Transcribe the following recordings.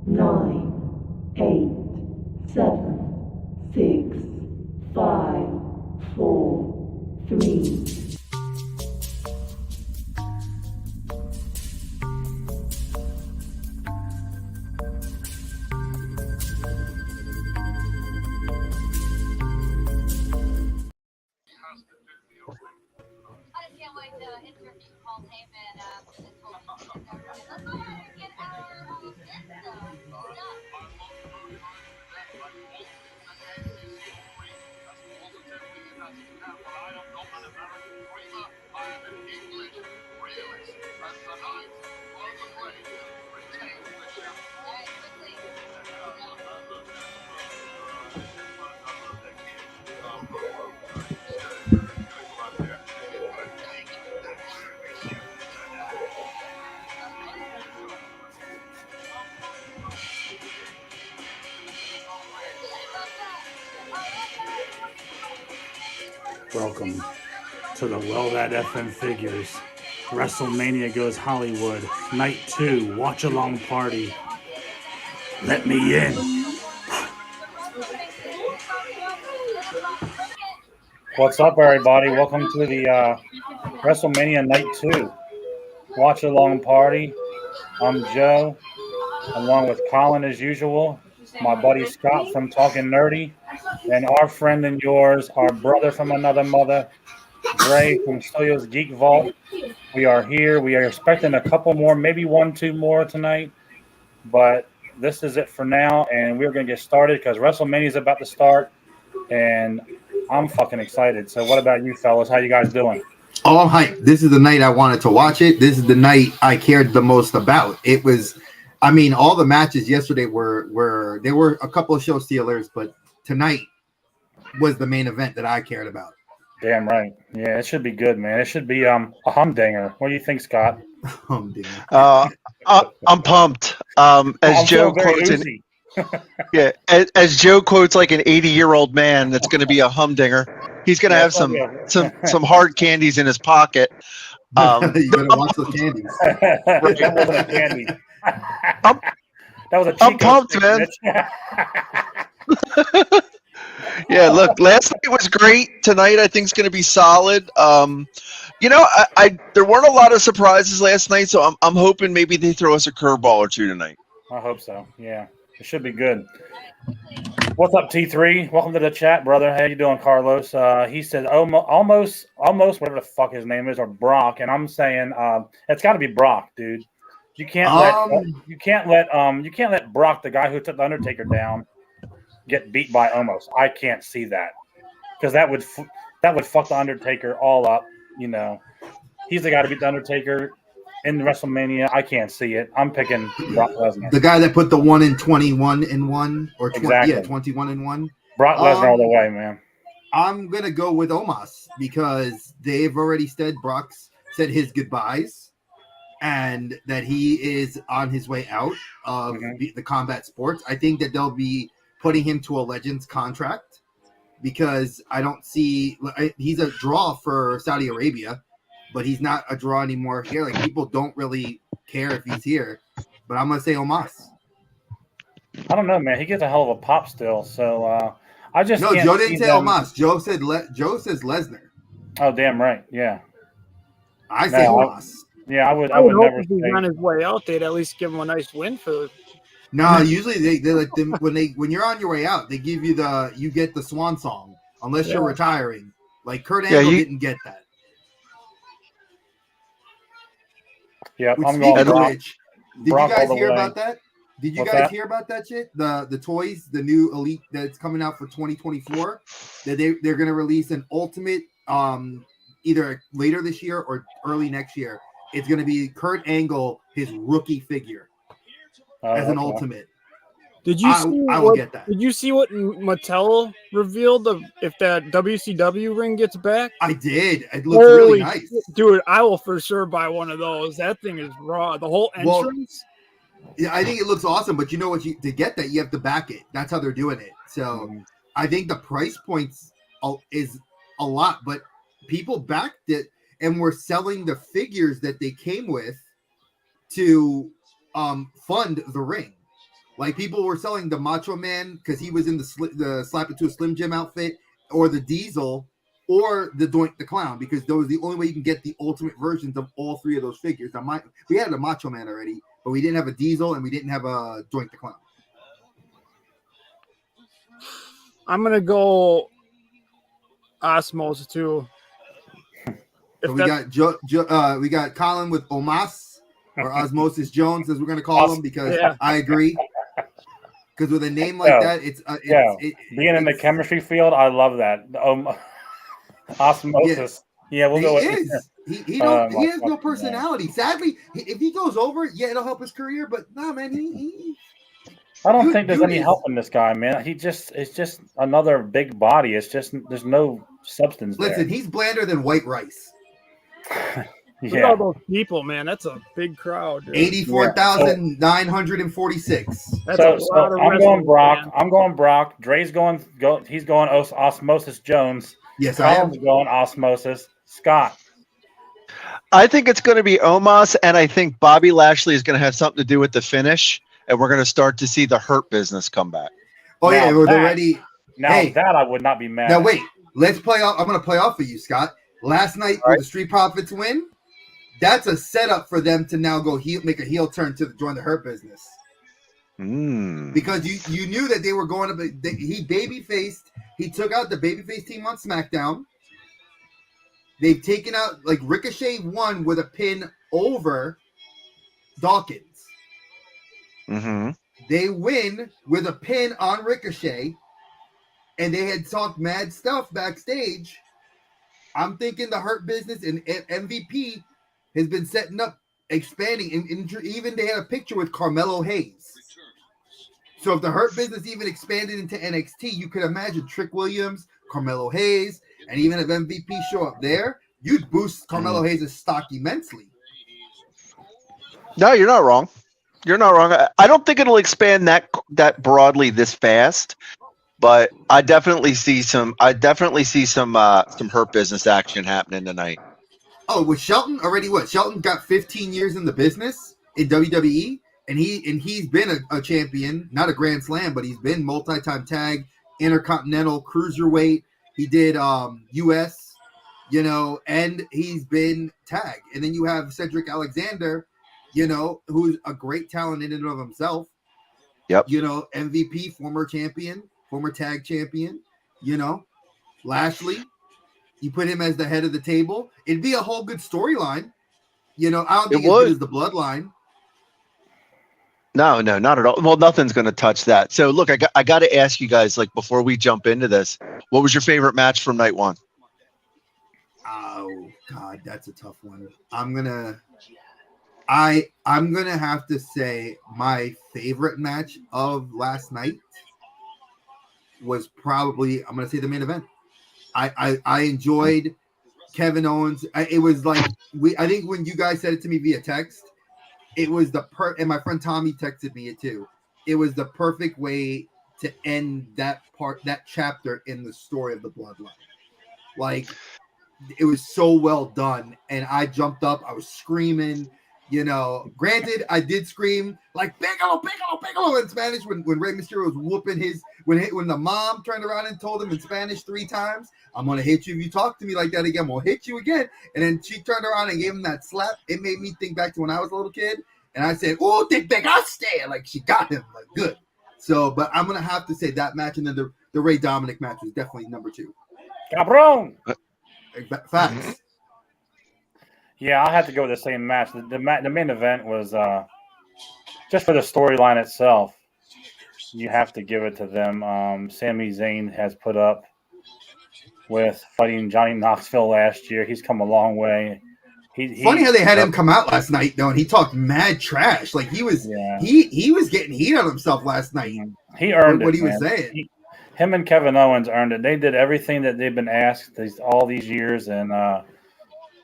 9, 8, 7, 6, 5, 4, 3. Welcome to the Well That FM Figures. WrestleMania Goes Hollywood. Night 2. Watch along party. Let me in. What's up, everybody? Welcome to the WrestleMania Night 2 Watch Along Party. I'm Joe, along with Colin as usual, my buddy Scott from Talking Nerdy, and our friend and yours, our brother from another mother, Dre from Stoyo's Geek Vault. We are here. We are expecting a couple more, maybe 1-2 more tonight, but this is it for now, and we're going to get started because WrestleMania is about to start, and I'm fucking excited. So what about you fellas? How you guys doing? Oh, I'm hyped. This is the night I wanted to watch it. This is the night I cared the most about. It was, I mean, all the matches yesterday were there were a couple of show stealers, but tonight was the main event that I cared about. Damn right. Yeah, it should be good, man. It should be a humdinger. What do you think, Scott? Humdinger. I'm pumped. As Joe quotes as Joe quotes like an 80-year-old man, that's going to be a humdinger. He's going to have some hard candies in his pocket. You better watch those candies. Candy. That was a Chico I'm pumped, stick, man. Yeah, look, last night was great. Tonight I think is going to be solid. You know, I there weren't a lot of surprises last night, so I'm hoping maybe they throw us a curveball or two tonight. I hope so. Yeah, it should be good. What's up, T3? Welcome to the chat, brother. How you doing, Carlos? He said almost whatever the fuck his name is, or Brock, and I'm saying it's got to be Brock, dude. You can't let Brock, the guy who took the Undertaker down, get beat by Omos. I can't see that because that would fuck the Undertaker all up. You know, he's the guy to beat the Undertaker in WrestleMania. I can't see it. I'm picking Brock Lesnar. The guy that put the 1 in 21 in 1 or 20, exactly. Yeah, 21 in 1. Brock Lesnar all the way, man. I'm gonna go with Omos because they've already said Brock's said his goodbyes and that he is on his way out of the combat sports. I think that they'll be putting him to a Legends contract because I don't see he's a draw for Saudi Arabia, but he's not a draw anymore here. Like people don't really care if he's here, but I'm gonna say Omos. I don't know, man. He gets a hell of a pop still, so I just no. Can't Joe didn't say them. Omos. Joe said Joe says Lesnar. Oh, damn right. Yeah, I say Omos. Yeah, I would hope never. If he's on his way out, they'd at least give him a nice win for. No, usually they like them when you're on your way out, they give you you get the swan song unless you're retiring. Like Kurt Angle didn't get that. Yeah, I'm going. Brock. Did you guys hear about that? Did you guys hear about that shit? The toys, the new Elite that's coming out for 2024. That they're going to release an Ultimate either later this year or early next year. It's going to be Kurt Angle, his rookie figure, as an Ultimate. Did you see? I will get that. Did you see what Mattel revealed if that WCW ring gets back? I did. It looks really nice, dude. I will for sure buy one of those. That thing is raw. The whole entrance. Yeah, I think it looks awesome. But you know what? To get that, you have to back it. That's how they're doing it. So I think the price points is a lot, but people backed it and were selling the figures that they came with to fund the ring. Like people were selling the Macho Man because he was in the Slap It to a Slim Jim outfit, or the Diesel, or the Doink the Clown, because those are the only way you can get the ultimate versions of all three of those figures. Now, we had a Macho Man already, but we didn't have a Diesel and we didn't have a Doink the Clown. I'm gonna go Osmos too. So we got Colin with Omas, or Osmosis Jones, as we're gonna call him, because I agree. Because with a name like that, being in the chemistry field, I love that. Osmosis. Yeah, we'll go with he has no personality. Man. Sadly, if he goes over, it'll help his career. But no, man, I don't think there's any help in this guy, man. It's just another big body. It's just there's no substance there. Listen, he's blander than white rice. Look at all those people, man. That's a big crowd. 84,946. That's a lot of I'm going Brock. Man. I'm going Brock. Dre's he's going Osmosis Jones. Yes, I am. Going Osmosis. Scott. I think it's going to be Omos, and I think Bobby Lashley is going to have something to do with the finish, and we're going to start to see the Hurt Business come back. Oh, yeah, we're already. That I would not be mad. Now, wait. Let's play off. I'm going to play off for you, Scott. Last night, with the Street Profits win, that's a setup for them to now go make a heel turn to join the Hurt Business. Because you knew that they were going to be. He baby-faced. He took out the babyface team on SmackDown. They've taken out, like, Ricochet won with a pin over Dawkins. Mm-hmm. They win with a pin on Ricochet, and they had talked mad stuff backstage. I'm thinking the Hurt Business and MVP has been setting up, expanding, and even they had a picture with Carmelo Hayes. So if the Hurt Business even expanded into NXT, you could imagine Trick Williams, Carmelo Hayes, and even if MVP show up there, you'd boost Carmelo Hayes' stock immensely. No, you're not wrong. You're not wrong. I don't think it'll expand that broadly this fast, but I definitely see some Hurt Business action happening tonight. Oh, with Shelton already? What? Shelton got 15 years in the business in WWE, and he's been a champion, not a Grand Slam, but he's been multi-time tag, Intercontinental, Cruiserweight. He did US, and he's been tag. And then you have Cedric Alexander, who's a great talent in and of himself. Yep. MVP, former champion, former tag champion. Lashley, you put him as the head of the table. It'd be a whole good storyline. I don't think it's good as the Bloodline. No, not at all. Well, nothing's going to touch that. So, look, I got to ask you guys, like, before we jump into this, what was your favorite match from night one? Oh God, that's a tough one. I'm gonna have to say my favorite match of last night was probably, I'm gonna say, the main event. I enjoyed Kevin Owens. It was like I think when you guys said it to me via text, it was and my friend Tommy texted me it too. It was the perfect way to end that chapter in the story of the Bloodline. Like, it was so well done, and I jumped up. I was screaming. Granted, I did scream like Bigelow, Bigelow, Bigelow in Spanish when Rey Mysterio was whooping when the mom turned around and told him in Spanish 3 times, "I'm gonna hit you if you talk to me like that again. I'm gonna hit you again." And then she turned around and gave him that slap. It made me think back to when I was a little kid, and I said, "Oh, te pegaste!" Like, she got him, like, good. So, but I'm gonna have to say that match, and then the Ray Dominic match was definitely number 2. Cabron. Facts. Yeah, I had to go with the same match. The main event was just for the storyline itself. You have to give it to them. Sami Zayn has put up with fighting Johnny Knoxville last year. He's come a long way. Funny how they had him come out last night though, and he talked mad trash. Like he was getting heat on himself last night. He earned what it, he was saying. Him and Kevin Owens earned it. They did everything that they've been asked all these years, and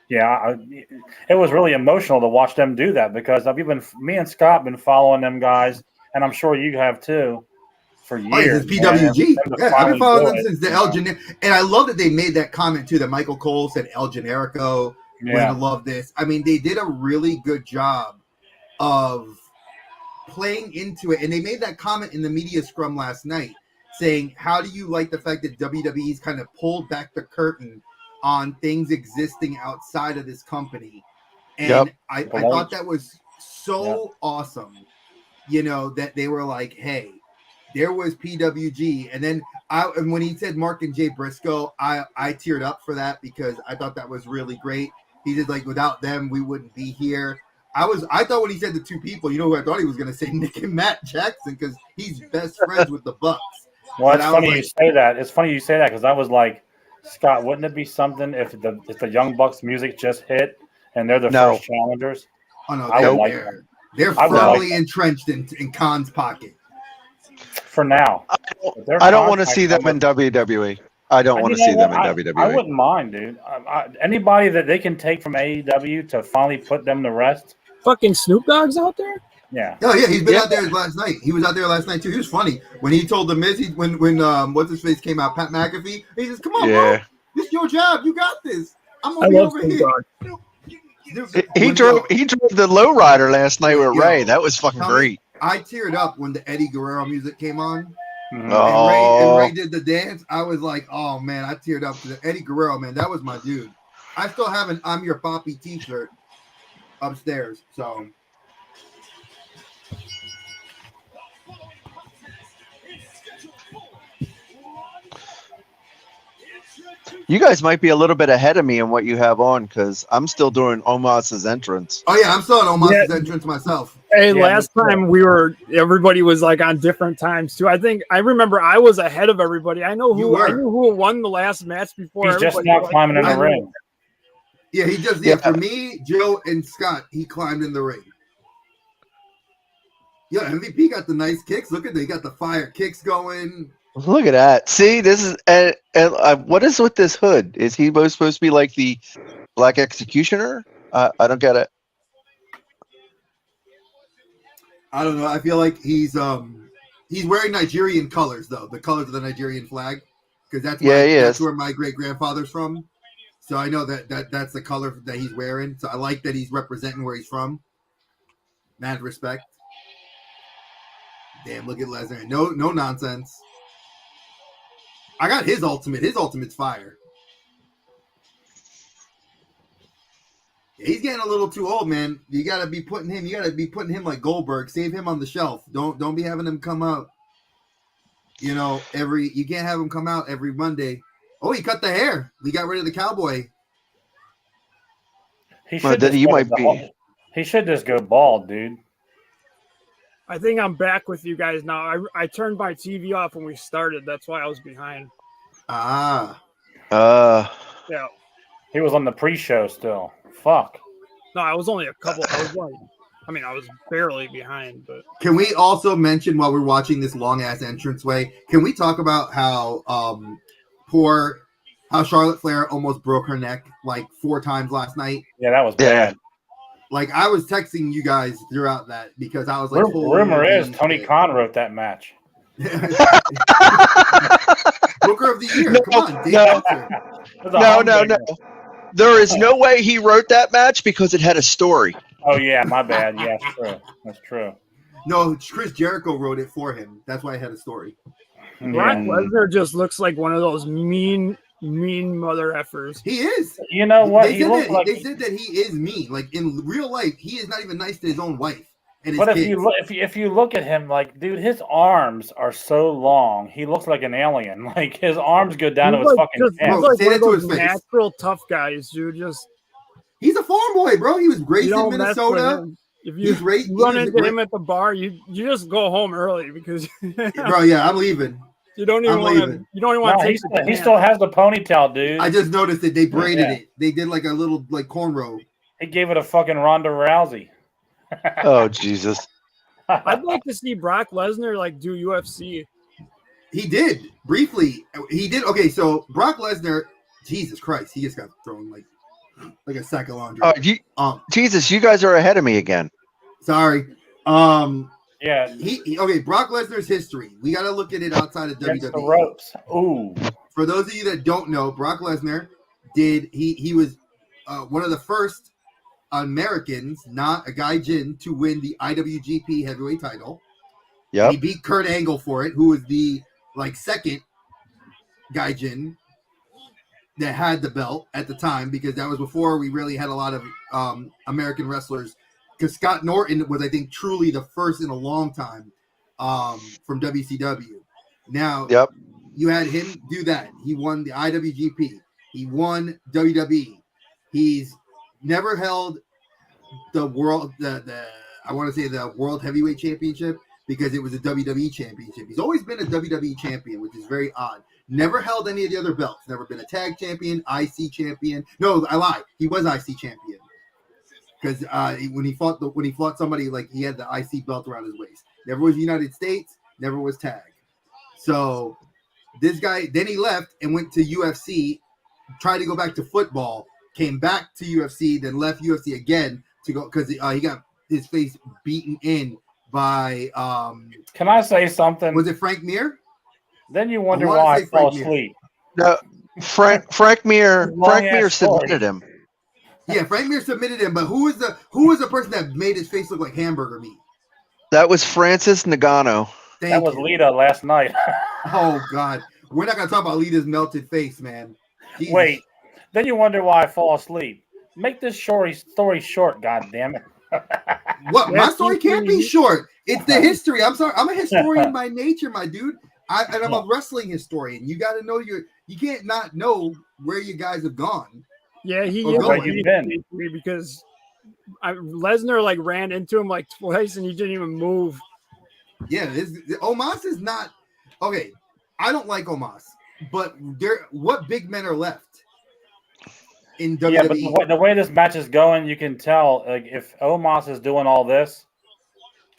it was really emotional to watch them do that because me and Scott been following them guys, and I'm sure you have too, for years. It's PWG. I've been following them since the El Generico. And I love that they made that comment too that Michael Cole said El Generico. We're gonna love this. I mean, they did a really good job of playing into it, and they made that comment in the media scrum last night, saying, "How do you like the fact that WWE's kind of pulled back the curtain on things existing outside of this company?" And I thought that was so awesome, that they were like, "Hey, there was PWG," and then when he said Mark and Jay Briscoe, I teared up for that because I thought that was really great. He did like, without them, we wouldn't be here. I thought when he said the two people, who I thought he was going to say? Nick and Matt Jackson, because he's best friends with the Bucks. Well, it's funny you say that. It's funny you say that because I was like, Scott, wouldn't it be something if the Young Bucks music just hit and they're the first challengers? Oh no, they're firmly entrenched in Khan's pocket for now. I don't want to see them in WWE. I don't want to see them in WWE. I wouldn't mind, dude. Anybody that they can take from AEW to finally put them to rest. Fucking Snoop Dogg's out there? Yeah. Oh yeah, he's been out there last night. He was out there last night too. He was funny when he told the Miz. When what's his face came out, Pat McAfee. He says, "Come on, bro, this is your job. You got this. I'm gonna be over here." He drove the lowrider last night with Ray. That was fucking great. I teared up when the Eddie Guerrero music came on. Oh. And Ray did the dance. I was like, oh man, I teared up to the Eddie Guerrero, man. That was my dude. I still have an "I'm Your Papi" t-shirt upstairs. So you guys might be a little bit ahead of me in what you have on because I'm still doing Omos's entrance. Oh yeah, I'm still on Omos's entrance myself. Hey, last time everybody was like on different times too. I remember I was ahead of everybody. I knew who won the last match before. He's just now climbing in the ring. Yeah, he just for me, Joe, and Scott, he climbed in the ring. Yeah, MVP got the nice kicks. Look at they got the fire kicks going. Look at that. See, this is and what is with this hood? Is he supposed to be like the Black Executioner? I don't get it. I don't know. I feel like he's wearing Nigerian colors though, the colors of the Nigerian flag, because that's where my great grandfather's from. So I know that's the color that he's wearing. So I like that he's representing where he's from. Mad respect. Damn, look at Lesnar. No nonsense. I got his ultimate. His ultimate's fire. Yeah, he's getting a little too old, man. You gotta be putting him like Goldberg. Save him on the shelf. Don't be having him come out. You can't have him come out every Monday. Oh, he cut the hair. We got rid of the cowboy. He should just go bald, dude. I think I'm back with you guys now. I turned my TV off when we started. That's why I was behind. Yeah. He was on the pre-show still. Fuck. No, I was only a couple. I was barely behind. But can we also mention while we're watching this long ass entranceway? Can we talk about how Charlotte Flair almost broke her neck like 4 times last night? Yeah, that was bad. Like I was texting you guys throughout that because I was like, rumor is Tony Khan wrote that match. Booker of the Year. Come on, No. There is no way he wrote that match because it had a story. Oh yeah, my bad. Yeah, that's true. No, Chris Jericho wrote it for him. That's why it had a story. Brock Lesnar just looks like one of those mean mother effers. He is. You know what? They said that he is mean. Like in real life, he is not even nice to his own wife and his kids. If you look at him, like, dude, his arms are so long. He looks like an alien. Like his arms go down to his fucking head. He's like one of those natural tough guys, dude. He's a farm boy, bro. He was raised in Minnesota. If you run into him at the bar, you just go home early because bro, yeah, I'm leaving. You don't even want to take it. He still has the ponytail, dude. I just noticed that they braided it. They did like a little like cornrow. He gave it a fucking Ronda Rousey. Oh Jesus! I'd like to see Brock Lesnar like do UFC. He did briefly. He did. Okay, so Brock Lesnar, Jesus Christ, he just got thrown like a sack of laundry. Jesus, you guys are ahead of me again. Sorry. Yeah. Okay, Brock Lesnar's history. We got to look at it outside of WWE. The ropes. Ooh. For those of you that don't know, Brock Lesnar he was one of the first Americans, not a Gaijin, to win the IWGP Heavyweight title. Yep. He beat Kurt Angle for it, who was the second Gaijin that had the belt at the time, because that was before we really had a lot of American wrestlers. Because Scott Norton was, I think, truly the first in a long time from WCW. Now, Yep. you had him do that. He won the IWGP. He won WWE. He's never held the world, I want to say the World Heavyweight Championship, because it was a WWE Championship. He's always been a WWE champion, which is very odd. Never held any of the other belts. Never been a tag champion, IC champion. No, I lied. He was IC champion. Because when he fought somebody, like, he had the IC belt around his waist. Never was United States, never was tag. So this guy, then he left and went to UFC, tried to go back to football, came back to UFC, then left UFC again to go, because he got his face beaten in by Can I say something? was it Frank Mir? Then you wonder why I fall asleep. No, Frank Mir submitted him. Yeah, Frank Mir submitted him, but who was the person that made his face look like hamburger meat? That was Francis Nagano. That was Lita last night. Oh God, we're not gonna talk about Lita's melted face, man. Jesus. Wait, then you wonder why I fall asleep. Make this story short, God damn it. What? My story can't be short. It's the history. I'm sorry. I'm a historian by nature, my dude. I'm a wrestling historian. You got to know you can't not know where you guys have gone. Yeah, he where you've been, because Lesnar like ran into him like twice and he didn't even move. Yeah, Omos is not okay. I don't like Omos, but what big men are left in WWE? Yeah, but the way this match is going, you can tell, like, if Omos is doing all this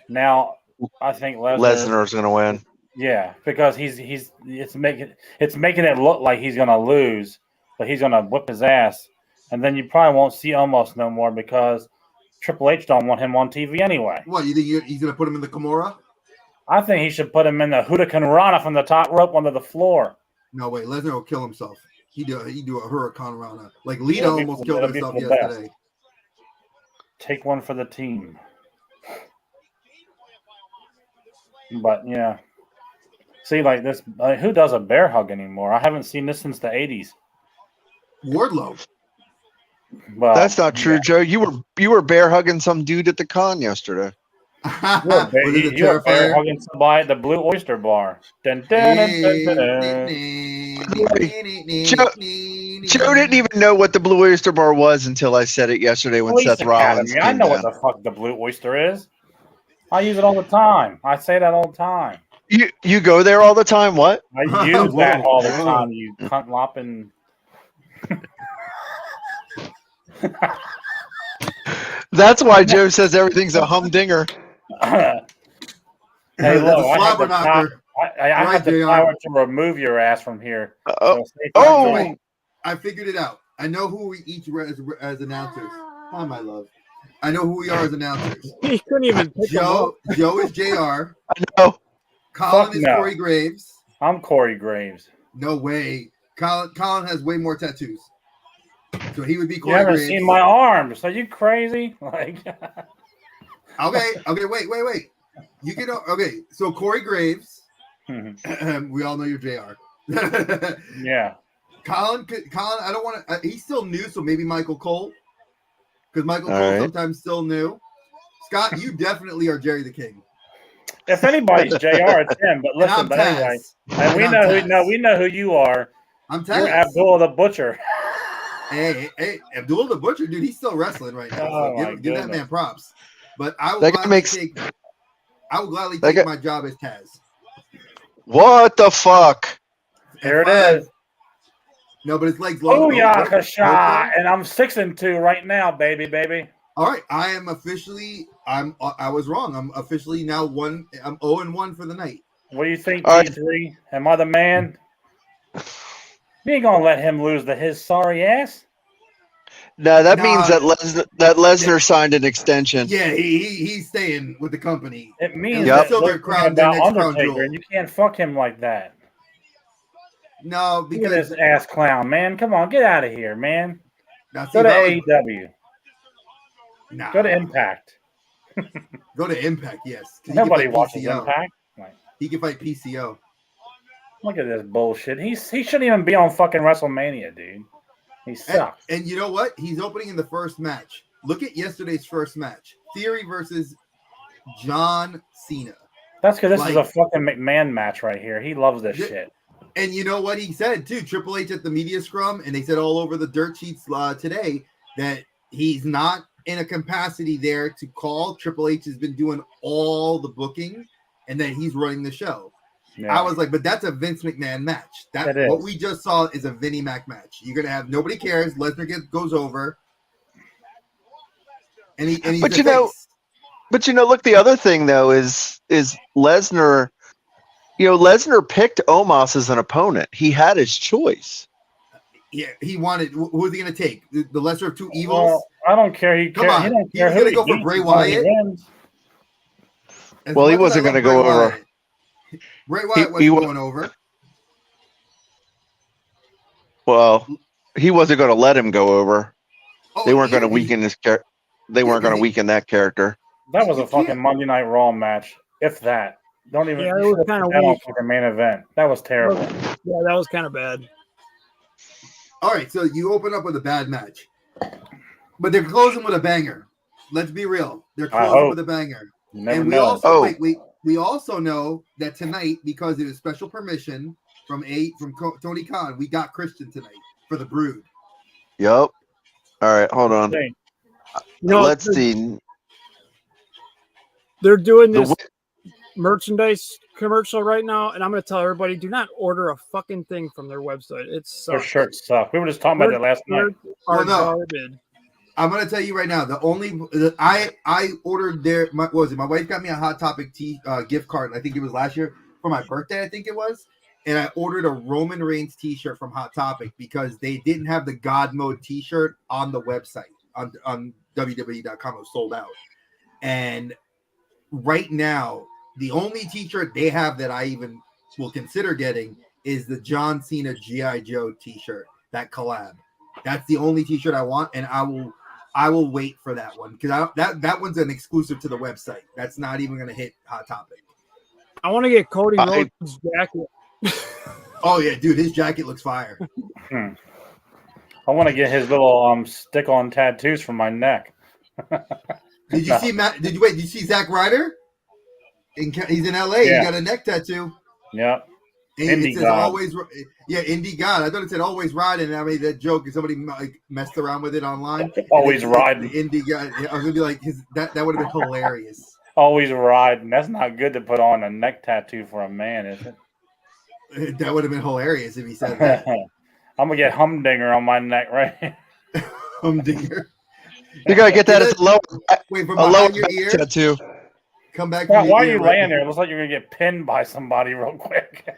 now, I think Lesnar's going to win. Yeah, because it's making it look like he's going to lose, but he's going to whip his ass, and then you probably won't see Omos no more because Triple H don't want him on TV anyway. What, you think he's going to put him in the Kimura? I think he should put him in the Hurricane Rana from the top rope onto the floor. No way, Lesnar will kill himself. He do a Hurricane Rana. Like Lita almost killed herself yesterday. Take one for the team. But yeah. See, like this, who does a bear hug anymore? I haven't seen this since the 80s. Wardlow. Well, that's not true, Joe. You were bear hugging some dude at the con yesterday. You were bear hugging somebody at the Blue Oyster Bar. Dun, dun, dun, dun, dun. Joe didn't even know what the Blue Oyster Bar was until I said it yesterday when Seth Rollins came I know down. what the fuck the Blue Oyster is. I use it all the time. I say that all the time. You go there all the time? What? I use that all the time. You cunt lopping. That's why Joe says everything's a humdinger. Hey, look, I have the power to remove your ass from here. Wait, I figured it out. I know who we each as announcers. Hi, my love. I know who we are as announcers. He couldn't even pick Joe is JR. I know. Colin is Corey Graves. I'm Corey Graves. No way. Colin has way more tattoos. So he would be Corey Graves. You haven't Graves. seen my arms. Are you crazy? Like. Okay. Wait. You get okay. So Corey Graves. We all know you're JR. Yeah. Colin. I don't want to. He's still new, so maybe Michael Cole, because Michael Cole sometimes still new. Scott, you definitely are Jerry the King. If anybody's JR, it's him. But listen, but anyway, and we know who you are. I'm Taz. You're Abdullah the Butcher. Hey, Abdullah the Butcher, dude, he's still wrestling right now. So give that man props. But I will gladly take my job as Taz. What the fuck? Here it is. No, but it's like Booyakasha, and I'm 6-2 right now, baby. All right, I am officially. I was wrong. I'm officially now one. I'm 0-1 for the night. What do you think, T3? Am I the man? You ain't gonna let him lose to his sorry ass. No, that means that Lesnar signed an extension. Yeah, he's staying with the company. It means that Undertaker, and you can't fuck him like that. No, because look at this ass clown, man. Come on, get out of here, man. Go to AEW. Nah. Go to Impact. Go to Impact, yes. Nobody watches Impact. He can fight PCO. Look at this bullshit. He shouldn't even be on fucking WrestleMania, dude. He sucks. And you know what? He's opening in the first match. Look at yesterday's first match. Theory versus John Cena. That's because this is a fucking McMahon match right here. He loves this shit. And you know what he said, too? Triple H at the media scrum, and they said all over the dirt sheets today that he's not in a capacity there to call. Triple H has been doing all the booking, and that he's running the show. Yeah. I was like, but that's a Vince McMahon match. What we just saw is a Vinnie Mac match. You're gonna have nobody cares. Lesnar goes over, and he's but look, the other thing though is Lesnar. Lesnar picked Omos as an opponent. He had his choice. Yeah, he wanted. Who was he gonna take? The lesser of two evils. Well, I don't care. He was gonna go for Bray Wyatt. Well, he wasn't gonna go over. Bray Wyatt wasn't going over. Well, he wasn't going to let him go over. They weren't going to weaken his character. They weren't going to weaken that character. That was a fucking Monday Night Raw match, if that. Don't even. Yeah, it was kind of weak. The main event. That was terrible. Yeah, that was kind of bad. All right, so you open up with a bad match, but they're closing with a banger. Let's be real. They're closing with a banger. And we also know that tonight, because it was special permission from Tony Khan, we got Christian tonight for the Brood. Yep. All right, hold on. Let's see. They're doing this merchandise commercial right now, and I'm going to tell everybody: do not order a fucking thing from their website. Their shirts suck. We were just talking about that last night. I'm gonna tell you right now. I ordered my wife got me a Hot Topic gift card. I think it was last year for my birthday. I think it was, and I ordered a Roman Reigns T-shirt from Hot Topic because they didn't have the God Mode T-shirt on the website on WWE.com. It was sold out, and right now the only T-shirt they have that I even will consider getting is the John Cena G.I. Joe T-shirt, that collab. That's the only T-shirt I want, and I will wait for that one because that one's an exclusive to the website. That's not even going to hit Hot Topic. I want to get Cody Rhodes' jacket. Oh yeah, dude, his jacket looks fire. I want to get his little stick-on tattoos from my neck. Did you see Matt? Did you see Zack Ryder? He's in LA. Yeah. He got a neck tattoo. Yep. It says always, Indie God. I thought it said always riding. I made that joke. Somebody messed around with it online. Always riding. Indie God. I was gonna be like, that would have been hilarious. Always riding. That's not good to put on a neck tattoo for a man, is it? That would have been hilarious if he said that. I'm gonna get Humdinger on my neck, right? Humdinger. You gotta get that as a lower. Wait, from behind your ear tattoo. Come back. Why are you laying there? It looks like you're gonna get pinned by somebody real quick.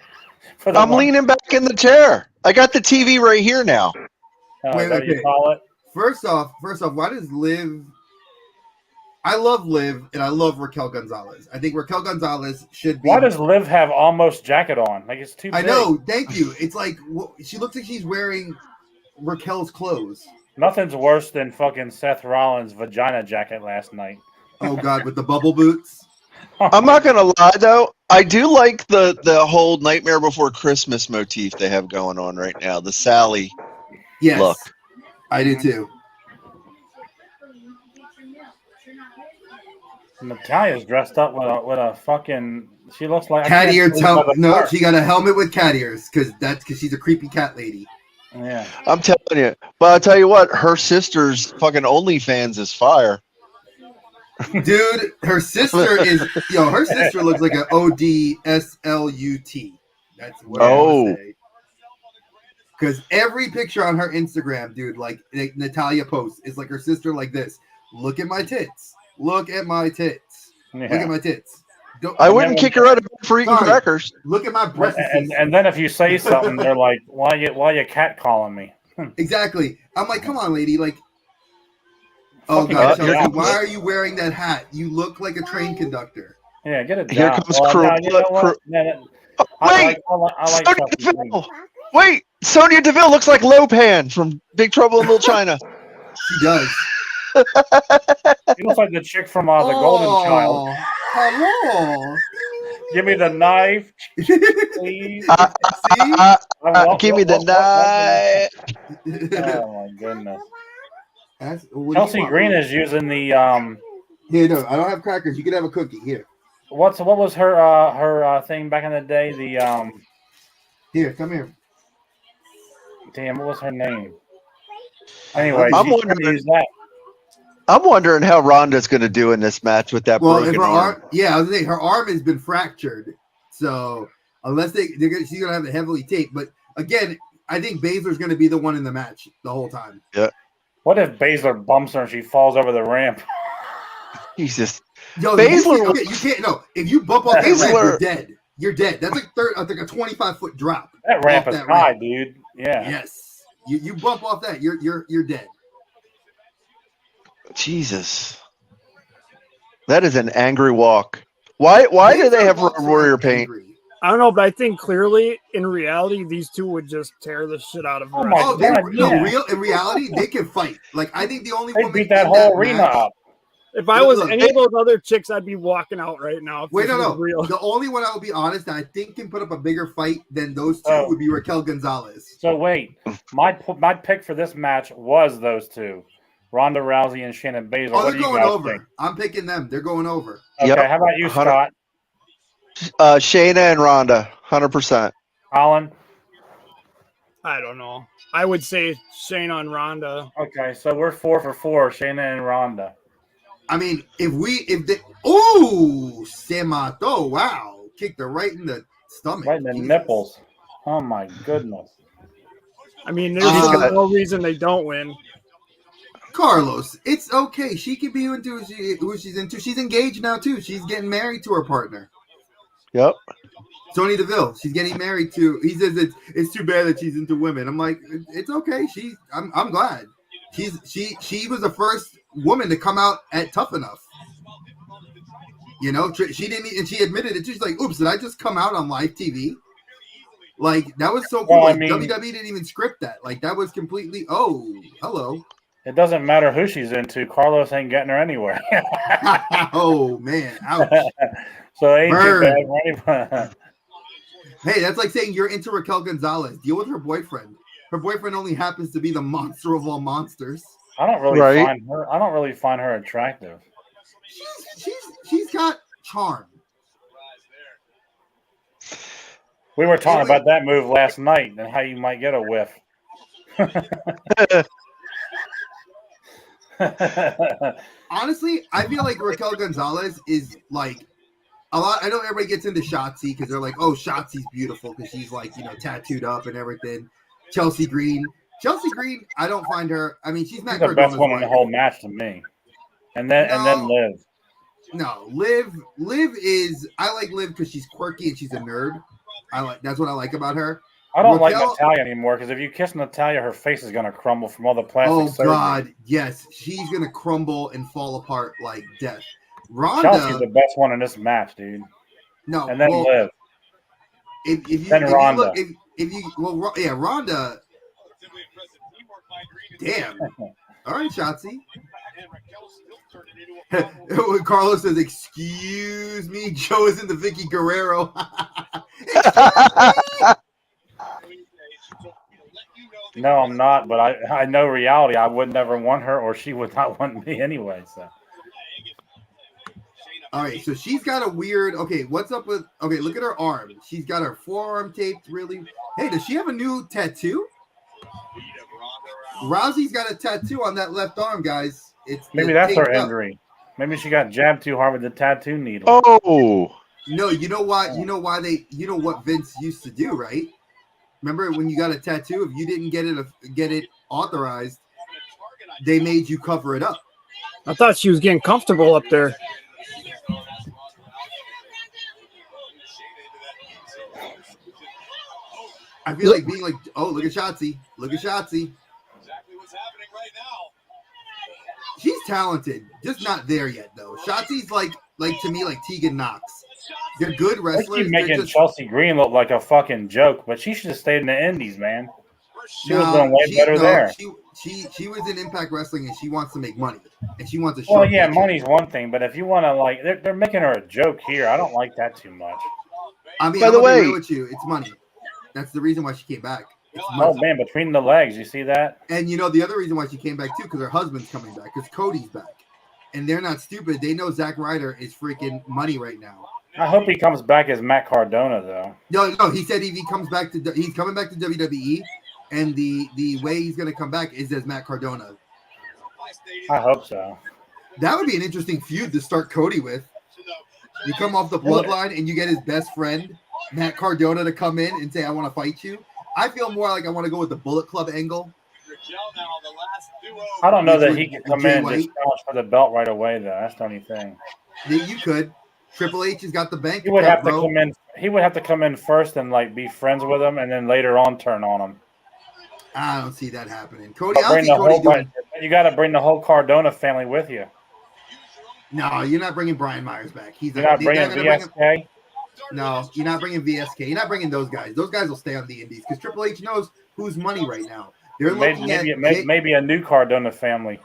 I'm leaning back in the chair. I got the TV right here now. Wait, okay. You call it? First off, why does Liv? I love Liv and I love Raquel Gonzalez. I think Raquel Gonzalez should be. Why does Liv have almost jacket on? Like it's too big. I know. Thank you. It's like she looks like she's wearing Raquel's clothes. Nothing's worse than fucking Seth Rollins' vagina jacket last night. Oh God, with the bubble boots. I'm not gonna lie though, I do like the whole Nightmare Before Christmas motif they have going on right now. The Sally look. I do too. Natalia's dressed up with a fucking. She looks like cat ear. She got a helmet with cat ears because she's a creepy cat lady. Yeah, I'm telling you. But I'll tell you what, her sister's fucking OnlyFans is fire. Dude, her sister is her sister looks like an ODSLUT. That's what I want to say. Because every picture on her Instagram, dude, like Natalia posts, is like her sister like this. Look at my tits. Look at my tits. Yeah. Look at my tits. I wouldn't kick her out of bed for eating crackers. Look at my breasts. And then if you say something, they're like, "Why you cat calling me?" Exactly. I'm like, come on, lady. Like, oh God, Chelsea, why are you wearing that hat? You look like a train conductor. Yeah, get it. Here comes crew. Wait, Sonya Deville looks like Lopan from Big Trouble in Little China. She does. He looks like the chick from the Golden Child. Hello. Give me the knife, please. Give me the knife. Oh my goodness. What Chelsea Green is using the Here, no, I don't have crackers. You can have a cookie. Here. what was her thing back in the day? The Here, come here. damn, what was her name? Anyway, I'm she's wondering- trying to use that. I'm wondering how Ronda's going to do in this match with that Well, if broken her arm. yeah, I was saying her arm has been fractured, so unless she's gonna have it heavily taped. But again, I think Baszler's gonna be the one in the match the whole time. Yeah. What if Baszler bumps her and she falls over the ramp? Jesus. Yo, Baszler you can't. No, if you bump off that ramp, Baszler- you're dead. You're dead. That's like a 25-foot drop. That ramp off is that high, ramp. dude. Yeah. Yes, you bump off that, you're dead. Jesus. That is an angry walk. Why do they have Baszler Warrior walks paint? angry. I don't know, but I think clearly in reality these two would just tear the shit out of her. Oh my Oh, God, yeah. in reality, they can fight. Like I think the only They woman beat that in whole arena match- up. If I was Look, any of those other chicks, I'd be walking out right now. If Wait, this no. was real. The only one I will be honest that I think can put up a bigger fight than those two Oh. would be Raquel Gonzalez. So wait, my pick for this match was those two, Ronda Rousey and Shannon Baszler. Oh, What they're do you going guys over. think? I'm picking them. They're going over. Okay, Yep. how about you, 100 Scott? Shayna and Ronda, 100%. Colin? I don't know. I would say Shane on Ronda. Okay, so we're 4 for 4, Shayna and Ronda. I mean, oh, se mató. Wow. Kicked her right in the stomach. Right in the Jesus. nipples. Oh my goodness. I mean, there's got- no reason they don't win. Carlos, it's okay. She can be into who she's into. She's engaged now, too. She's getting married to her partner. Yep. Tony DeVille, she's getting married to. He says it's too bad that she's into women. I'm like, it's okay. I'm glad. She was the first woman to come out at Tough Enough. You know, she didn't, and she admitted it. She's like, "Oops, did I just come out on live TV?" Like that was so cool. Well, I Like, mean- WWE didn't even script that. Like that was completely. Oh, hello. It doesn't matter who she's into. Carlos ain't getting her anywhere. Oh man, ouch. So it ain't Burn. too bad for anybody. Hey, that's like saying you're into Raquel Gonzalez. Deal with her boyfriend. Her boyfriend only happens to be the monster of all monsters. I don't really Right. find her attractive. She's got charm. We were talking about that move last night and how you might get a whiff. Honestly, I feel like Raquel Gonzalez is like a lot. I know everybody gets into Shotzi because they're like, "Oh, Shotzi's beautiful because she's like tattooed up and everything." Chelsea Green, I don't find her. I mean, she's not She's the best one in the whole match to me. And then Liv. No, Liv is. I like Liv because she's quirky and she's a nerd. That's what I like about her. I don't Raquel- like Natalia anymore because if you kiss Natalia, her face is gonna crumble from all the plastic Oh surgery. God, yes, she's gonna crumble and fall apart like death. Ronda, Chelsea's the best one in this match, dude. no, And then well, Liv. if you then if Ronda. you look, if you well, yeah, Ronda. Damn. All right, Shotzi. When Carlos says, "Excuse me," Joe is in the Vicky Guerrero. No, I'm not, but I know reality. I would never want her, or she would not want me anyway. So All right, so she's got a weird. Okay, what's up with? Okay, look at her arm. She's got her forearm taped. Really? Hey, does she have a new tattoo? Rousey's got a tattoo on that left arm, guys. maybe it's that's her taped up. injury. Maybe she got jabbed too hard with the tattoo needle. Oh. No, you know why? You know why you know what Vince used to do, right? Remember when you got a tattoo? If you didn't get it authorized, they made you cover it up. I thought she was getting comfortable up there. I feel like being like, oh, look at Shotzi. Look at Shotzi. She's talented, just not there yet, though. Shotzi's like to me, like Tegan Knox. They're good They wrestlers. keep making They're just, Chelsea Green look like a fucking joke, but she should have stayed in the Indies, man. She was Nah, doing way better there. she was in Impact Wrestling and she wants to make money and she wants a Well, short yeah, paycheck. money's one thing, but if you want to like, they're making her a joke here. I don't like that too much. I mean, By I'm the gonna be way- real with you. It's money. That's the reason why she came back. It's Oh money. man, between the legs, you see that? And you know the other reason why she came back too, because her husband's coming back, because Cody's back, and they're not stupid. They know Zack Ryder is freaking money right now. I hope he comes back as Matt Cardona though. No, he said if he comes back to, he's coming back to WWE, and the way he's gonna come back is as Matt Cardona. I hope so. That would be an interesting feud to start Cody with. You come off the bloodline and you get his best friend, Matt Cardona, to come in and say, I want to fight you. I feel more like I want to go with the Bullet Club angle. I don't know that he can come in and just challenge for the belt right away though. That's the only thing. You could. Triple H has got the bank. He would have to come in. He would have to come in first and like be friends with him, and then later on turn on him. I don't see that happening. Cody, I Bring don't see the Cody whole, doing. you got to bring the whole Cardona family with you. No, you're not bringing Brian Myers back. He's You're not bringing VSK. No, you're not bringing VSK. You're not bringing those guys. Those guys will stay on the Indies because Triple H knows who's money right now. They're looking at maybe a new Cardona family.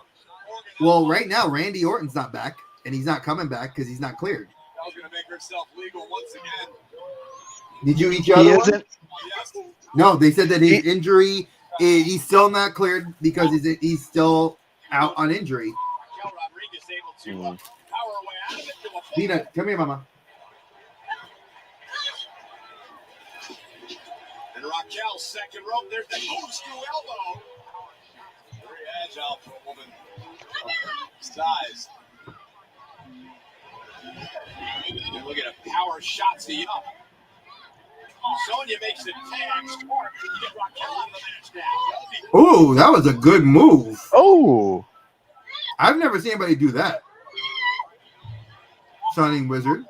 Well, right now Randy Orton's not back, and he's not coming back because he's not cleared. Did you eat your other one? No, they said that his injury, he's still not cleared because he's still out on injury. Peanut, come here, mama. And Raquel's second rope. There's the screw elbow. Very agile for a woman size. And look at a power Shotzi up. Sonya makes the tag. Smart. You get Raquel out of the match now. Ooh, that was a good move. Oh, I've never seen anybody do that. Shining Wizard.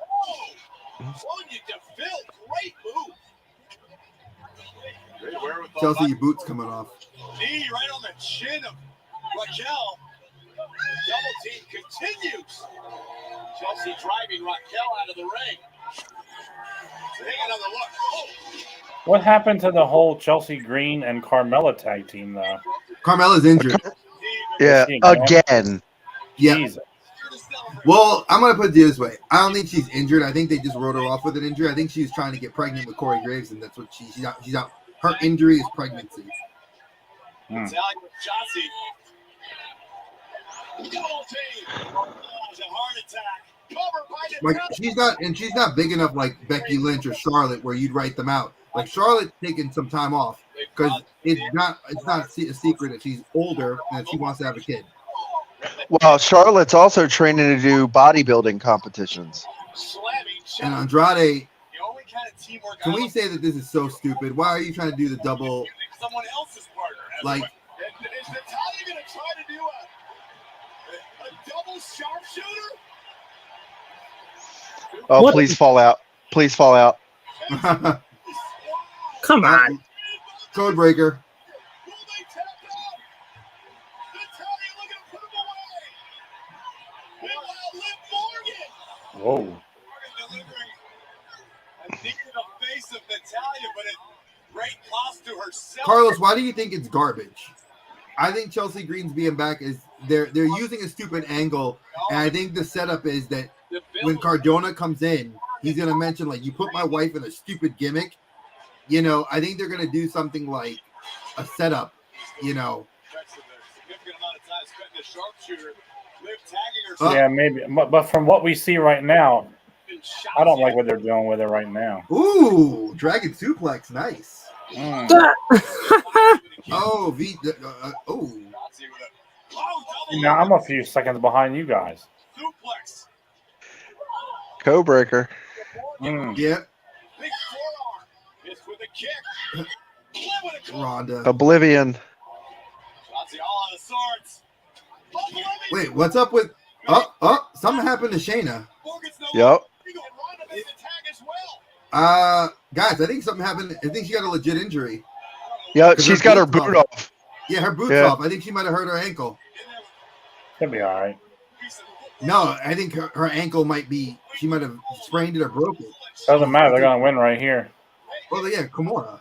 Sonya DeVille, great move. Chelsea, your boots coming off. Knee right on the chin of Raquel. The double team continues. Chelsea driving Raquel out of the ring. Take another look. Oh. What happened to the whole Chelsea Green and Carmella tag team though? Carmella's injured. yeah, again. Yeah. Jesus. Well, I'm gonna put it this way. I don't think she's injured. I think they just wrote her off with an injury. I think she was trying to get pregnant with Corey Graves, and that's what she's out. Her injury is pregnancy. Italian Shotzi. Double team. It's a heart attack. Covered by the She's not big enough like Becky Lynch or Charlotte where you'd write them out. Like Charlotte's taking some time off because it's not a secret that she's older and that she wants to have a kid. Well, Charlotte's also training to do bodybuilding competitions. And Andrade, can we say that this is so stupid? Why are you trying to do the double? Someone else's partner. Like, is Natalia going to try to do a double sharpshooter? Oh, What? please fall out. Please fall out. Come on. Code breaker. Will they tap out? Natalia looking to put him away. Will outlive Morgan. Whoa. Morgan delivering a knee to the face of Natalia, but at great cost to herself. Carlos, why do you think it's garbage? I think Chelsea Green's being back is they're using a stupid angle, and I think the setup is that when Cardona comes in, he's gonna mention like you put my wife in a stupid gimmick. You know, I think they're gonna do something like a setup. You know, Yeah, maybe. But from what we see right now, I don't like what they're doing with it right now. ooh, Dragon Suplex, nice. Oh, oh. Now I'm a few seconds behind you guys. Suplex. Co-breaker. Yeah, Big forearm. Hits with a kick. Ronda. Oblivion. Shotzi all out of sorts. Wait, what's up with? Something happened to Shayna. Yep. Guys, I think something happened. I think she got a legit injury. Yeah, she's got her boot off. Yeah, her boot's Yeah. off. I think she might have hurt her ankle. Could be all right. No, I think her ankle might be. She might have sprained it or broke it. Doesn't matter. They're gonna win right here. Oh yeah, Kimura.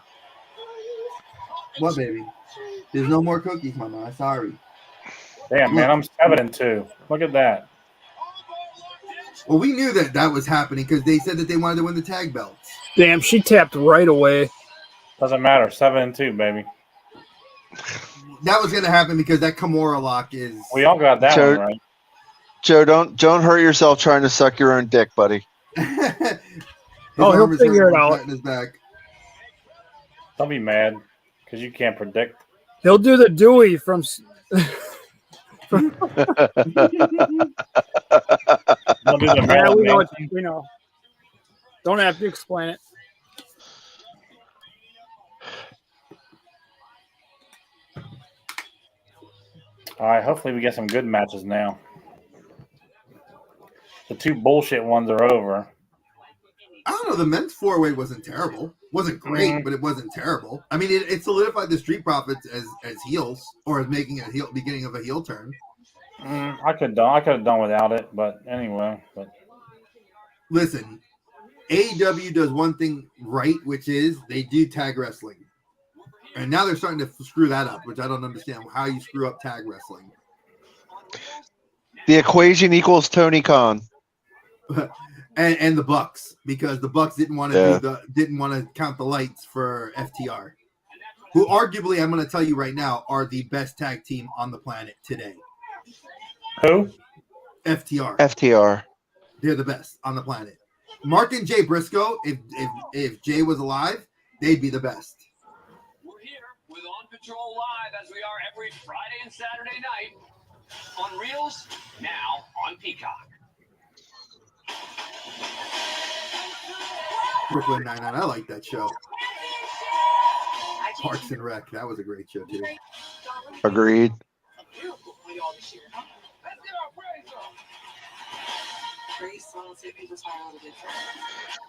What baby? There's no more cookies, Mama. Sorry. Damn, man, I'm 7-2. Look at that. Well, we knew that was happening because they said that they wanted to win the tag belts. Damn, she tapped right away. Doesn't matter. 7-2, baby. That was going to happen because that Kimura lock is. We all got that one right. Joe, don't hurt yourself trying to suck your own dick, buddy. He'll figure it out. His back. Don't be mad because you can't predict. He'll do the Dewey from. We'll do the Yeah, we know. Don't have to explain it. All right, hopefully we get some good matches now. The 2 bullshit ones are over. I don't know. The men's 4-way wasn't terrible. Wasn't great, but it wasn't terrible. I mean, it solidified the Street Profits as heels, or as making a beginning of a heel turn. I could have done without it, but anyway. Listen, AEW does one thing right, which is they do tag wrestling, and now they're starting to screw that up, which I don't understand how you screw up tag wrestling. The equation equals Tony Khan. And the Bucks, because the Bucks didn't want to didn't want to count the lights for FTR, who arguably, I'm going to tell you right now, are the best tag team on the planet today. Who? FTR. FTR. They're the best on the planet. Mark and Jay Briscoe, if Jay was alive, they'd be the best. We're here with On Patrol Live as we are every Friday and Saturday night on Reels, now on Peacock. Brooklyn Nine-Nine, I like that show. Parks and Rec, that was a great show too. Agreed.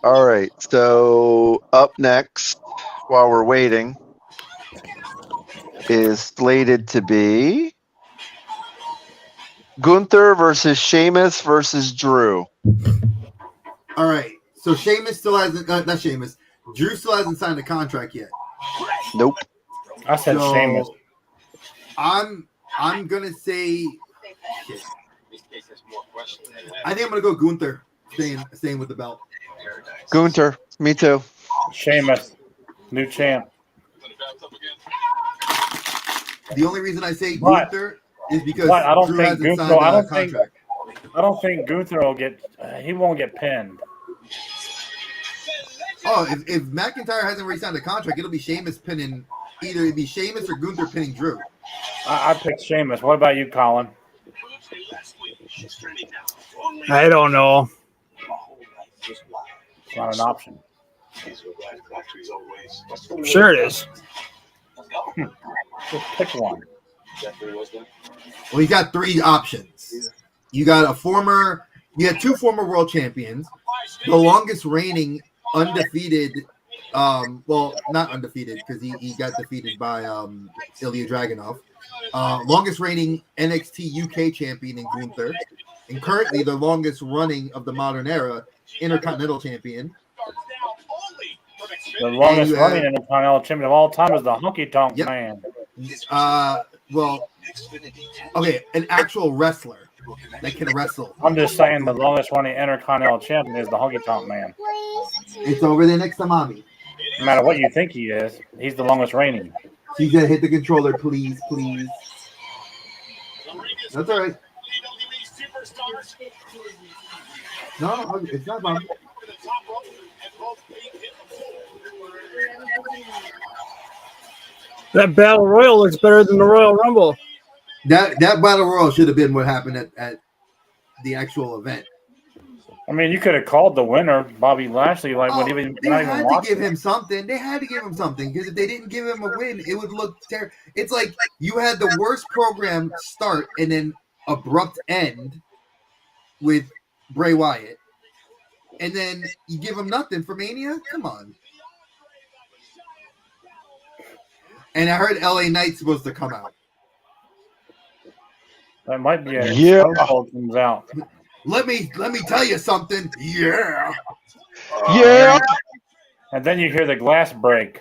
All right, so up next, while we're waiting, is slated to be Gunther versus Sheamus versus Drew. All right, so Sheamus still hasn't, not Sheamus, Drew still hasn't signed a contract yet. Nope. I said Sheamus. I'm gonna say, shit. I think I'm gonna go Gunther, staying with the belt. Gunther, me too. Sheamus, new champ. The only reason I say Gunther is because I don't Drew think hasn't Gunther. signed a contract. I don't think Gunther will get. He won't get pinned. Oh, if McIntyre hasn't re-signed a contract, it'll be Sheamus pinning. Either it'd be Sheamus or Gunther pinning Drew. I picked Sheamus. What about you, Colin? I don't know. It's not an option. Sure it is. Just pick one. Well, you got 3 options. You got you had 2 former world champions, the longest reigning undefeated, well, not undefeated because he got defeated by Ilya Dragunov, longest reigning NXT UK champion in Gunther, and currently the longest running of the modern era Intercontinental champion. The longest running Intercontinental champion of all time is the Honky Tonk Man. Well, okay, an actual wrestler that can wrestle. I'm just saying the longest running Intercontinental champion is the Honky Tonk Man. It's over there next to Mommy. No matter what you think he is, he's the longest reigning. You gotta hit the controller, please. That's all right. No, it's not Mommy. That Battle Royal looks better than the Royal Rumble. That Battle Royal should have been what happened at the actual event. I mean, you could have called the winner, Bobby Lashley, when he was they had to give him something. They had to give him something because if they didn't give him a win, it would look terrible. It's like you had the worst program start and then abrupt end with Bray Wyatt, and then you give him nothing for Mania. Come on. And I heard LA Knight's supposed to come out. That might be a comes out. Let me tell you something. Yeah. Yeah. And then you hear the glass break.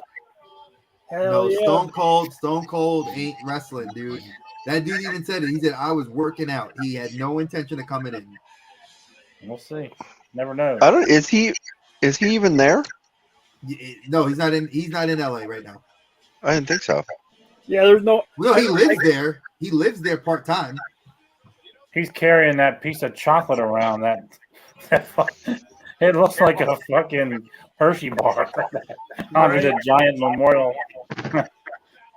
Hell yeah. Stone Cold ain't wrestling, dude. That dude even said it. He said, I was working out. He had no intention of coming in. We'll see. Never know. Is he even there? No, he's not in LA right now. I didn't think so. Yeah, there's no. Well, he lives there. He lives there part-time. He's carrying that piece of chocolate around. It looks like a fucking Hershey bar under the giant memorial.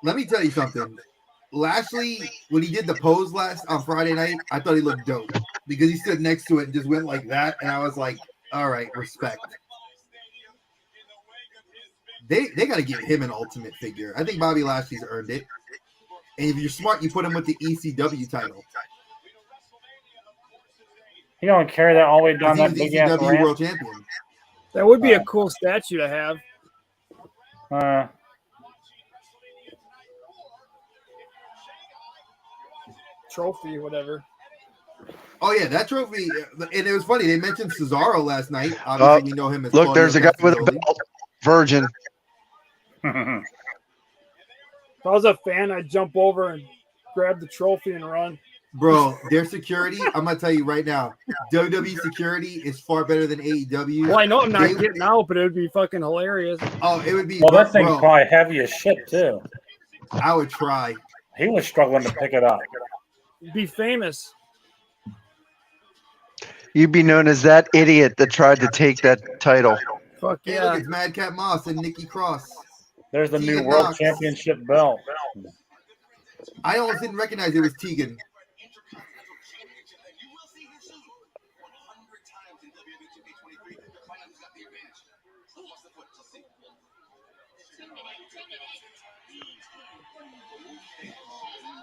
Let me tell you something. Lashley, when he did the pose on Friday night, I thought he looked dope because he stood next to it and just went like that, and I was like, all right, respect. They got to give him an ultimate figure. I think Bobby Lashley's earned it. And if you're smart, you put him with the ECW title. He don't carry that all the way down that big ass ECW ramp. World Champion. That would be a cool statue to have. Trophy, whatever. Oh yeah, that trophy, and it was funny. They mentioned Cesaro last night. Obviously, we know him as look. Claudio There's a guy with a Castagnoli. belt. Virgin. If I was a fan, I'd jump over and grab the trophy and run. Bro, their security, I'm gonna tell you right now, WWE security is far better than AEW. Well, I know I'm not getting out, but it would be fucking hilarious. Oh, it would be. Well, that thing's probably heavy as shit too. I would try. He was struggling to pick it up. Be famous. You'd be known as that idiot that tried to take that title. Fuck Hey, yeah. look, it's Madcap Moss and Nikki Cross. There's the new Tegan World Knox. Championship belt. I almost didn't recognize it was Tegan.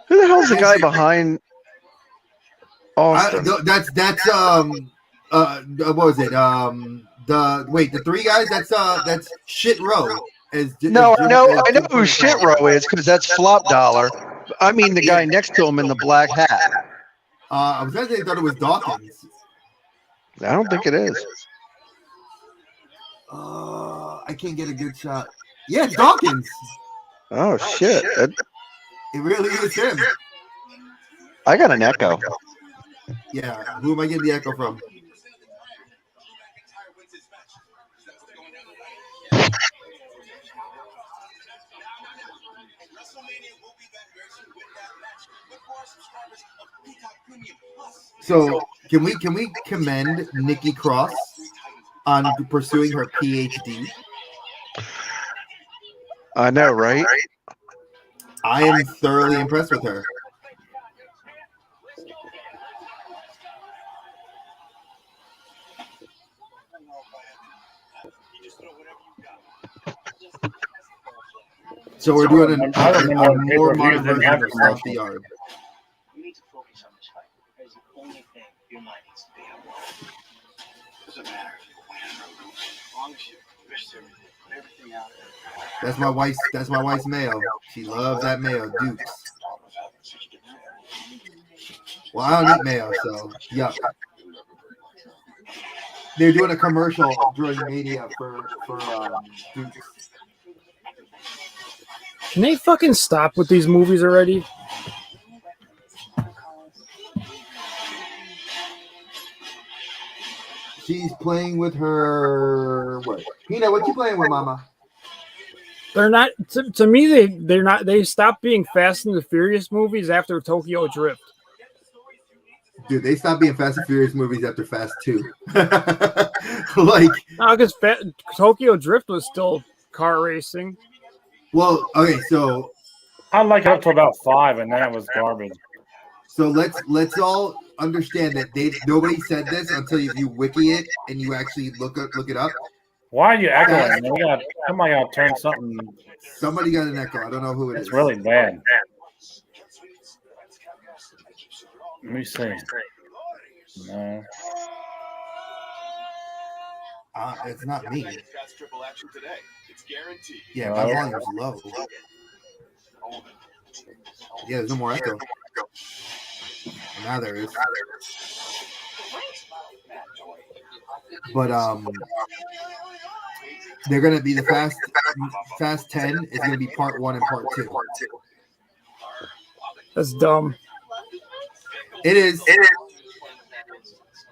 Who the hell's the guy behind Austin? That's what was it? The three guys. That's Shit Row. I know who Shit Row is because that's Flop Dollar. I mean the guy next to him in the black hat. I was gonna say I thought it was Dawkins. I don't think it is. I can't get a good shot. Yeah, it's Dawkins. Oh shit! It really is him. I got an echo. Yeah, who am I getting the echo from? So can we commend Nikki Cross on pursuing her PhD? I know, right? I am thoroughly impressed with her. So we're doing a more modern version of Stomp the Yard. You need to focus on this fight. That is the only thing your mind needs to be on. Doesn't matter if you win or lose. As long as you risk everything, put everything out there. That's my wife's mayo. She loves that mayo, Dukes. Well, I don't eat mayo, so yuck. They're doing a commercial during Mania for Dukes. Can they fucking stop with these movies already? She's playing with her. What? Pina, what you playing with, Mama? They're not. To me, they're not. They stopped being Fast and the Furious movies after Tokyo Drift. Dude, they stopped being Fast and Furious movies after Fast 2. Like, no, because Tokyo Drift was still car racing. Well, okay, so I like it up to about 5, and then it was garbage. So let's all understand that nobody said this until you wiki it and you actually look it up. Why are you echoing? Somebody got to turn something. Somebody got an echo. I don't know who it is. It's really bad. Let me see. No. It's not me. Guaranteed. Yeah, my volume's low. Yeah, there's no more echo. Now there is. But They're gonna be the Fast 10 is gonna be part 1 and part 2. That's dumb. It is,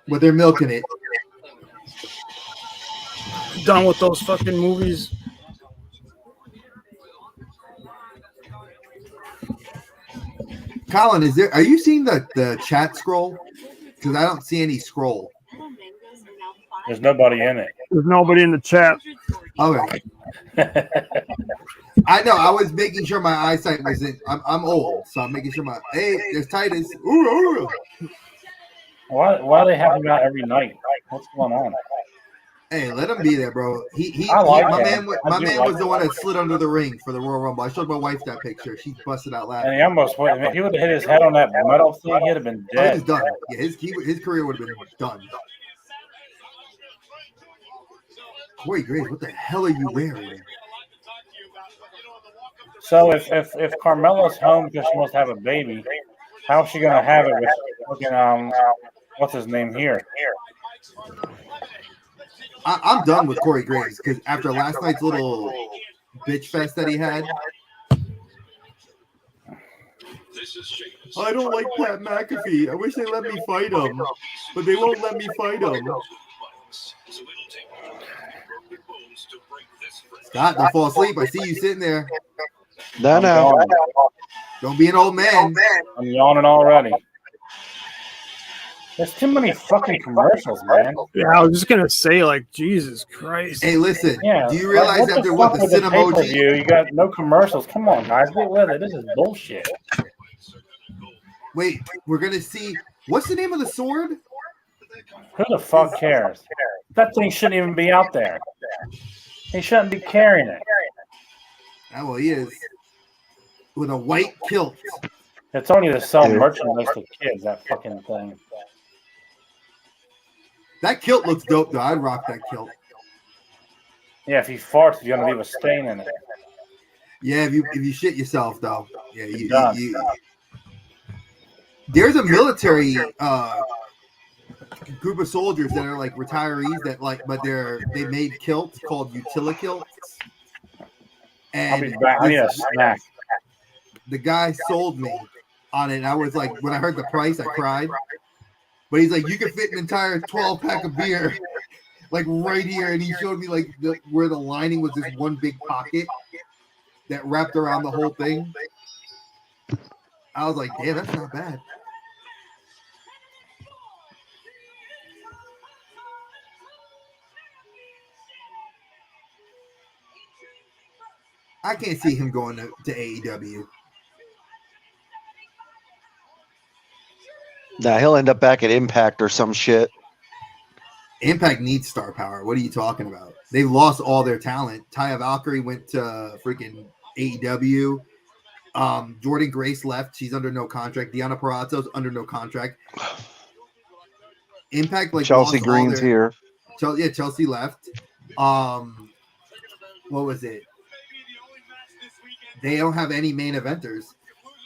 but they're milking it. Done with those fucking movies. Colin, are you seeing the chat scroll? Because I don't see any scroll. There's nobody in it. There's nobody in the chat. Okay. I know. I was making sure my eyesight was in. I'm old, so I'm making sure my. Hey, there's Titus. Ooh. Why are they having that every night? What's going on? Hey, let him be there, bro. My man was the one that slid under the ring for the Royal Rumble. I showed my wife that picture. She busted out laughing. And he almost went. If he would have hit his head on that metal thing, he'd have been Oh, he dead. was done. Yeah, his career would have been done. Corey Graves, what the hell are you wearing? So if Carmella's home because she wants to have a baby, how's she gonna have it with fucking what's his name here? I'm done with Corey Graves because after last night's little bitch fest that he had. I don't like Pat McAfee. I wish they let me fight him, but they won't let me fight him. Scott, don't fall asleep. I see you sitting there. No. Don't be an old man. I'm yawning already. There's too many fucking commercials, man. Yeah, I was just gonna say, like, Jesus Christ. Hey, listen. Yeah. Do you realize what after the what fuck the with Cinemoji? pay-per-view, you got no commercials? Come on, guys, get with it. This is bullshit. Wait, we're gonna see. What's the name of the sword? Who the fuck cares? That thing shouldn't even be out there. He shouldn't be carrying it. Oh, well, he is. With a white kilt. It's only to sell merchandise to kids, that fucking thing. That kilt looks dope, though. I'd rock that kilt. Yeah, if he farts, he's gonna leave a stain in it. Yeah, if you shit yourself, though. Yeah, you there's a military group of soldiers that are like retirees that like, but they made kilts called utility. And I'll be back. I need a snack. The guy sold me on it. And I was like, when I heard the price, I cried. But he's like, you can fit an entire 12-pack of beer, like right here. And he showed me like where the lining was this one big pocket that wrapped around the whole thing. I was like, damn, that's not bad. I can't see him going to AEW. Nah, he'll end up back at Impact or some shit. Impact needs star power. What are you talking about? They've lost all their talent. Taya Valkyrie went to freaking AEW. Jordan Grace left. She's under no contract. Deonna Purrazzo's under no contract. Impact like Chelsea Green's here. Chelsea left. What was it? They don't have any main eventers.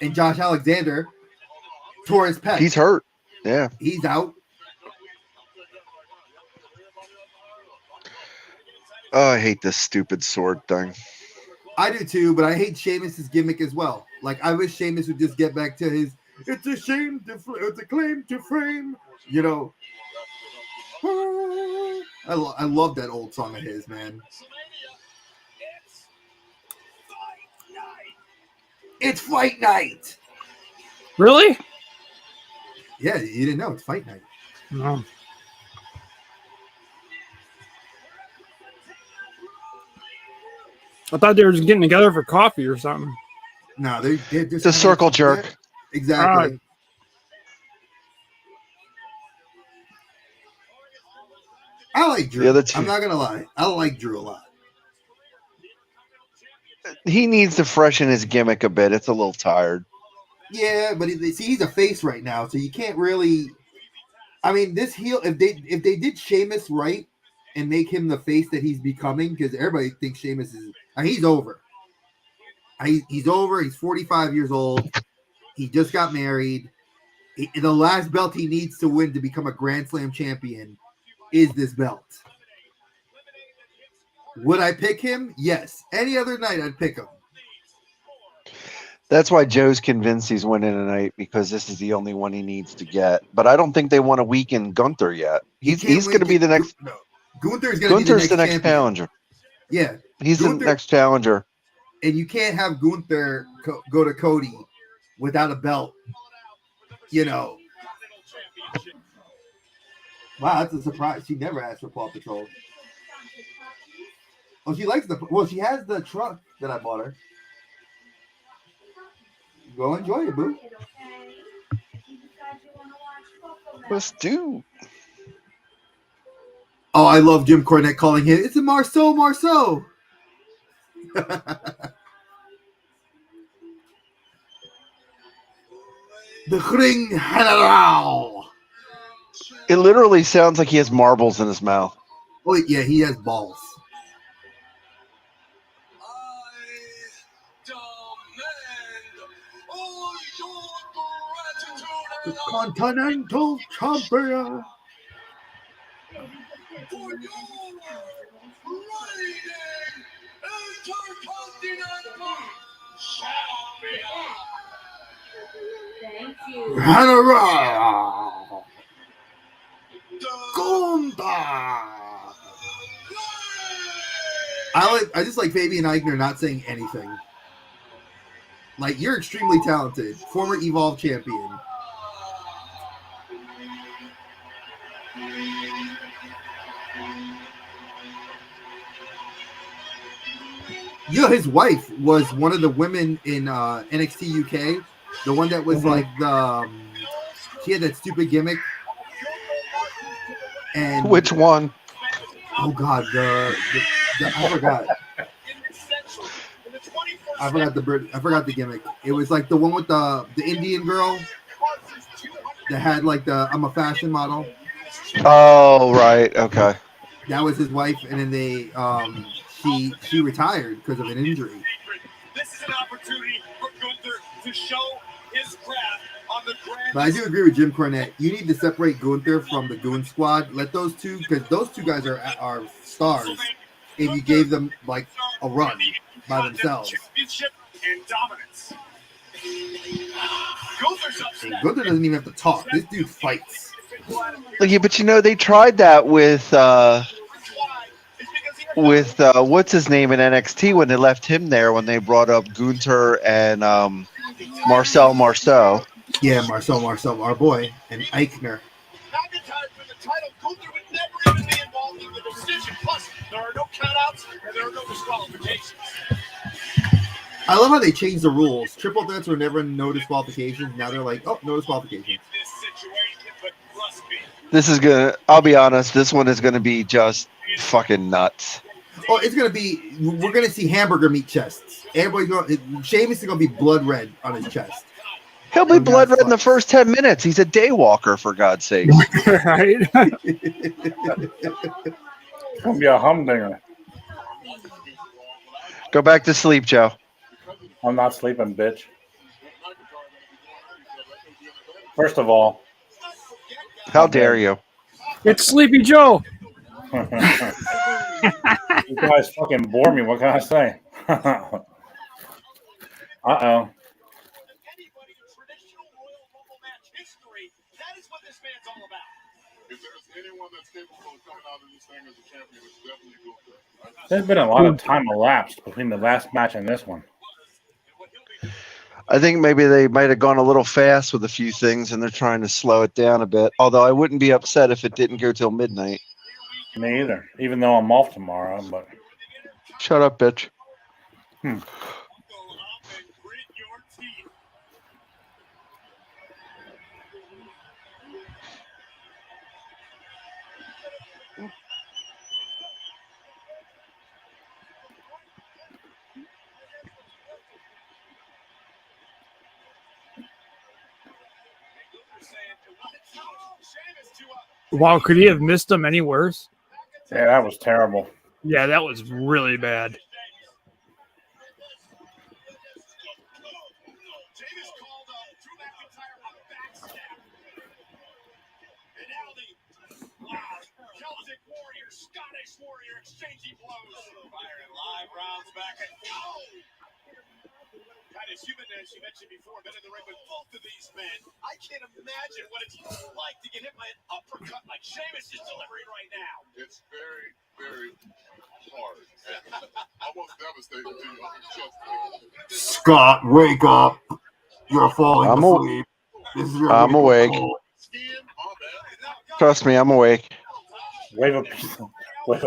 And Josh Alexander tore his pec. He's hurt. Yeah. He's out. Oh, I hate this stupid sword thing. I do too, but I hate Sheamus's gimmick as well. Like, I wish Sheamus would just get back to his, it's a shame, it's a claim to fame, you know. I love that old song of his, man. It's fight night. Really? Yeah, you didn't know it's fight night. No. I thought they were just getting together for coffee or something. No, they're just the circle jerk. Exactly. I like Drew. I'm not gonna lie. I like Drew a lot. He needs to freshen his gimmick a bit. It's a little tired. Yeah, but he's a face right now, so you can't really. I mean, this heel. If they did Sheamus right and make him the face that he's becoming, because everybody thinks Sheamus is. I mean, he's over. He's over. He's 45 years old. He just got married. The last belt he needs to win to become a Grand Slam champion is this belt. Would I pick him? Yes. Any other night, I'd pick him. That's why Joe's convinced he's winning tonight because this is the only one he needs to get. But I don't think they want to weaken Gunther yet. He's going to be the next. No. Gunther's going to be the next champion. Challenger. Yeah, he's the next challenger. And you can't have Gunther go to Cody without a belt. You know. Wow, that's a surprise. She never asked for Paw Patrol. Oh, she likes she has the truck that I bought her. Go enjoy it, boo. Let's do. Oh, I love Jim Cornette calling him. It's a Marceau. The Ring General. It literally sounds like he has marbles in his mouth. Oh, yeah, he has balls. The Continental Champion. For your reigning Intercontinental Champion. Thank you. General Gunther. I just like Fabian Eichner not saying anything. Like, you're extremely talented. Former Evolve champion. His wife was one of the women in NXT UK. The one that was like the... she had that stupid gimmick. And which one? Oh, God. I forgot. I forgot the gimmick. It was like the one with the Indian girl that had like I'm a fashion model. Oh, right. Okay. That was his wife, and then they she retired because of an injury. This is an opportunity for Gunther to show his craft on the grand. But I do agree with Jim Cornette. You need to separate Gunther from the Goon Squad. Let those two, because those two guys are stars. If you gave them like a run by themselves. Championship and dominance. Gunther doesn't even have to talk. This dude fights. Yeah, but they tried that with what's his name in NXT when they left him there when they brought up Gunther and Marcel Marceau. Yeah, Marcel, our boy, and Eichner. Gunther would never even be involved in the decision. Plus, there are no countouts and there are no disqualifications. I love how they changed the rules. Triple threats were never no disqualifications. Now they're like, oh, no disqualifications. This is gonna. I'll be honest. This one is gonna be just fucking nuts. Oh, it's gonna be. We're gonna see hamburger meat chests. Everybody's going. Sheamus is gonna be blood red on his chest. He'll be blood red in the first 10 minutes. He's a day walker, for God's sake. Right? It's gonna be a humdinger. Go back to sleep, Joe. I'm not sleeping, bitch. First of all, how dare you? It's Sleepy Joe. You guys fucking bore me. What can I say? Uh-oh. There's been a lot of time elapsed between the last match and this one. I think maybe they might have gone a little fast with a few things, and they're trying to slow it down a bit. Although I wouldn't be upset if it didn't go till midnight. Me either, even though I'm off tomorrow. But shut up, bitch. Wow, could he have missed him any worse? Yeah, that was terrible. Yeah, that was really bad. as you mentioned before, been in the ring with both of these men. I can't imagine what it's like to get hit by an uppercut like Sheamus is delivering right now. It's very, very hard. Almost devastating to you. Scott, wake up. You're falling asleep. I'm awake. Trust me, I'm awake. Wave a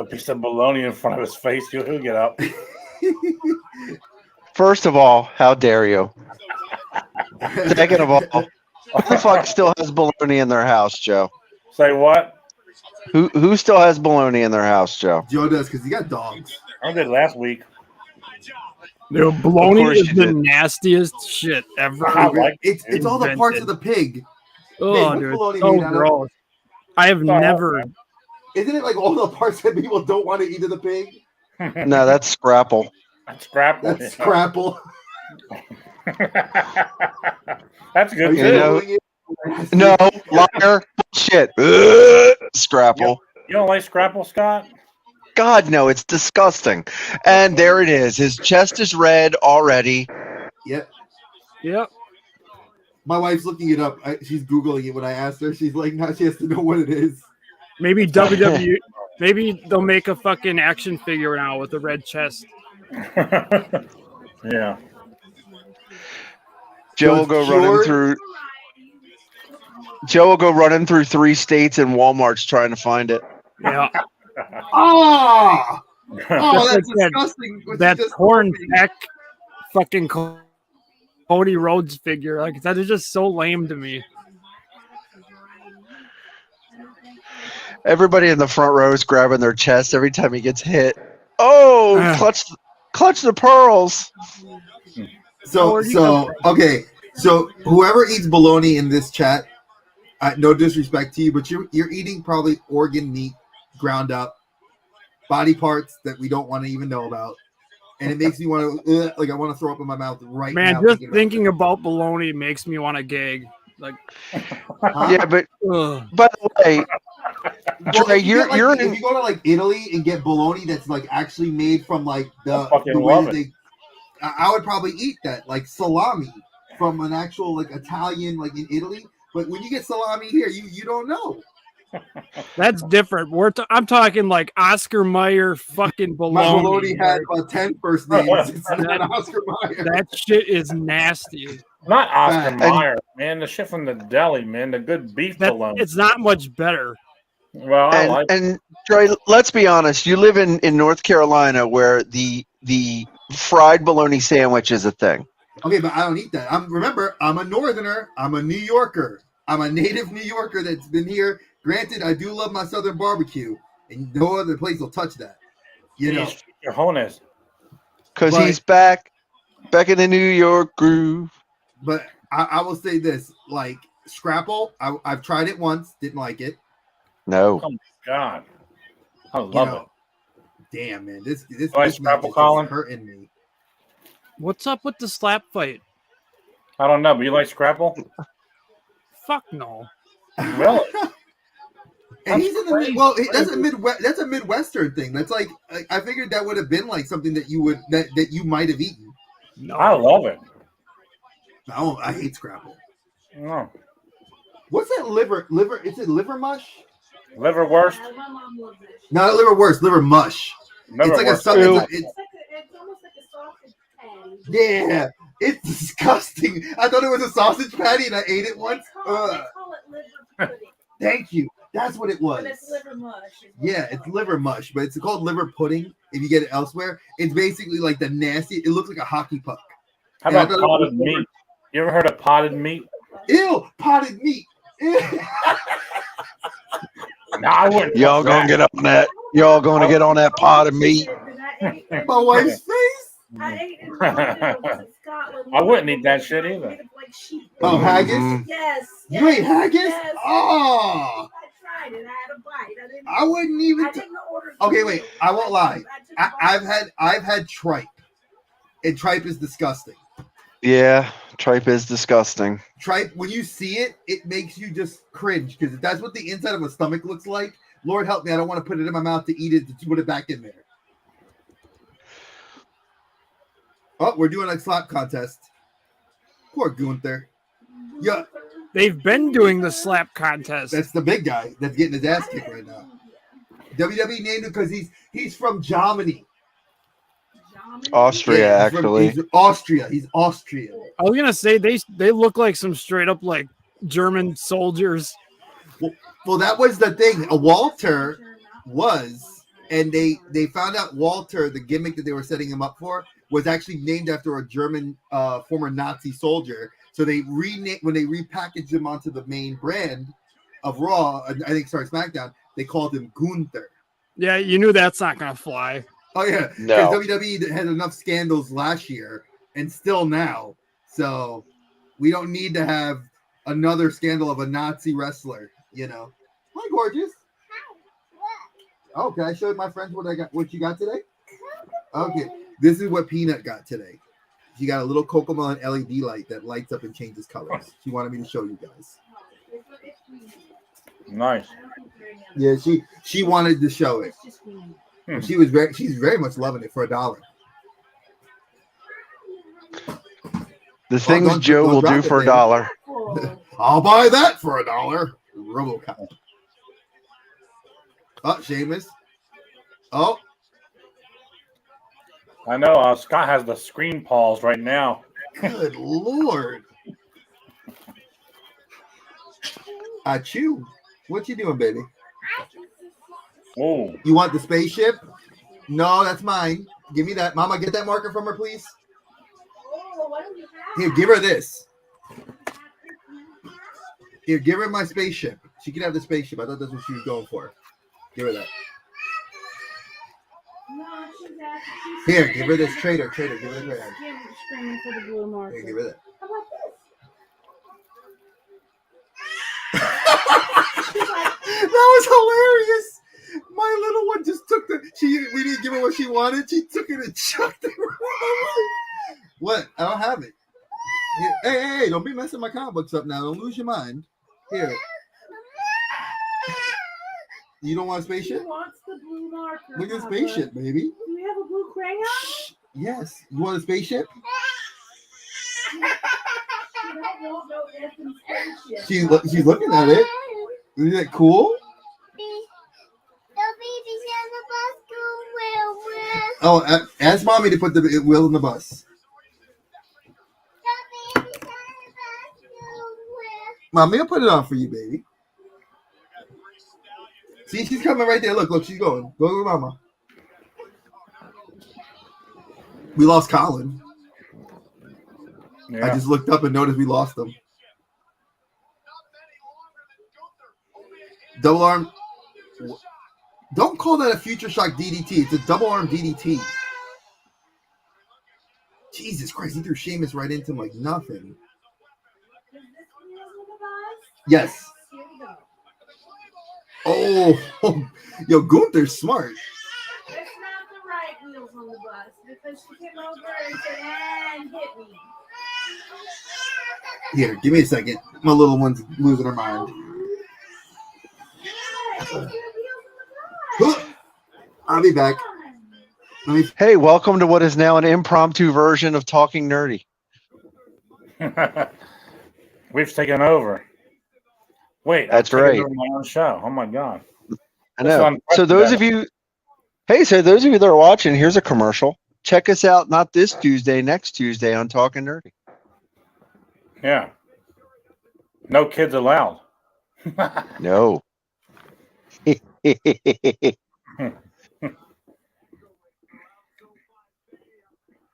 piece of bologna in front of his face. He'll get up. First of all, how dare you? Second of all, who the fuck still has bologna in their house, Joe? Say what? Who still has bologna in their house, Joe? Joe does because he got dogs. I did last week. Dude, bologna is the nastiest shit ever. It's all the parts of the pig. Oh, Man, dude, so gross. I have never. Isn't it like all the parts that people don't want to eat of the pig? No, that's scrapple. That's scrapple. That's scrapple. That's good too. No, liar, bullshit. Scrapple. You don't like scrapple, Scott? God, no, it's disgusting. And there it is. His chest is red already. Yep. Yep. My wife's looking it up. She's Googling it when I asked her. She's like, now she has to know what it is. Maybe WWE. Maybe they'll make a fucking action figure now with a red chest. Yeah. Joe will go running through 3 states and Walmart's trying to find it. Yeah. Oh, that's disgusting. That corn neck fucking Cody Rhodes figure. Like, that is just so lame to me. Everybody in the front row is grabbing their chest every time he gets hit. Oh, clutch the pearls. So okay. So whoever eats bologna in this chat, no disrespect to you, but you're eating probably organ meat, ground up, body parts that we don't want to even know about, and it makes me want to I want to throw up in my mouth right now. Man, just thinking about bologna makes me want to gag. Like, yeah, but by the way, Dre, if you go to like Italy and get bologna that's like actually made from like the way that I would probably eat that, like salami from an actual like Italian, like in Italy. But when you get salami here, you don't know. That's different. I'm talking like Oscar Mayer fucking bologna. My bologna had about 10 first names. It's not Oscar Mayer. That shit is nasty. Not Oscar Mayer, man. The shit from the deli, man. The good beef bologna. It's not much better. Well, and Troy, let's be honest. You live in North Carolina, where the fried bologna sandwich is a thing. Okay, but I don't eat that. Remember, I'm a Northerner. I'm a New Yorker. I'm a native New Yorker that's been here. Granted, I do love my Southern barbecue, and no other place will touch that. You know, your honest. Because he's back in the New York groove. But I will say this: like Scrapple, I've tried it once, didn't like it. No. Oh my God, I love it. Damn, man, this Scrapple, Colin, hurting me. What's up with the slap fight? I don't know, but you like Scrapple? Fuck no. Really? And he's in the that's a Midwestern thing. That's like I figured that would have been like something that you might have eaten. No. I love it. I hate Scrapple. No. What's that liver? Is it liver mush? Liverwurst? Not liverwurst, liver mush. It's like it's almost like a sausage patty. Yeah, it's disgusting. I thought it was a sausage patty and I ate it once. They call it liver pudding. Thank you. That's what it was. But it's liver mush. Yeah, it's liver mush, but it's called liver pudding if you get it elsewhere. It's basically like the nasty, it looks like a hockey puck. How about potted meat? You ever heard of potted meat? Ew, potted meat. No, I wouldn't. Y'all gonna get on that. Y'all gonna get on that potted meat. My wife's face. I ate it in Scotland. I wouldn't eat that shit either. Oh, haggis? Yes. You ate haggis? Yes. Oh. I tried it. I had a bite. I wouldn't even. I didn't order. Okay, wait. I won't lie. I've had tripe, and tripe is disgusting. Yeah, tripe is disgusting. Tripe, when you see it, it makes you just cringe because that's what the inside of a stomach looks like. Lord help me, I don't want to put it in my mouth to eat it to put it back in there. Oh, we're doing a slap contest. Poor Gunther. Yeah, They've been doing the slap contest. that's the big guy that's getting his ass kicked right now. WWE named him because he's from Germany. Austria, Yeah, actually. he's Austria. He's Austrian. I was gonna say they look like some straight up like German soldiers. Well, that was the thing. Walter was, and they found out Walter, the gimmick that they were setting him up for, was actually named after a German former Nazi soldier. So they renamed when they repackaged him onto the main brand of Raw. I think SmackDown. They called him Gunther. Yeah, you knew that's not gonna fly. Oh yeah, because No. WWE had enough scandals last year and still now. So we don't need to have another scandal of a Nazi wrestler. You know. Hi, gorgeous. Oh, can I show my friends what I got? What you got today? Okay, this is what Peanut got today. She got a little Cocomelon LED light that lights up and changes colors. She wanted me to show you guys. Nice. Yeah, she wanted to show it. She's very much loving it for $1. The things Joe will do for $1. I'll buy that for $1. RoboCop. Oh, Sheamus. Oh, I know. Scott has the screen pause right now. good Lord. Achoo. What you doing, baby? Oh, You want the spaceship? No, that's mine. Give me that. Mama, get that marker from her, please. Here, give her this. Here, give her my spaceship. She can have the spaceship. I thought that's what she was going for. Give her that. Here, give her this trader. Give her the trader. Screaming for the blue marker. Here, give her that. How about That was hilarious. My little one just took we didn't give her what she wanted. She took it and chucked it. What? I don't have it. Here, hey, don't be messing my comic books up now. Don't lose your mind. Here. You don't want a spaceship? Who wants the blue marker? Look at the Papa? spaceship, baby. Do we have a blue crayon? Yes. You want a spaceship? You don't want no effing spaceship. She's looking at it. Isn't that cool? Oh, ask mommy to put the wheel in the bus. Mommy, I'll put it on for you, baby. See, she's coming right there. Look, she's going. Go with mama. We lost Colin. yeah. I just looked up and noticed we lost him. Double arm. Don't call that a future shock DDT. It's a double arm DDT. Jesus Christ, he threw Sheamus right into him like nothing. Yes. Oh, yo, Gunther's smart. That's not the right wheels on the bus because she came over and said, and hit me. Here, give me a second. My little one's losing her mind. I'll be back. Hey, welcome to what is now an impromptu version of Talking Nerdy. We've taken over. Wait, That's I've taken right. over my own show. Oh my god. I know. So those of you that are watching, here's a commercial. Check us out not this Tuesday, next Tuesday on Talking Nerdy. Yeah. No kids allowed. No.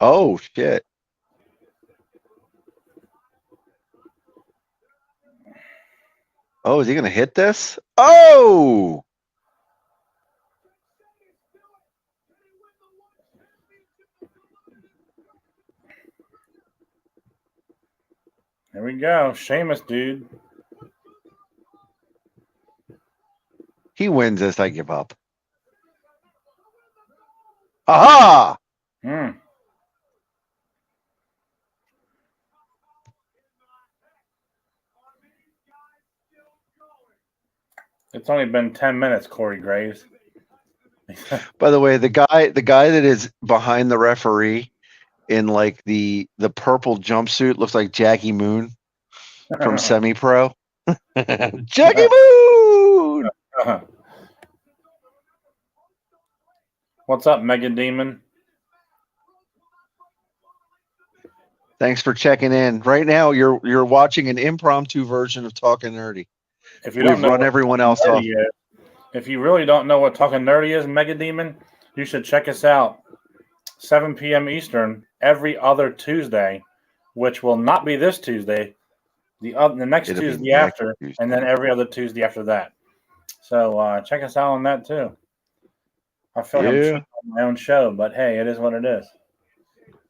Oh shit. Oh, is he gonna hit this? Oh! There we go. Sheamus, dude. He wins this, I give up. Aha! Hmm. It's only been 10 minutes, Corey Graves. By the way, the guy that is behind the referee in like the purple jumpsuit. Looks like Jackie Moon from Semi Pro. Jackie Moon. What's up, Mega Demon? Thanks for checking in. Right now, you're watching an impromptu version of Talking Nerdy. If you don't know run everyone else off. If you really don't know what Talking Nerdy is, Mega Demon, you should check us out. 7 p.m. Eastern every other Tuesday, which will not be this Tuesday. The next It'll Tuesday after, and then every other Tuesday after that. So check us out on that too. I feel like I'm cheating on my own show, but hey, it is what it is.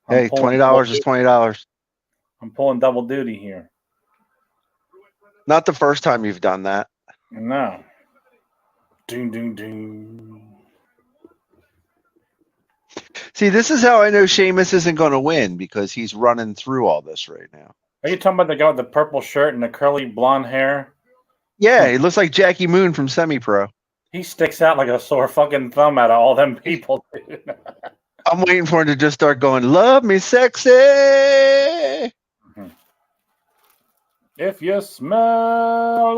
Hey, $20 is $20. I'm pulling double duty here. Not the first time you've done that. No. Ding, ding, ding. See, this is how I know Sheamus isn't going to win, because he's running through all this right now. Are you talking about the guy with the purple shirt and the curly blonde hair? Yeah, he looks like Jackie Moon from Semi Pro. He sticks out like a sore fucking thumb out of all them people, dude. I'm waiting for him to just start going, "Love me sexy." If you smell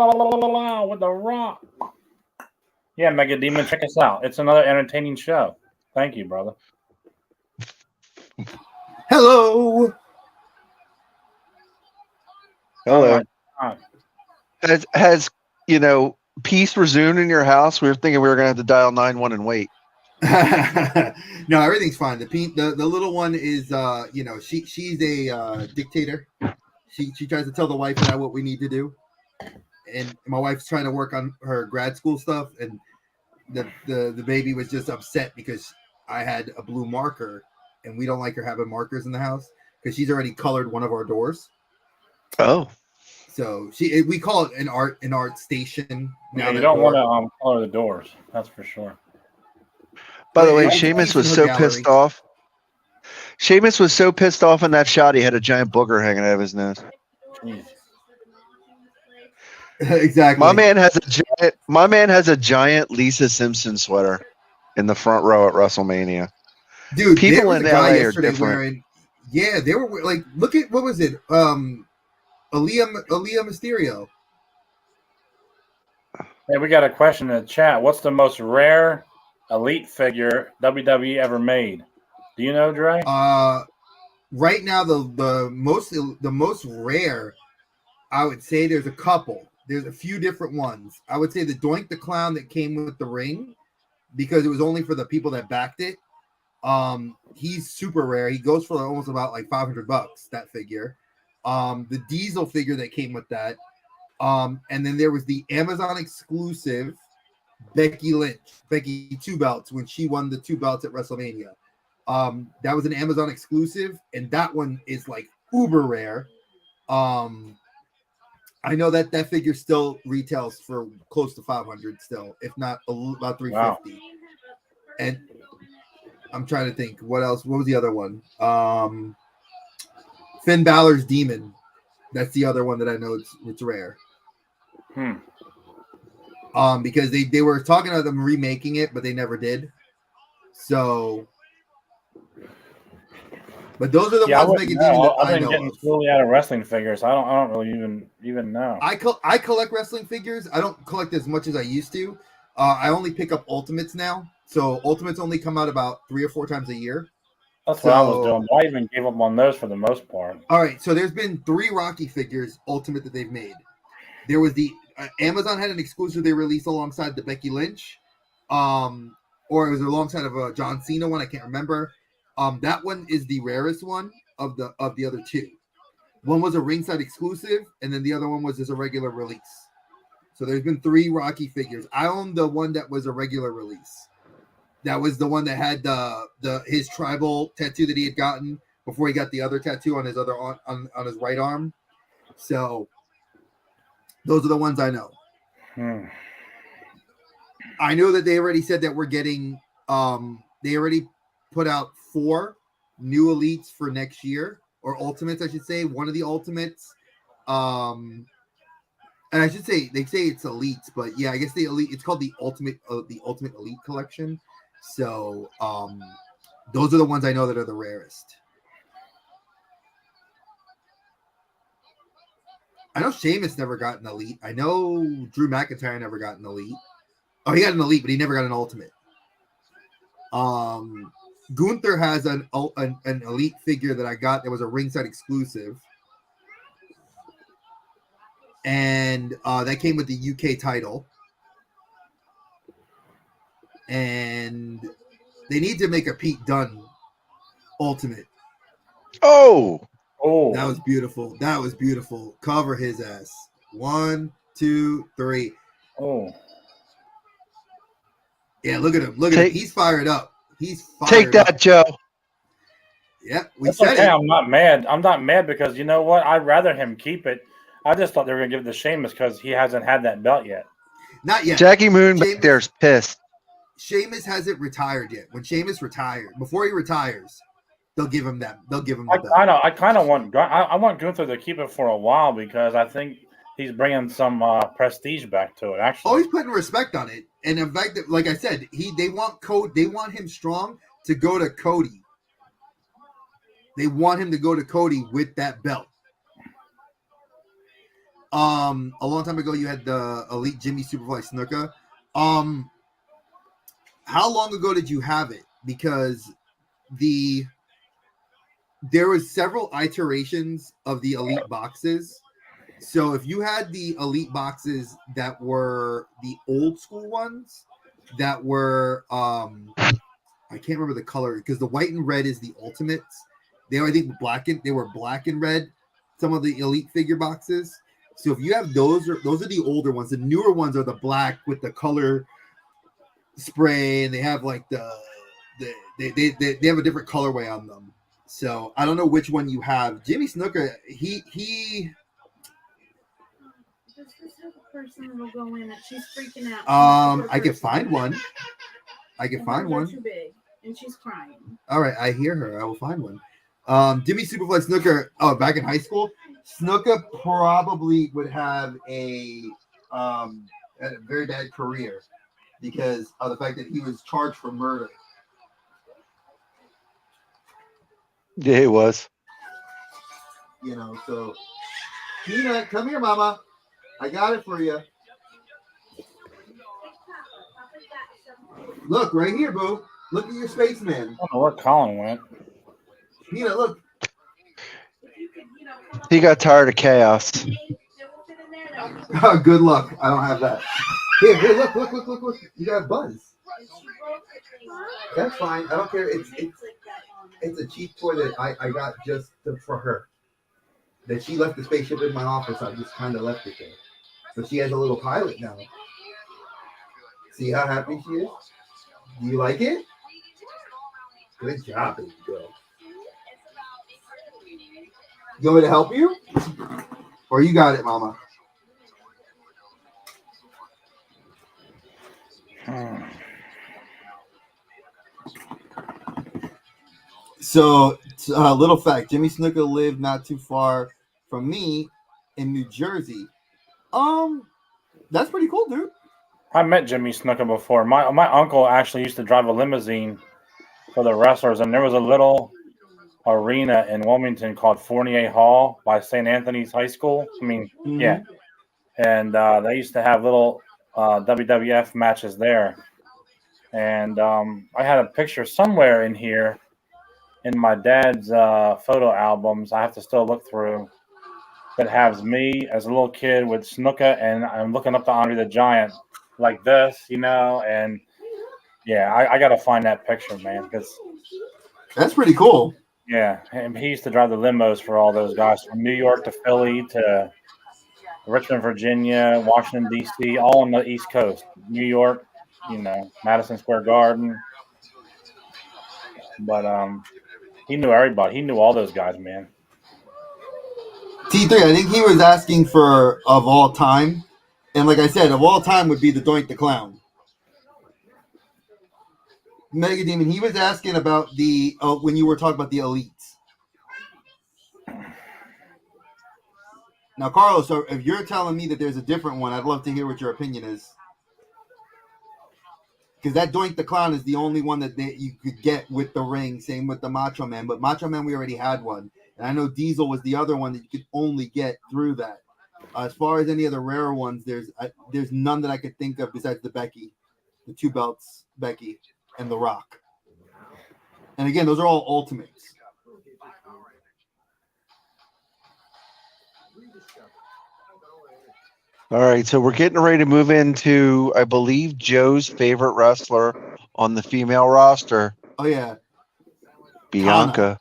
with the rock. Yeah, Mega Demon, check us out. It's another entertaining show. Thank you, brother. Hello. Hello. Has peace resumed in your house? We were thinking we were going to have to dial 911 and wait. No, everything's fine. The little one is she's a dictator. She tries to tell the wife and I what we need to do, and my wife's trying to work on her grad school stuff, and the baby was just upset because I had a blue marker, and we don't like her having markers in the house because she's already colored one of our doors. Oh, so we call it an art station. Now you don't want to color the doors, that's for sure. By the way, Sheamus was so pissed off. Sheamus was so pissed off in that shot, he had a giant booger hanging out of his nose. Exactly. My man has a giant Lisa Simpson sweater in the front row at WrestleMania. Dude, people in LA are different. They were like, look at what was it? Aaliyah Mysterio. Hey, we got a question in the chat. What's the most rare elite figure WWE ever made? Do you know, Dre? Right now the most rare, I would say there's a couple. There's a few different ones. I would say the Doink the Clown that came with the ring, because it was only for the people that backed it. He's super rare. He goes for almost about like $500, that figure. The Diesel figure that came with that. And then there was the Amazon exclusive Becky Lynch, Becky 2 belts, when she won the 2 belts at WrestleMania. That was an Amazon exclusive, and that one is like uber rare. I know that figure still retails for close to 500 still, if not about 350. Wow. And I'm trying to think what else. What was the other one? Finn Balor's Demon. That's the other one that I know it's rare. Because they were talking about them remaking it, but they never did. So, but those are the ones making Demon that I've I been know getting of. slowly out of wrestling figures. I don't really even know. I collect wrestling figures. I don't collect as much as I used to. I only pick up Ultimates now. So Ultimates only come out about 3 or 4 times a year. That's what I was doing. I even gave up on those for the most part. All right, so there's been 3 Rocky figures Ultimate that they've made. There was the Amazon had an exclusive they released alongside the Becky Lynch, or it was alongside of a John Cena one. I can't remember. That one is the rarest one of the other 2. One was a ringside exclusive, and then the other one was just a regular release. So there's been 3 Rocky figures. I own the one that was a regular release. That was the one that had his tribal tattoo that he had gotten before he got the other tattoo on his other on his right arm. So those are the ones I know. I know that they already said that we're getting they already put out 4 new elites for next year, or ultimates, I should say. One of the ultimates. And I should say they say it's elites, but yeah, I guess the elite, it's called the ultimate elite collection. So those are the ones I know that are the rarest. I know Sheamus never got an elite. I know Drew McIntyre never got an elite. Oh, he got an elite, but he never got an ultimate. Gunther has an elite figure that I got that was a ringside exclusive. And that came with the UK title. And they need to make a Pete Dunne ultimate. Oh, that was beautiful. That was beautiful. Cover his ass. 1, 2, 3. Oh, yeah. Look at him. Look at him. He's fired up. He's fired take that, up. Joe. Yep, we that's said okay. it. I'm not mad. I'm not mad because you know what? I'd rather him keep it. I just thought they were going to give it to Sheamus because he hasn't had that belt yet. Not yet. Jackie Moon back there's pissed. Sheamus hasn't retired yet. When Sheamus retired, before he retires, they'll give him that. They'll give him the belt. I kind of want. I want Gunther to keep it for a while because I think he's bringing some prestige back to it. Actually, oh, he's putting respect on it, and in fact, that, like I said, they want him strong to go to Cody. They want him to go to Cody with that belt. A long time ago, you had the Elite Jimmy Superfly Snuka. How long ago did you have it? Because there was several iterations of the Elite boxes. So if you had the Elite boxes that were the old school ones, that were I can't remember the color because the white and red is the Ultimates. They were, I think, they were black and red. Some of the Elite figure boxes. So if you have those are the older ones. The newer ones are the black with the color spray, and they have like they have a different colorway on them. So I don't know which one you have. Jimmy Snuka, he. This person will go in and she's freaking out. I can find one. I can find one. Too big, and she's crying. All right, I hear her. I will find one. Jimmy Superfly Snuka. Oh, back in high school, Snuka probably would have a very bad career because of the fact that he was charged for murder. Yeah, he was. You know, so Peanut, come here, Mama. I got it for you. Look right here, boo. Look at your spaceman. I don't know where Colin went. Peanut, look. He got tired of chaos. Oh, good luck. I don't have that. Here, look. You got Buzz. That's fine. I don't care. It's a cheap toy that I got just for her. That she left the spaceship in my office. I just kind of left it there. But she has a little pilot now. See how happy she is? Do you like it? Good job, baby girl. You want me to help you? Or you got it, Mama? So, little fact: Jimmy Snuka lived not too far from me in New Jersey. That's pretty cool, dude. I met Jimmy Snuka before. My uncle actually used to drive a limousine for the wrestlers, and there was a little arena in Wilmington called Fournier Hall by St. Anthony's High School. Yeah. And they used to have little WWF matches there. And I had a picture somewhere in here in my dad's photo albums. I have to still look through. That has me as a little kid with Snuka, and I'm looking up to Andre the Giant like this, and yeah, I got to find that picture, man, because that's pretty cool. Yeah, and he used to drive the limos for all those guys from New York to Philly to Richmond, Virginia, Washington, D.C., all on the East Coast. New York, Madison Square Garden. But he knew everybody. He knew all those guys, man. T3, I think he was asking for of all time. And like I said, of all time would be the Doink the Clown. Mega Demon, he was asking about the when you were talking about the elites. Now, Carlos, so if you're telling me that there's a different one, I'd love to hear what your opinion is. Because that Doink the Clown is the only one that you could get with the ring. Same with the Macho Man. But Macho Man, we already had one. And I know Diesel was the other one that you could only get through that. As far as any of the rarer ones, there's none that I could think of besides the Becky, the 2 belts, Becky, and The Rock. And again, those are all ultimates. All right, so we're getting ready to move into, I believe, Joe's favorite wrestler on the female roster. Oh yeah, Bianca.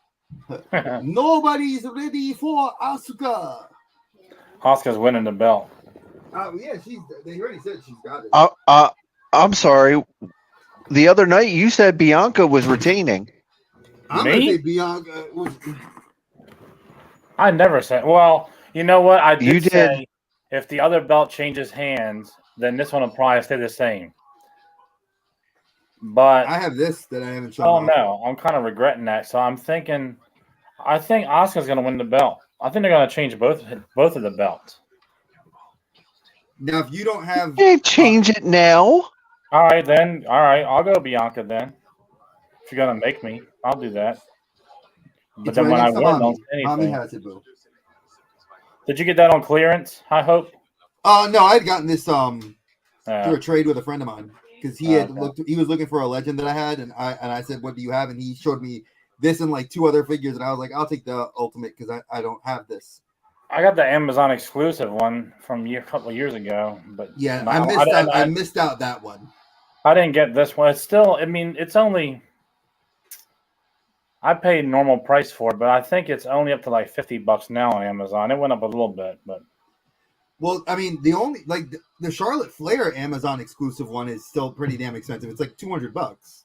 Nobody's ready for Asuka. Asuka's winning the belt. Yeah, they already said she's got it. I'm sorry. The other night you said Bianca was retaining. I'm gonna say Bianca. I never said. Well, you know what? I You did say if the other belt changes hands, then this one will probably stay the same. But I have this that I haven't shown. Oh no, I'm kind of regretting that. So I'm thinking, I think Asuka's going to win the belt. I think they're going to change both of the belts. Now, if you don't have, you can't change it now. All right, then. All right, I'll go Bianca then. If you're going to make me, I'll do that. But then when I win, don't say anything. Mommy has it, boo. Did you get that on clearance? I hope. No, I had gotten this through a trade with a friend of mine because he had he was looking for a legend that I had, and I said, "What do you have?" And he showed me this and like 2 other figures, and I was like, "I'll take the ultimate because I don't have this." I got the Amazon exclusive one from a couple of years ago, but yeah, I missed out that one. I didn't get this one. It's still, I mean, it's only. I paid normal price for it, but I think it's only up to like $50 now on Amazon. It went up a little bit, but. Well, I mean, the only the Charlotte Flair Amazon exclusive one is still pretty damn expensive. It's like $200.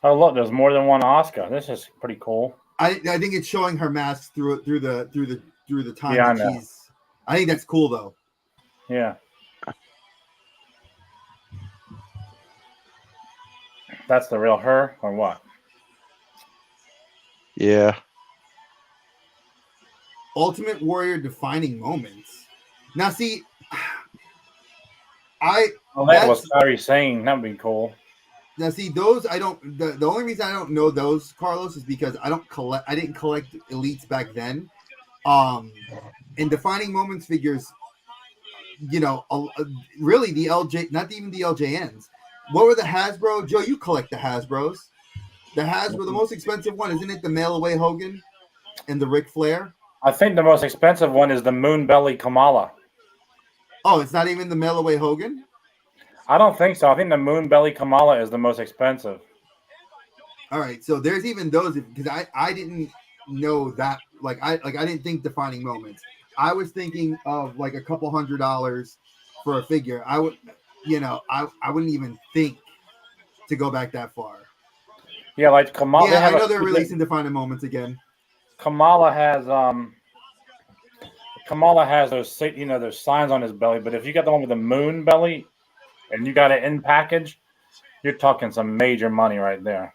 Oh look, there's more than one Asuka. This is pretty cool. I think it's showing her mask through the time Yeah, that she's. I think that's cool though. Yeah. That's the real her or what? Yeah. Ultimate Warrior defining moments. Now, see, that was Kyrie saying that would be cool. Now, see, those I don't. The only reason I don't know those, Carlos, is because I didn't collect elites back then. In defining moments figures, you know, really the LJ, not even the LJNs. What were the Hasbro? Joe, you collect the Hasbros. The Hasbro, the most expensive one, isn't it? The Mail Away Hogan and the Ric Flair. I think the most expensive one is the Moonbelly Kamala. Oh, it's not even the Mail Away Hogan? I don't think so. I think the Moonbelly Kamala is the most expensive. All right, so there's even those because I didn't know that I didn't think defining moments. I was thinking of like a couple $100 for a figure. I would, you know, I wouldn't even think to go back that far. Yeah, like Kamala. Yeah, I know they're releasing defining moments again. Kamala has those, you know, those signs on his belly. But if you got the one with the moon belly, and you got it in package, you're talking some major money right there.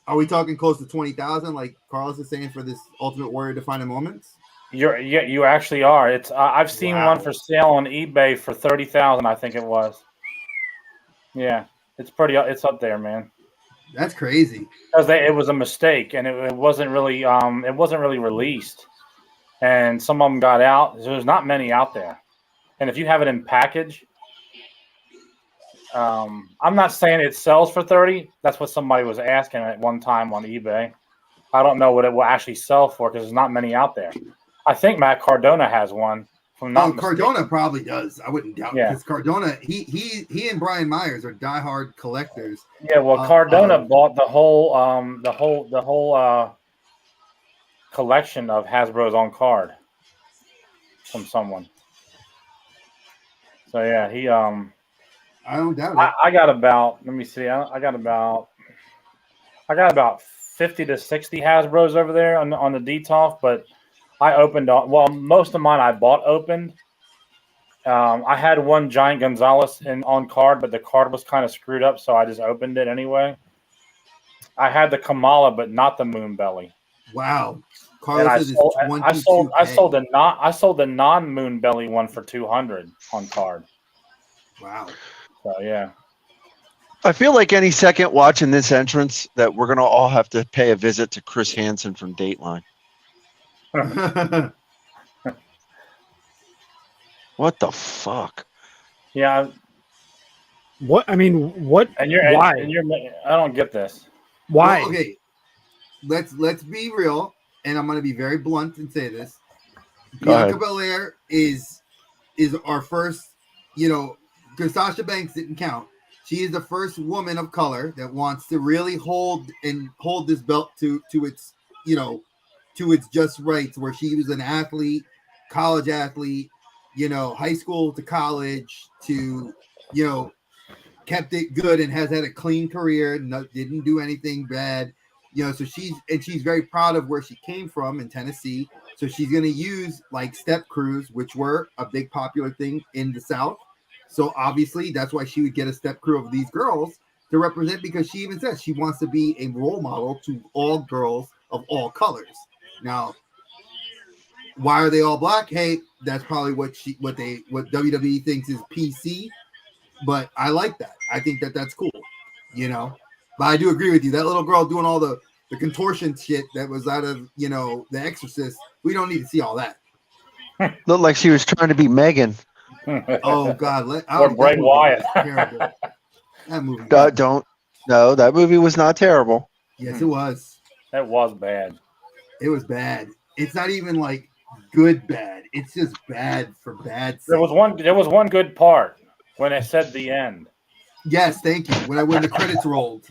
Are we talking close to 20,000, like Carlos is saying for this Ultimate Warrior defining moments? You actually are. It's I've seen one for sale on eBay for 30,000. I think it was. Yeah, it's up there, man. That's crazy. Because it was a mistake, and it wasn't really released, and some of them got out. There's not many out there, and if you have it in package, I'm not saying it sells for 30. That's what somebody was asking at one time on eBay. I don't know what it will actually sell for because there's not many out there. I think Matt Cardona has one. Cardona probably does. I wouldn't doubt it because Cardona, he and Brian Myers are diehard collectors. Yeah, well, Cardona bought the whole collection of Hasbro's on card from someone. So yeah, he I don't doubt it. I got about. Let me see. I got about 50 to 60 Hasbro's over there on the DTOF, but I opened. Well, most of mine I bought opened. I had one Giant Gonzalez on card, but the card was kind of screwed up, so I just opened it anyway. I had the Kamala, but not the Moonbelly. Wow. I sold the non-Moonbelly one for $200 on card. Wow. So yeah. I feel like any second watching this entrance that we're gonna all have to pay a visit to Chris Hansen from Dateline. What the fuck? Yeah. What? I mean, what? Why? I don't get this. Why? Well, okay, let's be real, and I'm going to be very blunt and say this. Bianca Belair is our first, because Sasha Banks didn't count. She is the first woman of color that wants to really hold this belt to its, to its just rights, where she was an athlete, college athlete, high school to college to, kept it good and has had a clean career, didn't do anything bad. So she's very proud of where she came from in Tennessee. So she's going to use like step crews, which were a big popular thing in the South. So obviously that's why she would get a step crew of these girls to represent, because she even says she wants to be a role model to all girls of all colors. Now, why are they all black? Hey, that's probably what WWE thinks is PC. But I like that. I think that's cool, But I do agree with you. That little girl doing all the contortion shit that was out of, The Exorcist. We don't need to see all that. Looked like she was trying to be Megan. Oh God! Or Bray Wyatt. That movie. No, that movie was not terrible. Yes, it was. That was bad. It was bad. It's not even like good bad. It's just bad for bad sake. There was one good part when it said the end. Yes, thank you. When the credits rolled.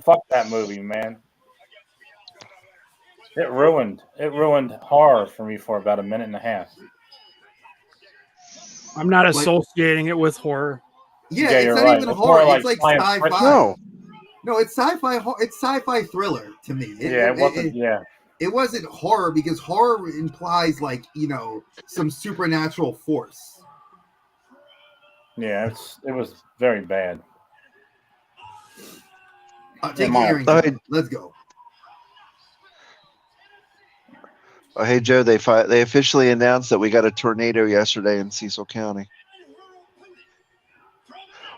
Fuck that movie, man. It ruined horror for me for about a minute and a half. I'm not associating it with horror. Yeah, it's not even horror. It's like sci-fi. No, it's sci-fi. It's sci-fi thriller to me. It wasn't. It wasn't horror, because horror implies like some supernatural force. Yeah, it was very bad. Take your earrings. Let's go. Oh, hey Joe, they officially announced that we got a tornado yesterday in Cecil County.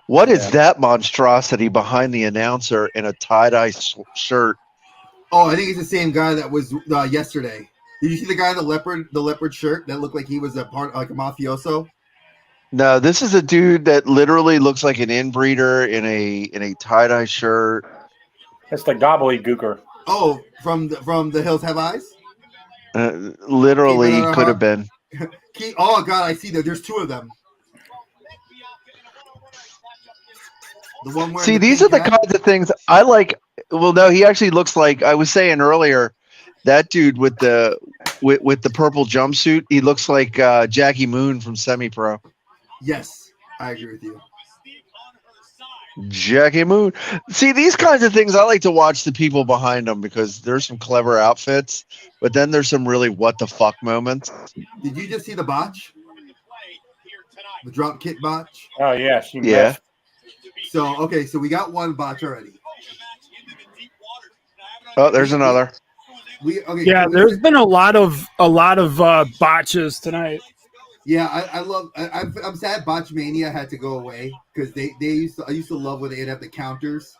What is that monstrosity behind the announcer in a tie-dye shirt? Oh, I think it's the same guy that was yesterday. Did you see the guy in the leopard shirt that looked like he was like a mafioso? No, this is a dude that literally looks like an inbreeder in a tie-dye shirt. It's the gobbledygooker. Oh, from the Hills Have Eyes? Literally could have been. Oh God, I see that. There's two of them. The one See, these are the kinds of things I like. Well, no, he actually looks like, I was saying earlier, that dude with the purple jumpsuit, he looks like Jackie Moon from Semi-Pro. Yes, I agree with you. Jackie Moon. See, these kinds of things, I like to watch the people behind them, because there's some clever outfits, but then there's some really what the fuck moments. Did you just see the botch? The drop kick botch? Oh yeah, she missed. So we got one botch already. Oh, there's another. There's been a lot of botches tonight. Yeah, I'm sad Botchmania had to go away, because I used to love when they'd have the counters.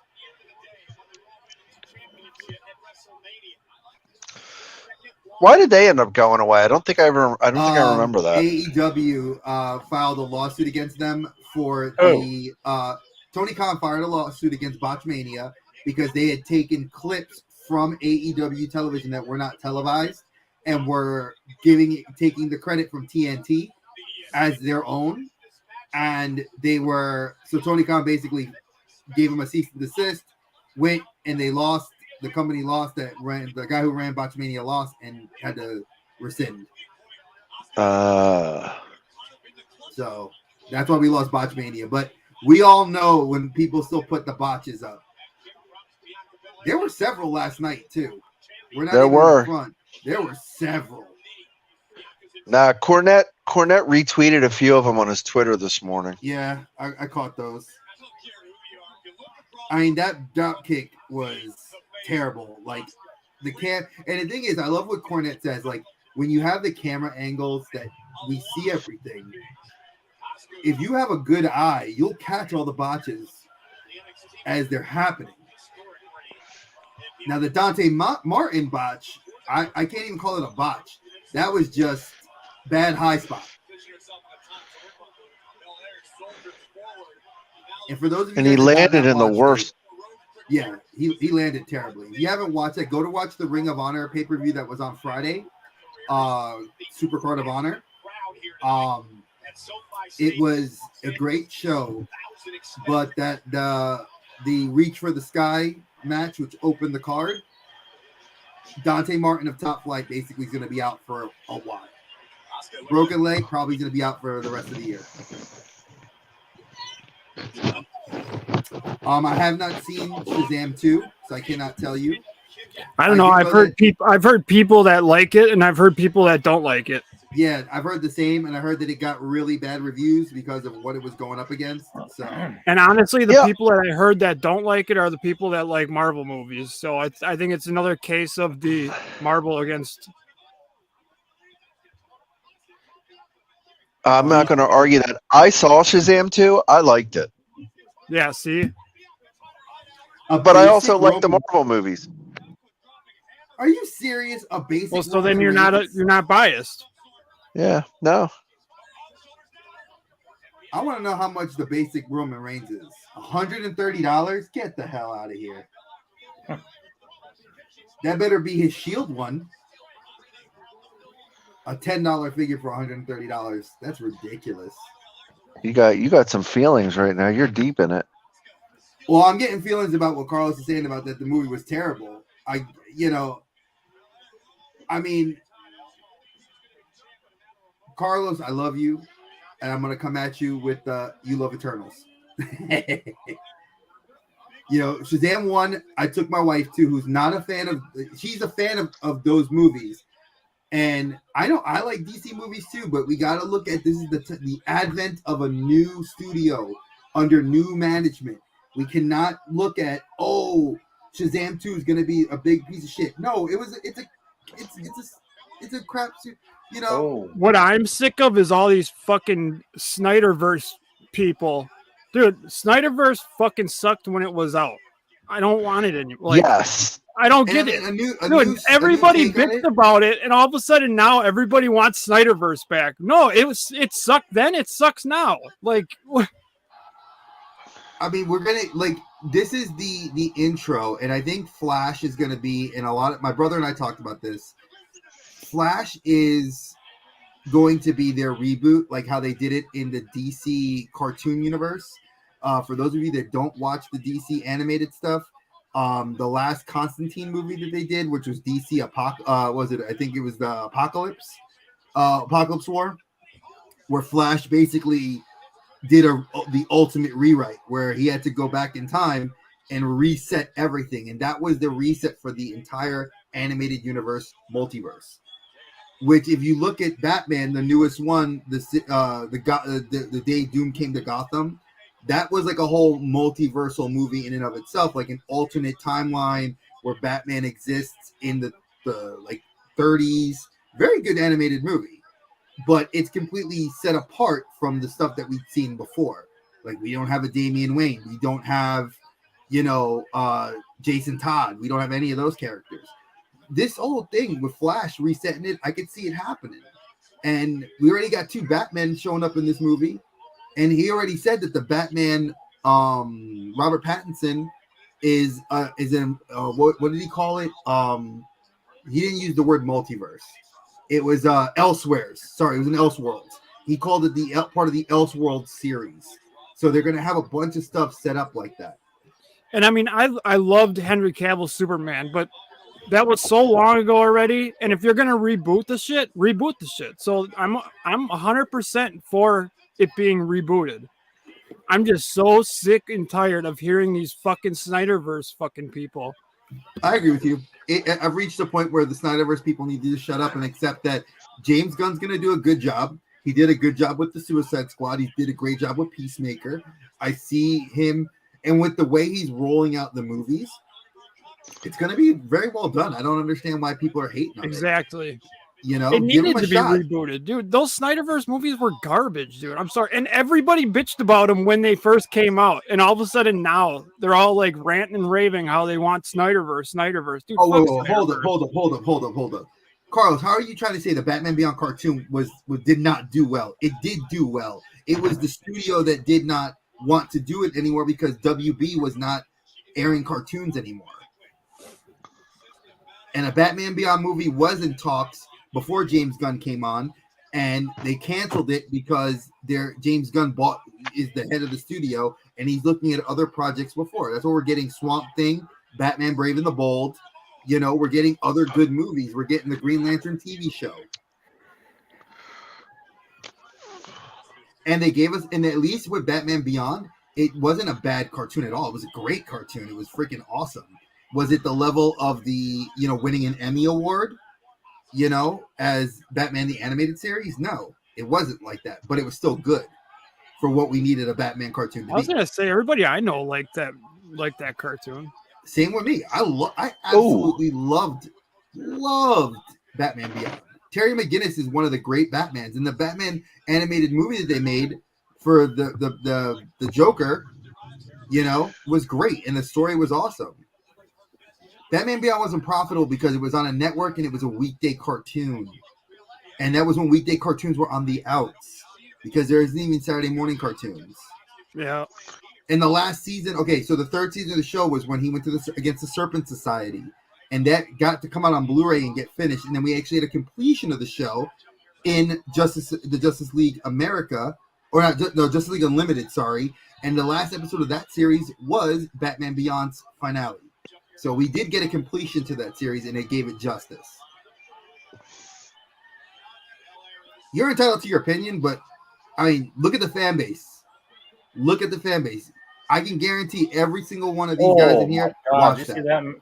Why did they end up going away? I don't think I remember that. AEW filed a lawsuit against them for the Tony Khan fired a lawsuit against Botchmania because they had taken clips from AEW television that were not televised and were taking the credit from TNT as their own. And so Tony Khan basically gave him a cease and desist, went and they lost. The company lost the guy who ran Botchmania lost and had to rescind. So that's why we lost Botchmania. But we all know when people still put the botches up. There were several last night too. There were several. Nah, Cornette retweeted a few of them on his Twitter this morning. Yeah, I caught those. I mean, that drop kick was terrible. Like and the thing is, I love what Cornette says. Like when you have the camera angles that we see everything, if you have a good eye, you'll catch all the botches as they're happening. Now the Dante Martin botch, I can't even call it a botch. That was just bad high spot. And for those of you and he guys that have landed not in the watched worst. yeah, he landed terribly. If you haven't watched it, go to watch the Ring of Honor pay-per-view that was on Friday. Super Card of Honor. It was a great show, but that the Reach for the Sky match, which opened the card, Dante Martin of Top Flight basically is going to be out for a while. Broken leg, probably going to be out for the rest of the year. I have not seen Shazam 2, so I cannot tell you. I don't know. I've heard people that like it, and I've heard people that don't like it. Yeah, I've heard the same, and I heard that it got really bad reviews because of what it was going up against. So, and honestly, the people that I heard that don't like it are the people that like Marvel movies. So I think it's another case of the Marvel against. I'm not going to argue that. I saw Shazam 2. I liked it. Yeah, see? But I also like the Marvel movies. Are you serious? A basic. Well, so then you're not biased. Yeah, no. I want to know how much the basic Roman Reigns is. $130? Get the hell out of here. That better be his Shield one. A $10 figure for $130. That's ridiculous. You got some feelings right now. You're deep in it. Well, I'm getting feelings about what Carlos is saying about that the movie was terrible. I mean, Carlos, I love you, and I'm gonna come at you with you love Eternals. Shazam 1, I took my wife to, who's not a fan of. She's a fan of those movies, and I know I like DC movies too. But we got to look at this is the advent of a new studio under new management. We cannot look at Shazam 2 is gonna be a big piece of shit. No, it's a crap suit. What I'm sick of is all these fucking Snyderverse people. Dude, Snyderverse fucking sucked when it was out. I don't want it anymore. Yes. I don't get it. Everybody bitched about it, and all of a sudden now everybody wants Snyderverse back. No, it sucked then, it sucks now. I mean, we're gonna this is the intro, and I think Flash is gonna be in a lot of. My brother and I talked about this. Flash is going to be their reboot, like how they did it in the DC cartoon universe. For those of you that don't watch the DC animated stuff, the last Constantine movie that they did, which was DC I think it was the Apocalypse War, where Flash basically did the ultimate rewrite, where he had to go back in time and reset everything, and that was the reset for the entire animated universe multiverse. Which, if you look at Batman, the newest one, the day Doom came to Gotham, that was like a whole multiversal movie in and of itself, like an alternate timeline where Batman exists in the 30s. Very good animated movie, but it's completely set apart from the stuff that we've seen before. Like, we don't have a Damian Wayne, we don't have, Jason Todd, we don't have any of those characters. This whole thing with Flash resetting it, I could see it happening. And we already got 2 Batmen showing up in this movie. And he already said that the Batman, Robert Pattinson, is in, what did he call it? He didn't use the word multiverse. It was Elseworlds. Sorry, it was an Elseworlds. He called it part of the Elseworlds series. So they're going to have a bunch of stuff set up like that. And I mean, I loved Henry Cavill's Superman, but that was so long ago already. And if you're gonna reboot the shit. So I'm 100% for it being rebooted. I'm just so sick and tired of hearing these fucking Snyderverse fucking people. I agree with you. I've reached a point where the Snyderverse people need to just shut up and accept that James Gunn's gonna do a good job. He did a good job with the Suicide Squad. He did a great job with Peacemaker. I see him, and with the way he's rolling out the movies, it's going to be very well done. I don't understand why people are hating on it. Exactly. It needed to be rebooted, dude. Those Snyderverse movies were garbage, dude. I'm sorry. And everybody bitched about them when they first came out. And all of a sudden now they're all like ranting and raving how they want Snyderverse. Dude, hold up. Carlos, how are you trying to say the Batman Beyond cartoon did not do well? It did do well. It was the studio that did not want to do it anymore because WB was not airing cartoons anymore. And a Batman Beyond movie was in talks before James Gunn came on, and they canceled it because James Gunn is the head of the studio, and he's looking at other projects before. That's what we're getting: Swamp Thing, Batman Brave and the Bold. We're getting other good movies. We're getting the Green Lantern TV show. And they gave us, and at least with Batman Beyond, it wasn't a bad cartoon at all. It was a great cartoon. It was freaking awesome. Was it the level of the, winning an Emmy Award, as Batman the Animated Series? No, it wasn't like that, but it was still good for what we needed a Batman cartoon to be. I was going to say, everybody I know liked that cartoon. Same with me. I absolutely loved Batman Beyond. Terry McGinnis is one of the great Batmans, and the Batman animated movie that they made for the Joker, was great, and the story was awesome. Batman Beyond wasn't profitable because it was on a network and it was a weekday cartoon, and that was when weekday cartoons were on the outs because there isn't even Saturday morning cartoons. Yeah. In the last season, so the third season of the show was when he went against the Serpent Society, and that got to come out on Blu-ray and get finished. And then we actually had a completion of the show in the Justice League America, or Justice League Unlimited, sorry. And the last episode of that series was Batman Beyond's finale. So we did get a completion to that series, and it gave it justice. You're entitled to your opinion, but look at the fan base. Look at the fan base. I can guarantee every single one of these guys in here watched that. See that?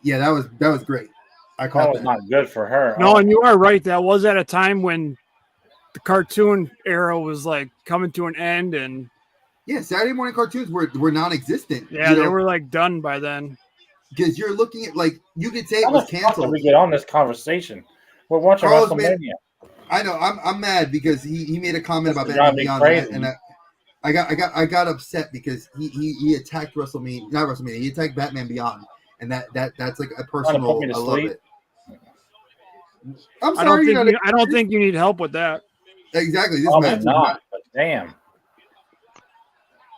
Yeah, that was great. I call it not good for her. No, and you are right. That was at a time when the cartoon era was like coming to an end, and Saturday morning cartoons were non-existent. Yeah, they were like done by then. Because you're looking at you could say it was canceled. We get on this conversation. We're watching WrestleMania. I know. I'm mad because he made a comment about Batman Beyond, and I got upset because he attacked WrestleMania, not WrestleMania. He attacked Batman Beyond, and that's like a personal. I love it. I'm sorry. I don't think you need help with that. Exactly. This match is not. But damn.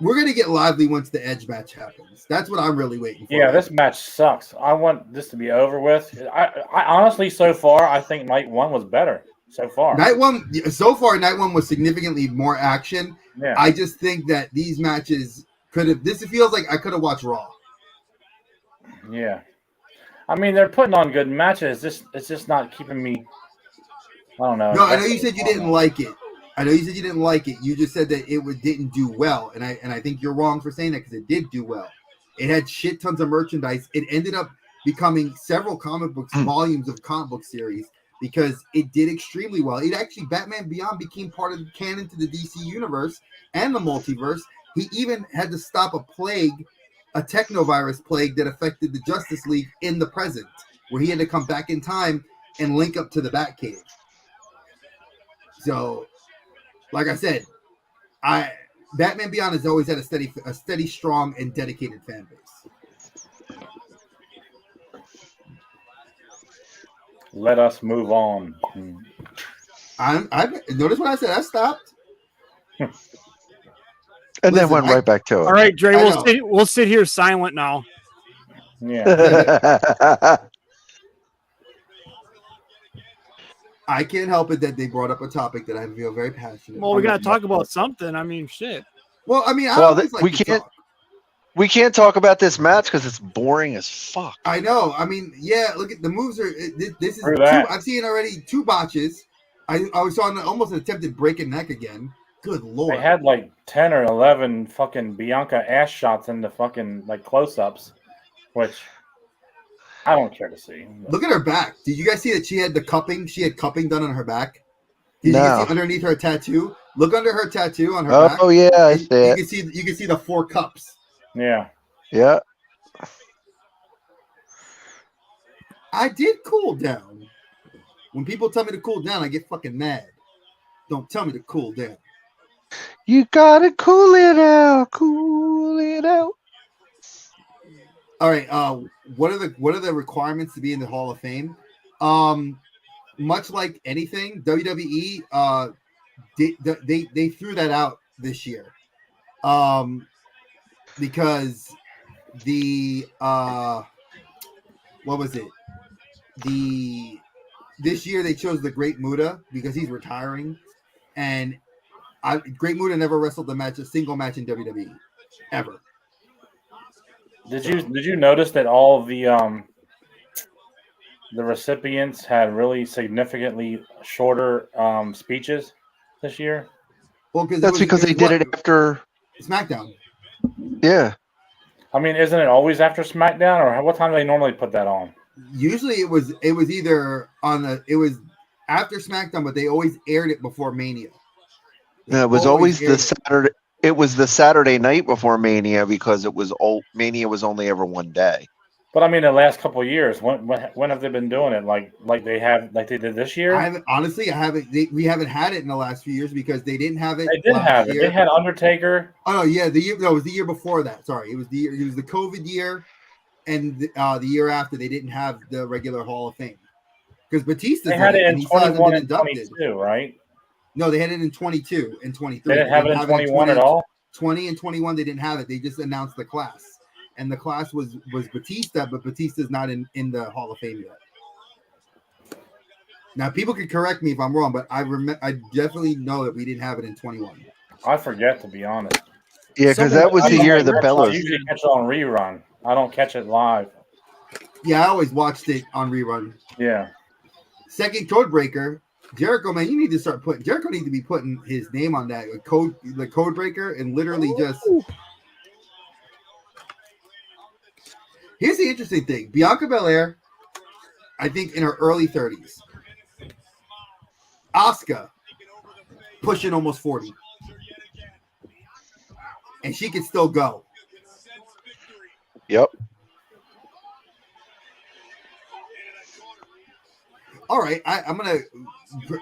We're gonna get lively once the Edge match happens. That's what I'm really waiting for. Yeah, this match sucks. I want this to be over with. I honestly, so far, I think night one was better. So far, night one was significantly more action. Yeah. I just think that these matches could have. This feels like I could have watched Raw. Yeah, I mean they're putting on good matches. It's just not keeping me. I don't know. No, I know you said you didn't like it. You just said that it didn't do well, and I think you're wrong for saying that because it did do well. It had shit tons of merchandise. It ended up becoming several comic books, volumes of comic book series. Because it did extremely well. It actually, Batman Beyond became part of the canon to the DC universe and the multiverse. He even had to stop a technovirus plague that affected the Justice League in the present, where he had to come back in time and link up to the Batcave. So, like I said, Batman Beyond has always had a steady, strong, and dedicated fan base. Let us move on. I notice what I said. I stopped, and then went right back to it. All right, Dre. We'll sit here silent now. Yeah. I can't help it that they brought up a topic that I feel very passionate. Well, we got to talk about something. I mean, shit. Well, I mean, we can't talk about this match because it's boring as fuck. I know. I mean, yeah. Look at the moves. This is I've seen already 2 botches. I was on almost an attempted breaking neck again. Good lord. They had like 10 or 11 fucking Bianca ass shots in the fucking like close-ups, which I don't care to see. Look at her back. Did you guys see that she had the cupping? She had cupping done on her back. Did you see underneath her tattoo? Look under her tattoo on her back. Oh yeah, I see it. You can see the 4 cups. Yeah. Yeah. I did cool down. When people tell me to cool down, I get fucking mad. Don't tell me to cool down. You gotta cool it out. Cool it out. All right. What are the requirements to be in the Hall of Fame? Much like anything, WWE they threw that out this year. Because the what was it? This year they chose the Great Muta because he's retiring, and Great Muta never wrestled a single match in WWE ever. Did you notice that all of the recipients had really significantly shorter speeches this year? Well, That's because they did it after SmackDown. Yeah. I mean, isn't it always after SmackDown, or what time do they normally put that on? Usually it was either it was after SmackDown, but they always aired it before Mania. No, it was always the Saturday. It was the Saturday night before Mania because Mania was only ever one day. But I mean, the last couple of years, when have they been doing it? Like they did this year? We haven't had it in the last few years because they didn't have it. They did have it. They had Undertaker. Oh no, yeah, it was the year before that. Sorry, it was the COVID year, and the year after they didn't have the regular Hall of Fame because Batista. They had it in 21 and 22, right? No, they had it in 22 and 23. They didn't have it in 21 at all? 20 and 21, they didn't have it. They just announced the class. And the class was Batista, but Batista's not in the Hall of Fame yet. Now, people can correct me if I'm wrong, but I definitely know that we didn't have it in 21. I forget, to be honest. Yeah, because that was the year of the Bellas. I usually catch it on rerun. I don't catch it live. Yeah, I always watched it on rerun. Yeah. Second code breaker. Jericho, man, you need to start Jericho needs to be putting his name on that the code breaker and literally just. Here's the interesting thing: Bianca Belair, I think in her early 30s. Asuka, pushing almost 40, and she can still go. Yep. All right, I'm gonna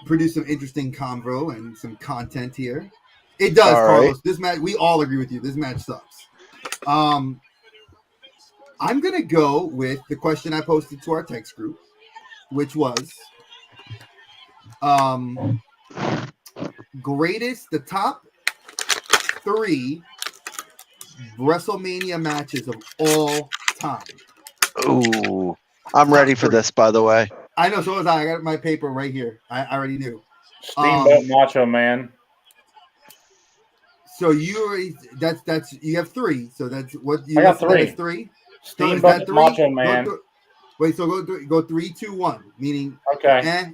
produce some interesting convo and some content here. It does, all Carlos. Right. This match, we all agree with you. This match sucks. I'm gonna go with the question I posted to our text group, which was, the top 3 WrestleMania matches of all time. Ooh, I'm ready for this, by the way. I know, so was I. I got my paper right here. I already knew. Steamboat Macho Man. So you already that's you have 3. So that's what you I got 3. 3. Steamboat Macho Man. Wait, so go 3, 2, 1. Meaning okay.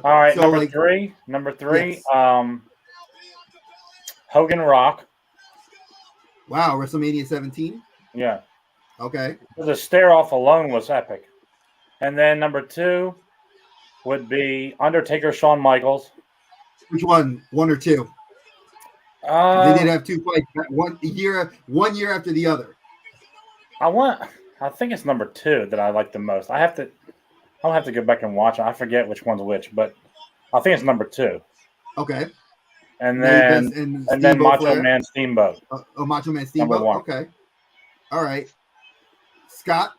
All right, so number three. Yes. Hogan Rock. Wow, WrestleMania 17. Yeah. Okay. The stare off alone was epic. And then number 2 would be Undertaker, Shawn Michaels. Which one? 1 or 2? They did have 2 fights. One year after the other. I think it's number 2 that I like the most. I'll have to go back and watch it. I forget which one's which, but I think it's number 2. Okay. And then Macho Man Steamboat. Macho Man Steamboat. Okay. All right. Scott,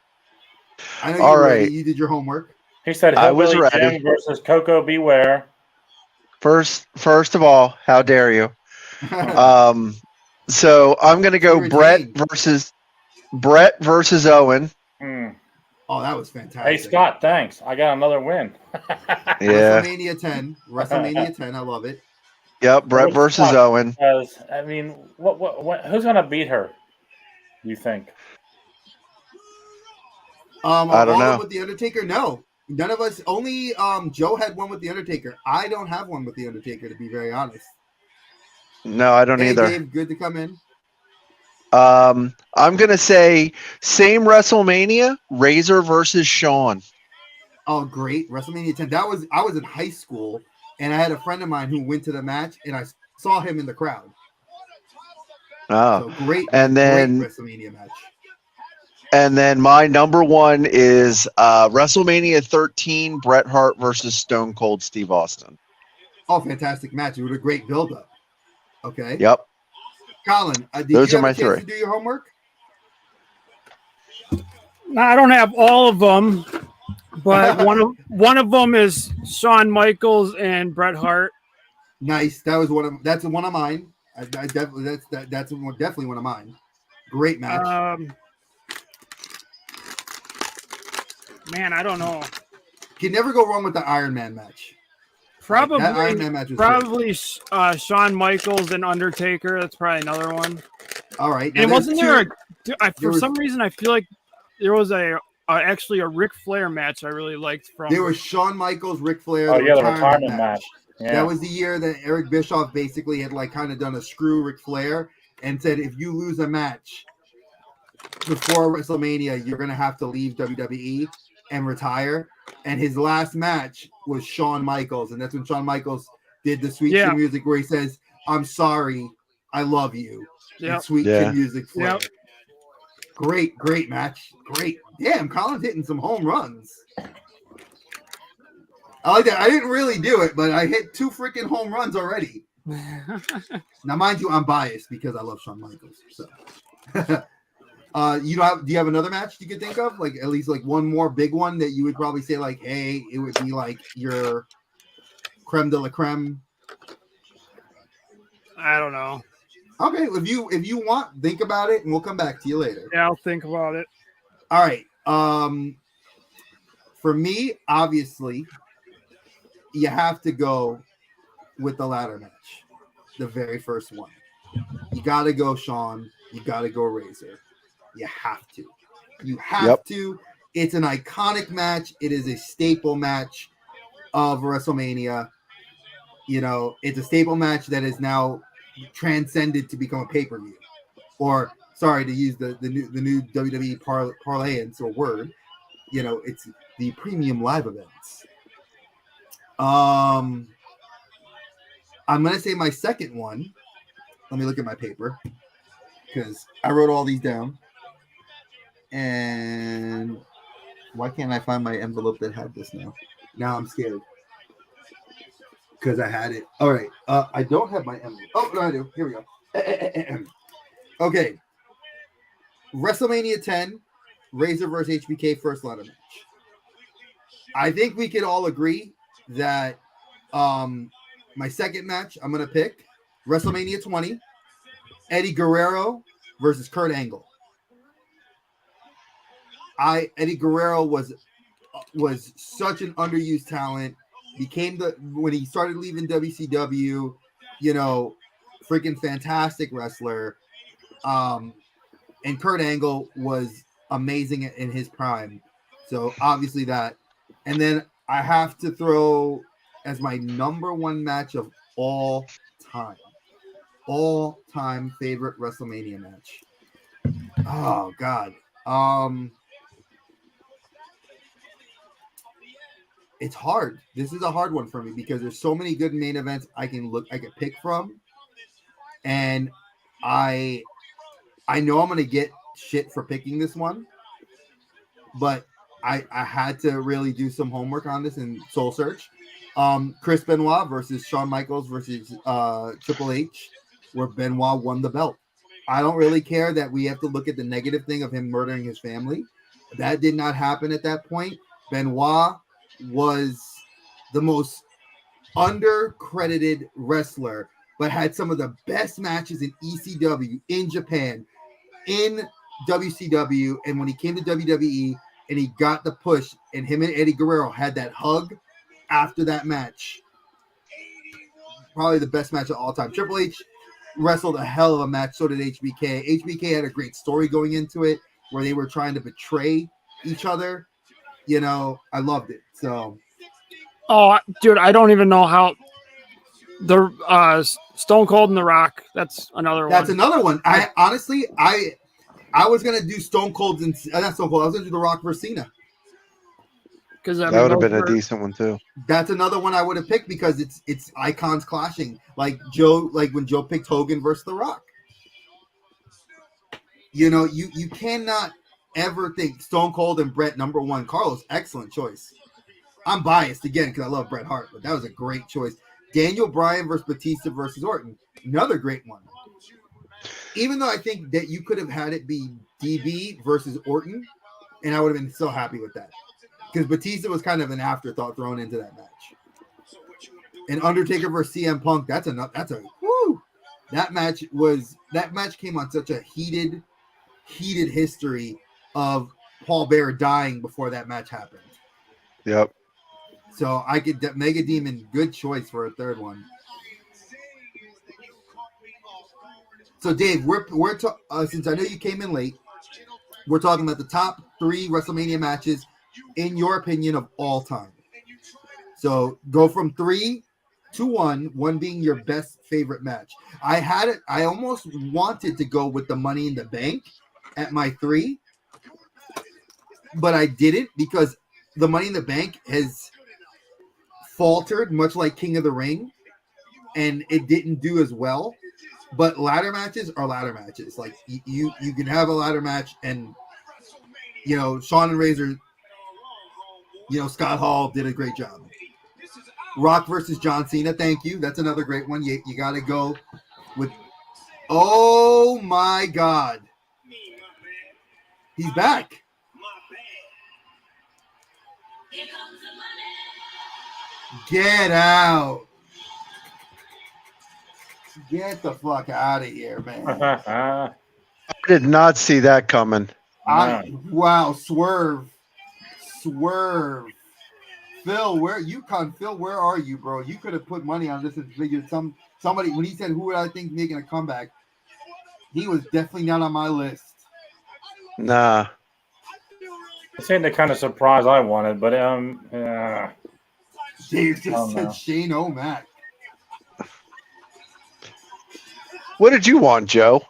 I know you did your homework. He said I was ready. Jim versus Coco Beware. First of all, how dare you? So I'm going to go Brett versus Owen. Oh, that was fantastic. Hey, Scott, thanks. I got another win. Yeah. WrestleMania 10. I love it. Yep, Brett versus Owen. I mean, what? Who's going to beat her, you think? I don't know. With the Undertaker? No. None of us. Only Joe had one with the Undertaker. I don't have one with the Undertaker, to be very honest. No, I don't either. Dave, good to come in. I'm gonna say same WrestleMania, Razor versus Shawn. Oh, great. WrestleMania 10. I was in high school and I had a friend of mine who went to the match and I saw him in the crowd. Oh, so great. And then great WrestleMania match. And then my number 1 is WrestleMania 13, Bret Hart versus Stone Cold Steve Austin. Oh, fantastic match. It was a great build-up. Okay. Yep. Colin, did those you are have my a chance 3. to do your homework? No, I don't have all of them, but one of them is Shawn Michaels and Bret Hart. Nice. That's one of mine. I definitely that's definitely one of mine. Great match. Man, I don't know. You can never go wrong with the Iron Man match. Probably that Iron Man match was probably Shawn Michaels and Undertaker. That's probably another one. All right. And wasn't there some reason I feel like there was actually a Ric Flair match I really liked from. There was Shawn Michaels, Ric Flair. Oh yeah, the retirement match. Yeah. That was the year that Eric Bischoff basically had kind of done a screw Ric Flair and said, if you lose a match before WrestleMania, you're gonna have to leave WWE and retire. And his last match was Shawn Michaels, and that's when Shawn Michaels did the Sweet Chin Music where he says, "I'm sorry, I love you." Yeah. Sweet Chin Music. Yep. Great match. Great. Damn, Colin's hitting some home runs. I like that. I didn't really do it, but I hit 2 freaking home runs already. Now, mind you, I'm biased because I love Shawn Michaels. So, do you have another match you could think of? Like at least one more big one that you would probably say hey, it would be your creme de la creme. I don't know. Okay, if you want, think about it, and we'll come back to you later. Yeah, I'll think about it. All right. For me, obviously, you have to go with the ladder match, the very first one. You got to go Shawn. You got to go Razor. You have to. You have to. It's an iconic match. It is a staple match of WrestleMania. It's a staple match that is now transcended to become a pay-per-view. Or, sorry to use the new WWE parlance or word. It's the premium live events. I'm going to say my second one. Let me look at my paper because I wrote all these down. And why can't I find my envelope that had this now? Now I'm scared because I had it. All right. I don't have my envelope. Oh, no, I do. Here we go. Okay. WrestleMania 10, Razor versus HBK first ladder match. I think we could all agree that my second match I'm going to pick WrestleMania 20, Eddie Guerrero versus Kurt Angle. Eddie Guerrero was such an underused talent. When he started leaving WCW, freaking fantastic wrestler. And Kurt Angle was amazing in his prime. So obviously that. And then I have to throw as my number one match of all time favorite WrestleMania match. Oh God. It's hard. This is a hard one for me because there's so many good main events I can pick from. And I know I'm going to get shit for picking this one, but I had to really do some homework on this and soul search. Chris Benoit versus Shawn Michaels versus Triple H, where Benoit won the belt. I don't really care that we have to look at the negative thing of him murdering his family. That did not happen at that point. Benoit was the most undercredited wrestler, but had some of the best matches in ECW, in Japan, in WCW, and when he came to WWE and he got the push, and him and Eddie Guerrero had that hug after that match. Probably the best match of all time. Triple H wrestled a hell of a match, so did HBK. HBK had a great story going into it where they were trying to betray each other. I loved it. So, dude, I don't even know how the Stone Cold and The Rock. That's another one. That's another one. I honestly, I was gonna do Stone Cold and not Stone Cold. I was gonna do The Rock versus Cena. Because that would have been a decent one too. That's another one I would have picked because it's icons clashing. Like when Joe picked Hogan versus The Rock. You cannot ever think Stone Cold and Bret number one. Carlos, excellent choice. I'm biased again because I love Bret Hart, but that was a great choice. Daniel Bryan versus Batista versus Orton, another great one. Even though I think that you could have had it be DB versus Orton, and I would have been so happy with that because Batista was kind of an afterthought thrown into that match. And Undertaker versus CM Punk, that's a woo. That match came on such a heated history of Paul Bearer dying before that match happened. Yep. So I could Mega Demon, good choice for a third one. So Dave, since I know you came in late, we're talking about the top 3 WrestleMania matches in your opinion of all time. So go from 3 to 1 being your best favorite match. I almost wanted to go with the Money in the Bank at my 3, but I didn't because the Money in the Bank has faltered, much like King of the Ring, and it didn't do as well. But ladder matches are ladder matches. Like you can have a ladder match, and Shawn and Razor, Scott Hall did a great job. Rock versus John Cena, thank you. That's another great one. You got to go with. Oh my God, he's back. Get out. Get the fuck out of here, man. I did not see that coming. Wow, swerve. Phil, where are you, bro? You could have put money on this and figured somebody when he said who would I think making a comeback, he was definitely not on my list. Nah. This ain't the kind of surprise I wanted, but Dave just said Shane O'Mac. What did you want, Joe?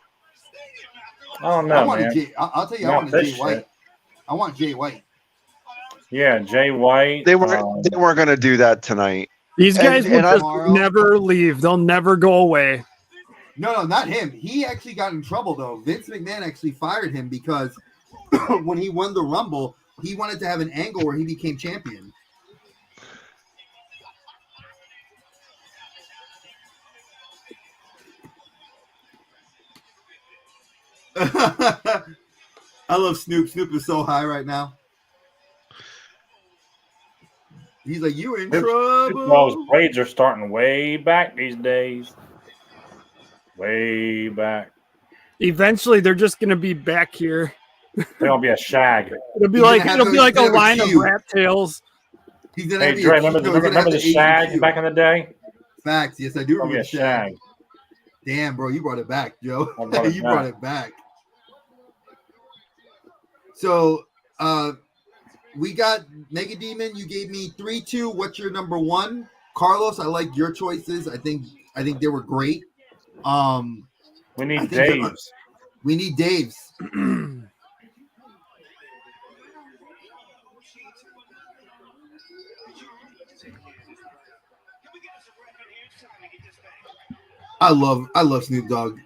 I don't know, man. I'll tell you, I want Jay White. I want Jay White. Yeah, Jay White. They weren't going to do that tonight. These guys will just never leave. They'll never go away. No, not him. He actually got in trouble, though. Vince McMahon actually fired him because when he won the Rumble, he wanted to have an angle where he became champion. I love Snoop. Snoop is so high right now. He's like, you in trouble. Those braids are starting way back these days. Way back. Eventually, they're just going to be back here. They're going to be a shag. It'll be like a line of rat tails. Hey, Dre, remember the shag back in the day? Facts. Yes, I do remember the shag. Damn, bro, you brought it back, Joe. You brought it back. So, we got Mega Demon. You gave me 3-2. What's your number 1? Carlos, I like your choices. I think they were great. We need Dave's. We need Dave's. I love Snoop Dogg.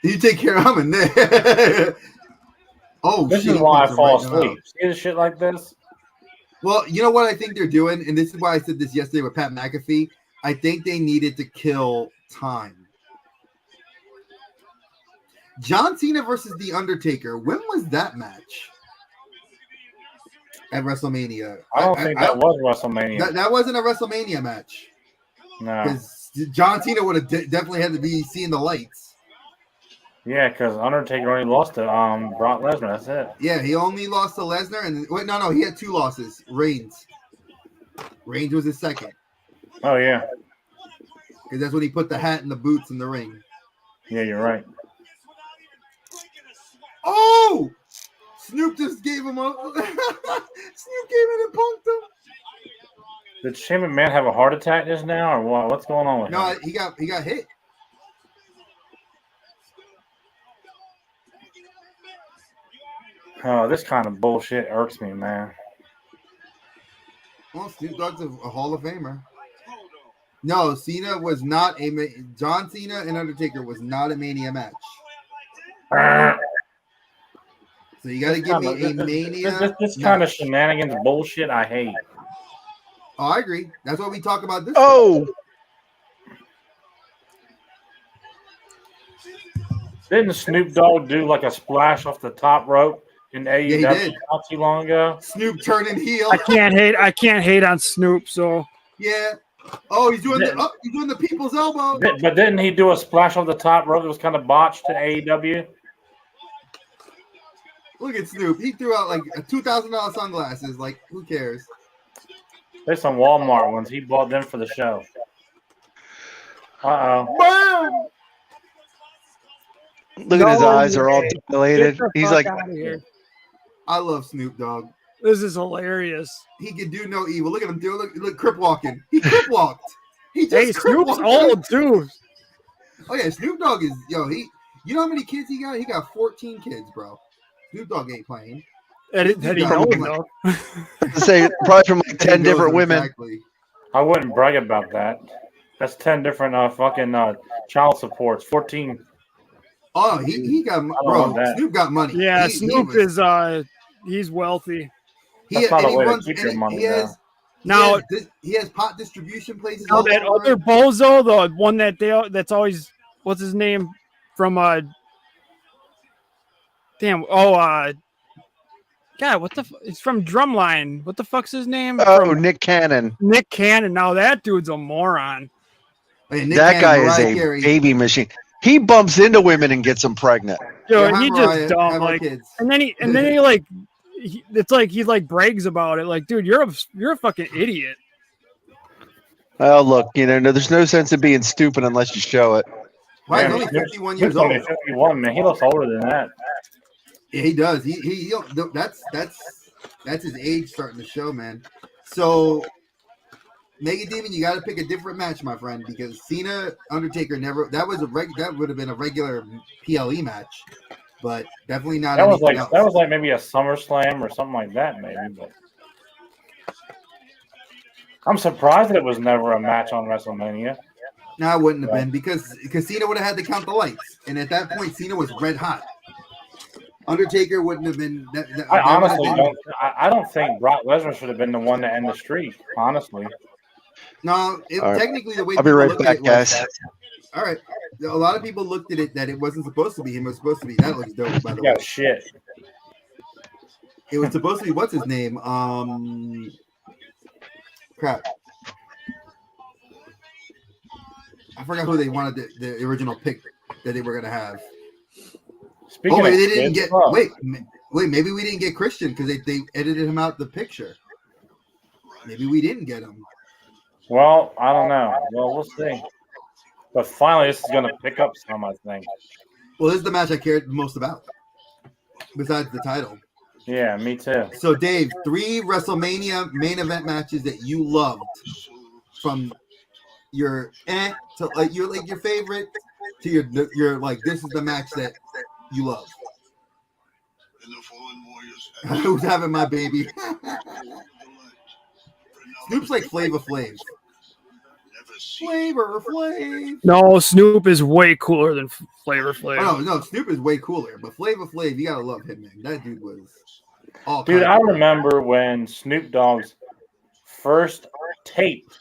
You take care of him in there. Oh, this is why I fall asleep. See this shit like this? Well, you know what I think they're doing, and this is why I said this yesterday with Pat McAfee. I think they needed to kill time. John Cena versus The Undertaker. When was that match? At WrestleMania. I don't think that was WrestleMania. That wasn't a WrestleMania match. No. Because John Cena would have definitely had to be seeing the lights. Yeah, because Undertaker only lost to Brock Lesnar. That's it. Yeah, he only lost to Lesnar. And wait, no, he had 2 losses. Reigns was his second. Oh, yeah. Because that's when he put the hat and the boots in the ring. Yeah, you're right. Oh! Snoop just gave him a... Snoop came in and punked him. Did Shane McMahon have a heart attack just now, or what? What's going on with him? No, he got hit. Oh, this kind of bullshit irks me, man. Well, Snoop Dogg's a Hall of Famer. No, Cena was not John Cena and Undertaker was not a Mania match. So you got to give me a Mania. This kind of shenanigans bullshit I hate. Oh, I agree. That's what we talk about this. Oh. Didn't Snoop Dogg do like a splash off the top rope in AEW not too long ago? Snoop turning heel. I can't hate on Snoop, so yeah. Oh, he's doing the people's elbow. But didn't he do a splash off the top rope that was kind of botched to AEW? Look at Snoop. He threw out like $2,000 sunglasses. Like, who cares? There's some Walmart ones. He bought them for the show. Uh-oh. Look at his eyes are all dilated. He's like, I love Snoop Dogg. This is hilarious. He can do no evil. Look at him, dude. Look, crip walking. He crip walked. He just Hey, Snoop's old too. Oh yeah, Snoop Dogg is You know how many kids he got? He got 14 kids, bro. Snoop Dogg ain't playing. That he knows. Say probably from like 10 different women. Exactly. I wouldn't brag about that. That's 10 different child supports. 14. Oh, he got bro. Snoop got money. Yeah, Snoop is he's wealthy. That's not a way to keep your money. He has pot distribution places. Now that other bozo, the one that's always what's his name from God, what the? It's from Drumline. What the fuck's his name? Oh, Nick Cannon. Nick Cannon. Now that dude's a moron. That guy is a baby machine. He bumps into women and gets them pregnant. Dude, he just dumb. Like, and then he like, it's like he like brags about it. Like, dude, you're a fucking idiot. Oh, look, there's no sense in being stupid unless you show it. Right, he's only 51 years old. 51, man. He looks older than that. Yeah, he does. He that's his age starting to show, man. So, Mega Demon, you got to pick a different match, my friend, because Cena Undertaker that would have been a regular PLE match, but definitely not. That was like maybe a SummerSlam or something like that, maybe. But I'm surprised that it was never a match on WrestleMania. No, it wouldn't have been because Cena would have had to count the lights, and at that point, Cena was red hot. Undertaker wouldn't have been. I honestly don't. I don't think Brock Lesnar should have been the one to end the streak. Honestly. No, technically the way I'll be right back, guys. All right, a lot of people looked at it that it wasn't supposed to be him. It was supposed to be that looks dope. By the way, shit. It was supposed to be what's his name? Crap. I forgot who they wanted the original pick that they were gonna have. Maybe they didn't get. Wait, maybe we didn't get Christian because they edited him out the picture. Maybe we didn't get him. Well, I don't know. Well, we'll see. But finally, this is going to pick up some, I think. Well, this is the match I cared most about, besides the title. Yeah, me too. So, Dave, 3 WrestleMania main event matches that you loved, from your to like your favorite to your like this is the match that you love. Who's having my baby? Snoop's like Flavor Flav. Flavor Flav. No, Snoop is way cooler than Flavor Flav. Oh, no, Snoop is way cooler, but Flavor Flav, you gotta love him, man. That dude was all. Dude, I remember when Snoop Dogg's first tape.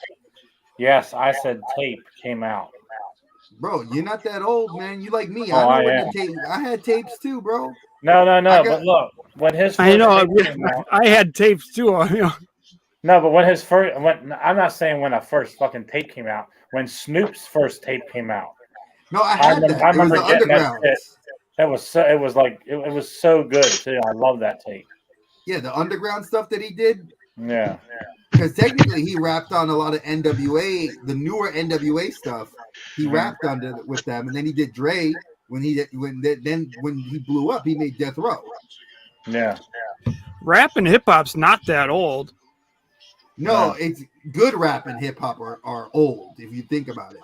Yes, I said tape came out. Bro, you're not that old, man. You like me. I had tapes too, bro. No. But look, when his I had tapes too. No, but when his first, I'm not saying when a first fucking tape came out. When Snoop's first tape came out. No, I remember getting that shit. It was so good too. I love that tape. Yeah, the underground stuff that he did. Yeah. Because technically he rapped on a lot of NWA, the newer NWA stuff. He rapped with them, and then he did Dre when he blew up. He made Death Row. Yeah. Rap and hip hop's not that old. No, it's good rap and hip hop are old if you think about it.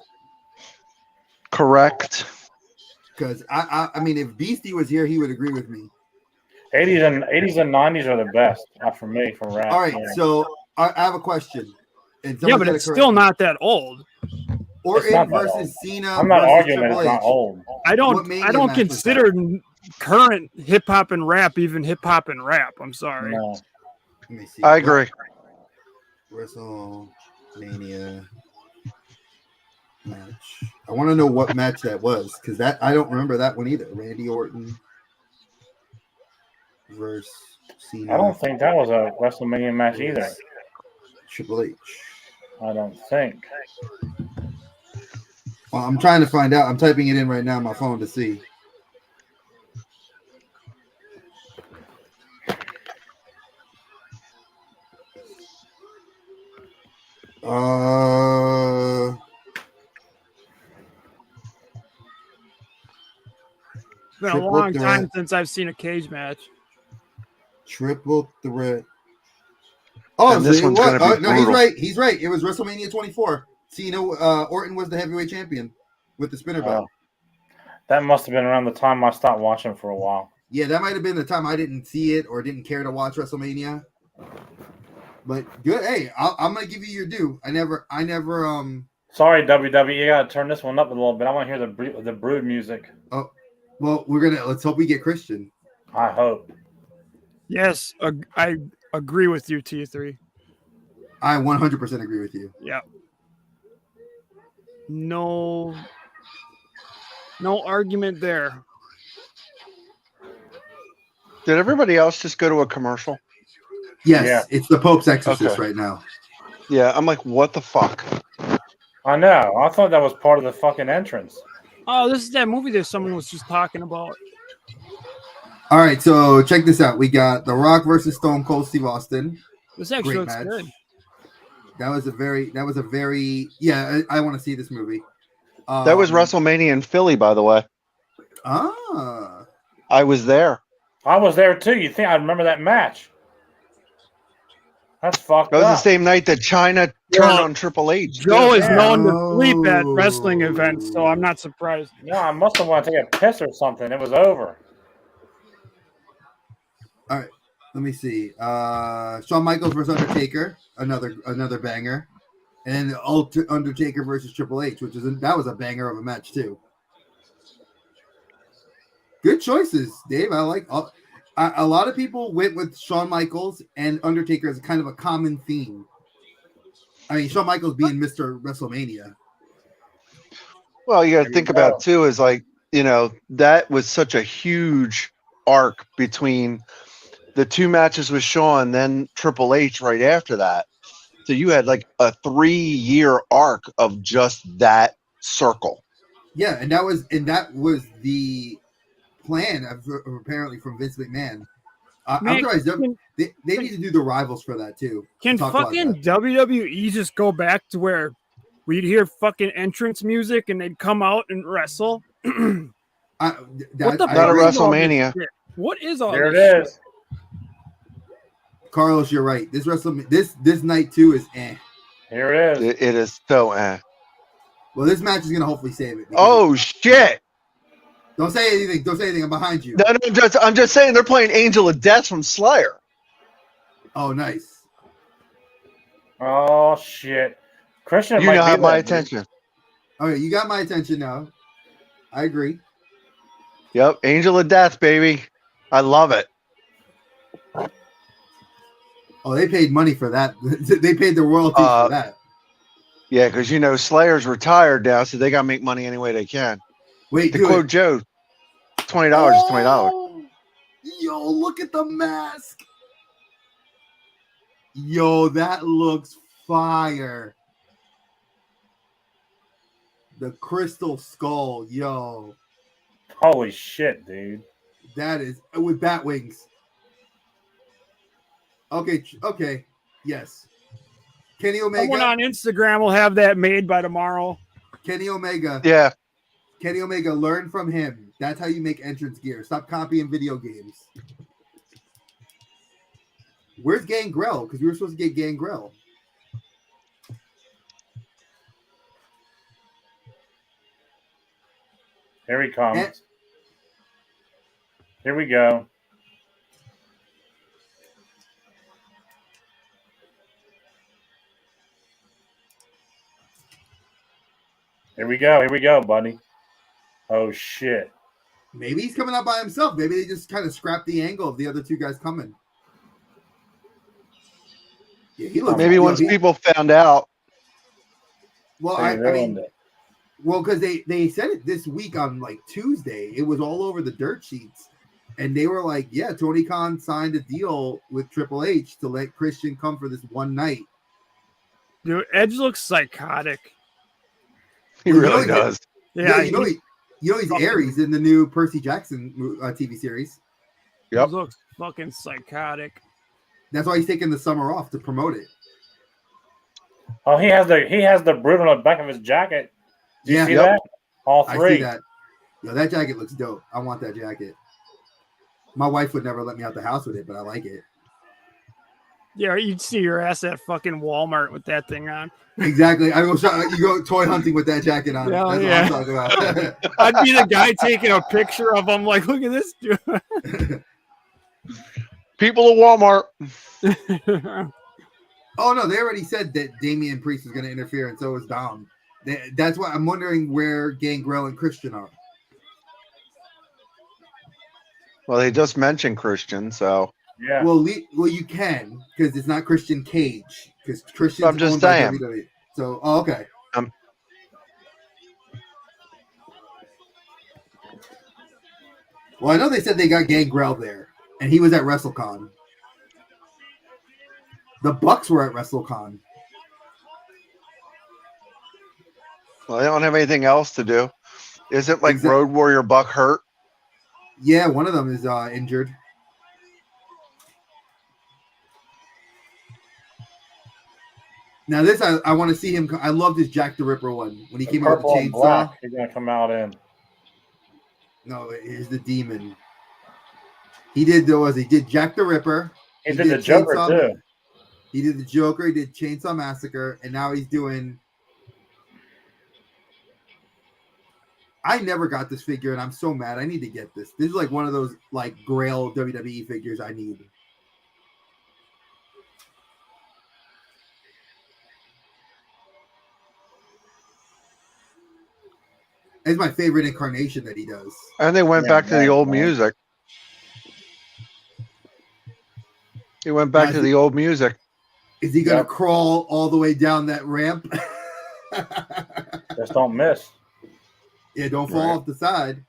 Correct. Because I mean, if Beastie was here, he would agree with me. 80s and 90s are the best for me for rap. All right, so I have a question. Yeah, but it's still not that old. Orton versus Cena. I'm not arguing that it's not old. I don't consider current hip hop and rap even hip hop and rap. I'm sorry. No. Let me see. I agree. WrestleMania match. I want to know what match that was because I don't remember that one either. Randy Orton versus Cena. I don't think that was a WrestleMania match either. Triple H. I don't think. Well, I'm trying to find out. I'm typing it in right now on my phone to see. It's been a Triple long threat. time since I've seen a cage match. Triple threat. Oh, And this so one's gonna be no, he's brutal. right. He's right. It was WrestleMania 24. Cena, Orton was the heavyweight champion with the spinner belt. That must have been around the time I stopped watching for a while. Yeah, that might have been the time I didn't see it or didn't care to watch WrestleMania. But good. Hey, I'm gonna give you your due. I never. Sorry, WWE, you gotta turn this one up a little bit. I want to hear the Brood music. Oh, well, let's hope we get Christian. I hope. Yes, I agree with you, T3. I 100% agree with you. Yeah. No argument there. Did everybody else just go to a commercial? Yes, Yeah. It's the Pope's exorcist Okay. right now. Yeah, I'm like, what the fuck? I know. I thought that was part of the fucking entrance. Oh, this is that movie that someone was just talking about. All right, so check this out. We got The Rock versus Stone Cold Steve Austin. This actually Great looks match. good. That was a very yeah. I want to see this movie. That was WrestleMania in Philly, by the way. Ah, I was there. I was there too. You think I remember that match? That's fucked That was the up. same night that China turned on Triple H. Joe is Yeah. known to sleep at wrestling events, so I'm not surprised. Yeah, I must have wanted to take a piss or something. It was over. all right. Let me see. Shawn Michaels versus Undertaker, another banger, and then Undertaker versus Triple H, that was a banger of a match too. Good choices, Dave. I like. A lot of people went with Shawn Michaels and Undertaker as kind of a common theme. I mean, Shawn Michaels being Mr. WrestleMania. Well, you got to think about too is like, that was such a huge arc between the two matches with Shawn, then Triple H right after that. So you had like a 3-year arc of just that circle. Yeah, and that was the plan apparently from Vince McMahon. I'm surprised they need to do the rivals for that too. Can fucking WWE just go back to where we'd hear fucking entrance music and they'd come out and wrestle? Not a WrestleMania. What is all there? This It is. shit? Carlos, you're right. This night too is eh. Here it is. It is so eh. Well, this match is gonna hopefully save it. Oh shit! Don't say anything. Don't say anything. I'm behind you. No, I'm just saying they're playing Angel of Death from Slayer. Oh, nice. Oh shit! Christian, You might now be have my there, attention. All right, you got my attention now. I agree. Yep, Angel of Death, baby. I love it. Oh, they paid money for that. They paid the royalties for that. Yeah, because Slayer's retired now, so they got to make money any way they can. Wait, to quote Joe, $20 is $20. Yo, look at the mask. Yo, that looks fire. The crystal skull, yo. Holy shit, dude. That is with bat wings. Okay. Yes. Kenny Omega. Someone on Instagram will have that made by tomorrow. Kenny Omega. Yeah. Kenny Omega, learn from him. That's how you make entrance gear. Stop copying video games. Where's Gangrel? Because we were supposed to get Gangrel. Here he comes. Here we go. Here we go, buddy. Oh shit. Maybe he's coming out by himself. Maybe they just kind of scrapped the angle of the other two guys coming. Yeah, he looks. Maybe once people found out. Well, I mean, because they said it this week on like Tuesday. It was all over the dirt sheets, and they were like, "Yeah, Tony Khan signed a deal with Triple H to let Christian come for this one night." Dude, Edge looks psychotic. He really does. Yeah, he's Aries in the new Percy Jackson TV series. Yep. He looks fucking psychotic. That's why he's taking the summer off to promote it. Oh, he has the brute on the back of his jacket. Do you see that? All three. I see that. Yo, that jacket looks dope. I want that jacket. My wife would never let me out the house with it, but I like it. Yeah, you'd see your ass at fucking Walmart with that thing on. Exactly. You go toy hunting with that jacket on. Yeah, That's what I'm talking about. I'd be the guy taking a picture of him, like, look at this dude. People at Walmart. Oh no, they already said that Damian Priest was going to interfere, and so was Dom. That's why I'm wondering where Gangrel and Christian are. Well, they just mentioned Christian, so yeah. Well, you can because it's not Christian Cage because Christian's I'm just owned by saying. WWE. So, okay. Well, I know they said they got Gangrel there, and he was at WrestleCon. The Bucks were at WrestleCon. Well, they don't have anything else to do. Isn't like Road Warrior Buck hurt? Yeah, one of them is injured. Now this, I want to see him. I love this Jack the Ripper one when he came out with the chainsaw. Black, he's gonna come out in. No, here's the Demon. He did Jack the Ripper. He did the Joker too. He did the Joker. He did Chainsaw Massacre, and now he's doing. I never got this figure, and I'm so mad. I need to get this. This is like one of those like Grail WWE figures I need. It's my favorite incarnation that he does. And they went back to the old music. He went back to the old music. Is he going to crawl all the way down that ramp? Just don't miss. Yeah, don't fall off the side.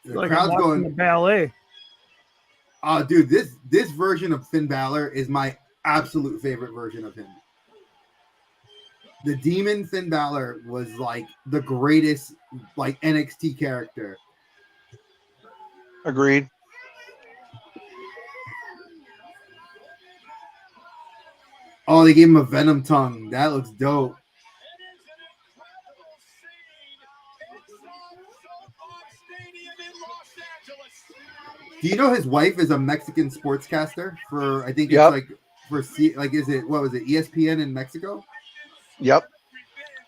The like crowd's going the ballet. Oh, dude, this version of Finn Balor is my absolute favorite version of him. The Demon Finn Balor was like the greatest like NXT character. Agreed. Oh, they gave him a Venom tongue. That looks dope. Do you know his wife is a Mexican sportscaster for? I think it's like for is it what was it ESPN in Mexico? Yep,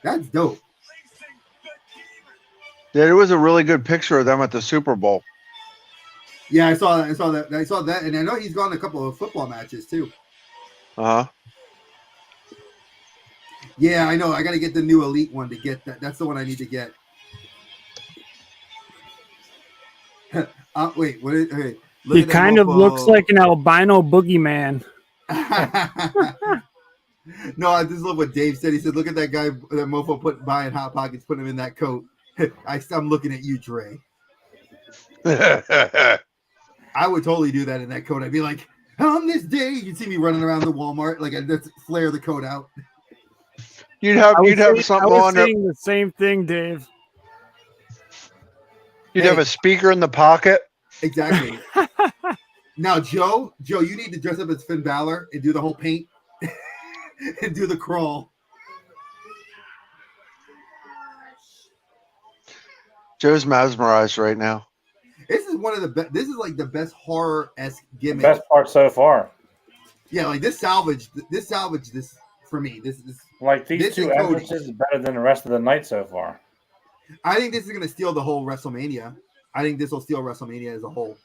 that's dope. Yeah, there was a really good picture of them at the Super Bowl. Yeah, I saw that, and I know he's gone to a couple of football matches too. Uh huh. Yeah, I know. I got to get the new Elite one to get that. That's the one I need to get. Wait, what is? Okay, he kind of looks like an albino boogeyman. No, I just love what Dave said. He said, "Look at that guy, that mofo buying Hot Pockets, put him in that coat." I'm looking at you, Dre. I would totally do that in that coat. I'd be like, on this day, you'd see me running around the Walmart, like I'd just flare the coat out. You'd have something on there. Saying the same thing, Dave. You'd have a speaker in the pocket. Exactly. Now, Joe, you need to dress up as Finn Balor and do the whole paint and do the crawl. Joe's mesmerized right now. This is one of the best. This is like the best horror-esque gimmick. Best part so far. Yeah, like this salvage this for me. This like these two entrances is better than the rest of the night so far. I think this is going to steal the whole WrestleMania. I think this will steal WrestleMania as a whole.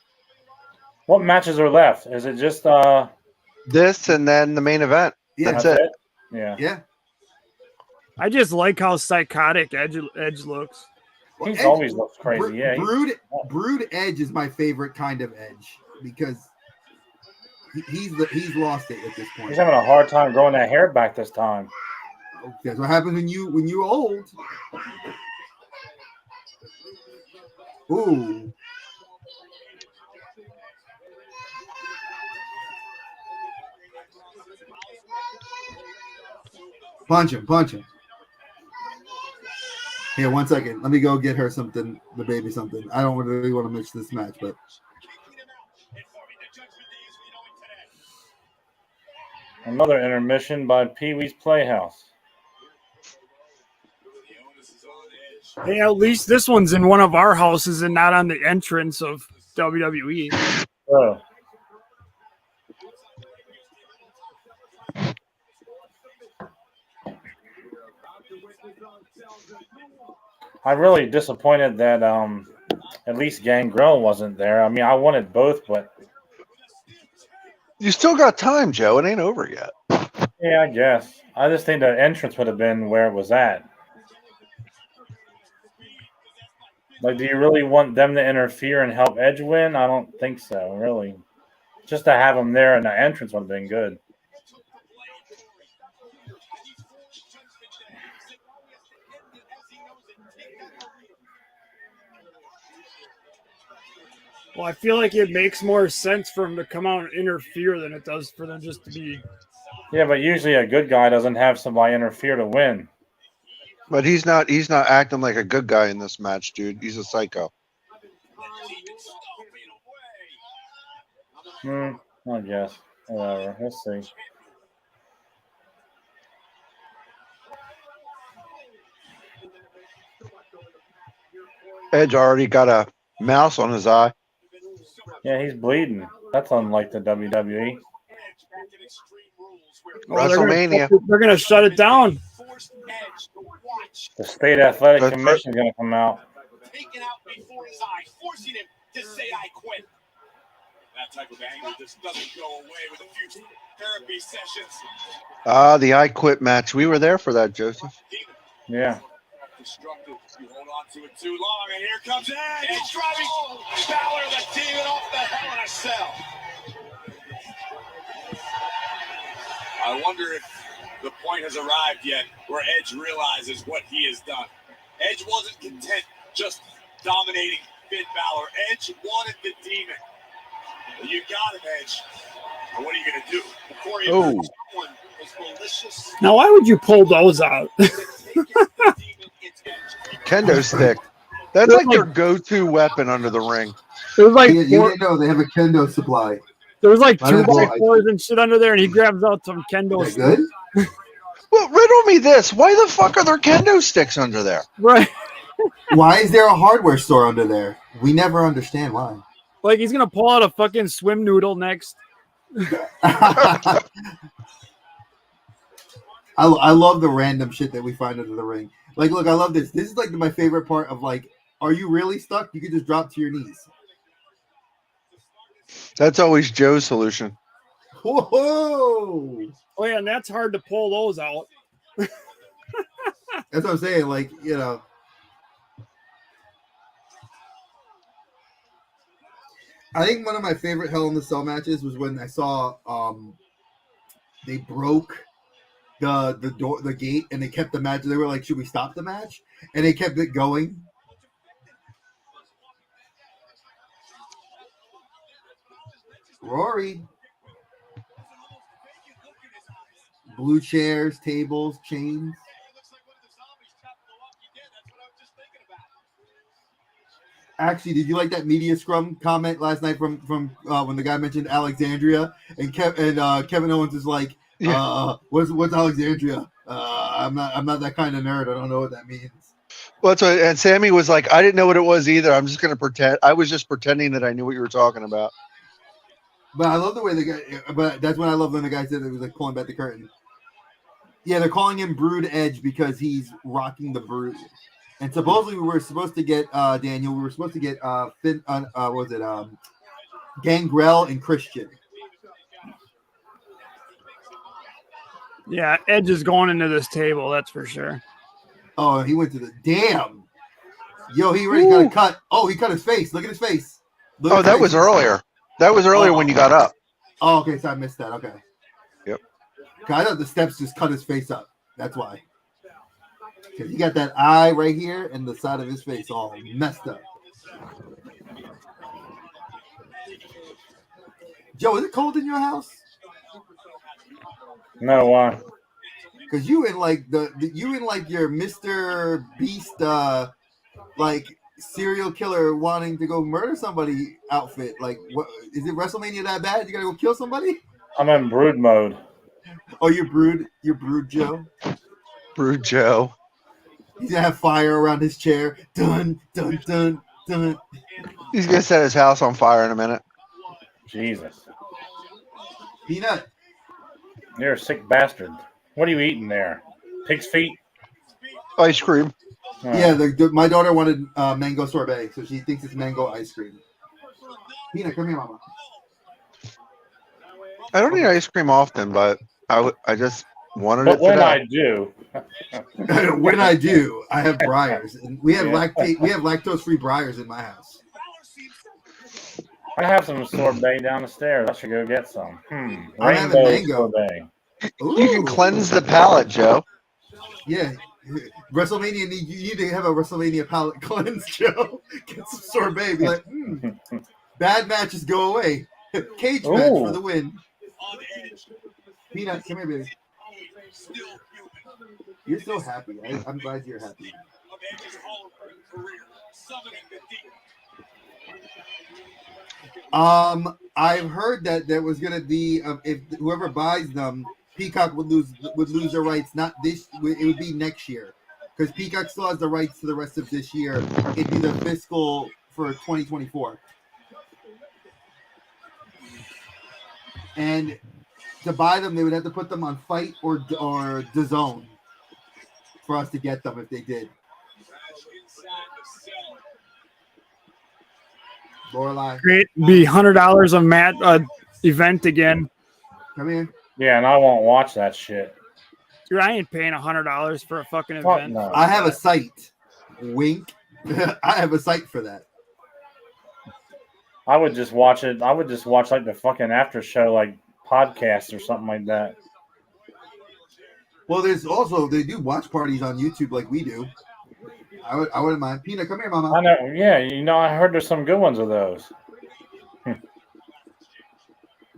What matches are left? Is it just this and then the main event? Yeah, that's it. Yeah. I just like how psychotic Edge looks. Well, He's always looks crazy. Brood Edge is my favorite kind of Edge because He's lost it at this point. He's having a hard time growing that hair back this time. That's what happens when you're old. Ooh. Punch him. Here, 1 second. Let me go get her something, the baby something. I don't really want to miss this match, but Another intermission by Pee Wee's Playhouse. Hey, at least this one's in one of our houses and not on the entrance of WWE. Oh. I'm really disappointed that at least Gangrel wasn't there. I mean, I wanted both, but You still got time, Joe. It ain't over yet. yeah, I guess. I just think the entrance would have been where it was at. Like, do you really want them to interfere and help Edge win? I don't think so, really. Just to have them there and the entrance would have been good. Well, I feel like it makes more sense for him to come out and interfere than it does for them just to be. Yeah, but usually a good guy doesn't have somebody interfere to win. But he's not acting like a good guy in this match, dude. He's a psycho. I guess. Whatever. Let's see. Edge already got a mouse on his eye. Yeah, he's bleeding. That's unlike the WWE. WrestleMania. They're gonna shut it down. The State Athletic Commission is going to come out. Taken out before his eyes, forcing him to say I quit. That type of anger just doesn't go away with a few therapy sessions. The I Quit match. We were there for that, Joseph. Yeah. Destructive. You hold on to it too long, and here comes Edge. Edge driving Balor the Demon off the Hell in a Cell. I wonder if the point has arrived yet where Edge realizes what he has done. Edge wasn't content just dominating Finn Balor. Edge wanted the Demon. You got him, Edge. But what are you going to do? Before you someone as malicious. Now, why would you pull those out? Kendo stick. That's like their go-to weapon under the ring. It was like you didn't know they have a kendo supply. There was like 2x4s and shit under there, and he grabs out some kendo sticks. Good? Well, riddle me this. Why the fuck are there kendo sticks under there? Right. Why is there a hardware store under there? We never understand why. Like he's gonna pull out a fucking swim noodle next. I love the random shit that we find under the ring. Like, look, I love this. This is like my favorite part of like, are you really stuck? You can just drop to your knees. That's always Joe's solution. Whoa! Oh yeah, and that's hard to pull those out. That's what I'm saying. Like, you know. I think one of my favorite Hell in the Cell matches was when I saw they broke the door, the gate, and they kept the match. They were like, "Should we stop the match?" And they kept it going. Rory, blue chairs, tables, chains. Actually, did you like that media scrum comment last night from when the guy mentioned Alexandria and Kevin Owens is like, what's Alexandria? I'm not that kind of nerd. I don't know what that means. Well, and Sammy was like, I didn't know what it was either. I'm just gonna pretend. I was just pretending that I knew what you were talking about. But I love the way the guy. But that's when I love when the guy said it was like pulling back the curtain. Yeah, they're calling him Brood Edge because he's rocking the Brood. And supposedly we were supposed to get Daniel. We were supposed to get Finn. What was it? Gangrel and Christian. Yeah, Edge is going into this table. That's for sure. Oh, he went to the damn. Yo, he already got a cut. Oh, he cut his face. Look at his face. That was earlier. That was earlier when you got up. Oh, okay. So I missed that. Okay. Yep. I thought the steps just cut his face up. That's why. Because he got that eye right here and the side of his face all messed up. Joe, is it cold in your house? No, why? Because you in like you in like your Mr. Beast like serial killer wanting to go murder somebody outfit. Like, what is it? WrestleMania that bad? You gotta go kill somebody? I'm in brood mode. Oh, you're brood, Joe. Brood Joe. He's gonna have fire around his chair. Dun dun dun dun. He's gonna set his house on fire in a minute. Jesus, Peanut. you're a sick bastard. What are you eating there? Pig's feet? Ice cream. Oh. Yeah, my daughter wanted mango sorbet, so she thinks it's mango ice cream. Peanut, come here, mama. I don't eat ice cream often, but I just wanted But it when today. I do, When I do, I have Breyers, and we have lactose-free Breyers in my house. I have some sorbet down the stairs. I should go get some. I'm having Rainbow mango. sorbet. You can cleanse the palate, Joe. Yeah, WrestleMania. You need to have a WrestleMania palate cleanse, Joe. Get some sorbet. Be like, bad matches go away. Cage match for the win. Peanut, come here, baby. You're so happy. I'm glad you're happy. I've heard that there was gonna be if whoever buys them, Peacock would lose their rights. Not this. It would be next year, because Peacock still has the rights to the rest of this year. It'd be the fiscal for 2024. And to buy them, they would have to put them on Fight or DAZN for us to get them if they did. Lorelai. Great. Be $100 a mat event again. Come here. Yeah, and I won't watch that shit. Dude, I ain't paying $100 for a fucking Fuck event. no. I have a site. Wink. I have a site for that. I would just watch it. I would just watch like the fucking after show, like podcast or something like that. Well, there's also they do watch parties on YouTube like we do. I wouldn't mind. Peanut, come here, mama. I know. Yeah, you know, I heard there's some good ones of those.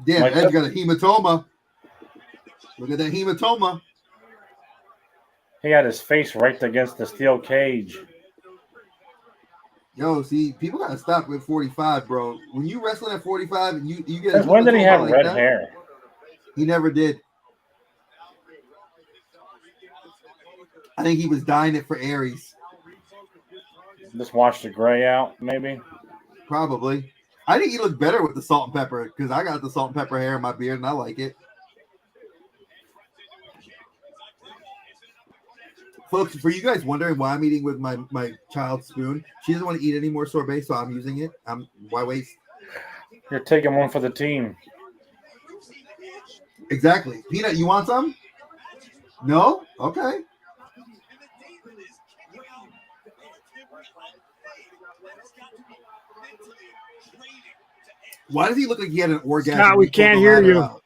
Damn, Like Ed's got a hematoma. Look at that hematoma. He had his face right against the steel cage. Yo, see, people gotta stop with 45, bro. When you wrestling at 45 and you get a When did he have like red that, hair? He never did. I think he was dyeing it for Aries. Just wash the gray out, maybe. Probably. I think he looked better with the salt and pepper because I got the salt and pepper hair in my beard and I like it. Folks, for you guys wondering why I'm eating with my child's spoon, she doesn't want to eat any more sorbet, so I'm using it. Why waste? You're taking one for the team. Exactly. Peanut, you want some? No? Okay. Why does he look like he had an orgasm? Scott, we can't hear you. Out?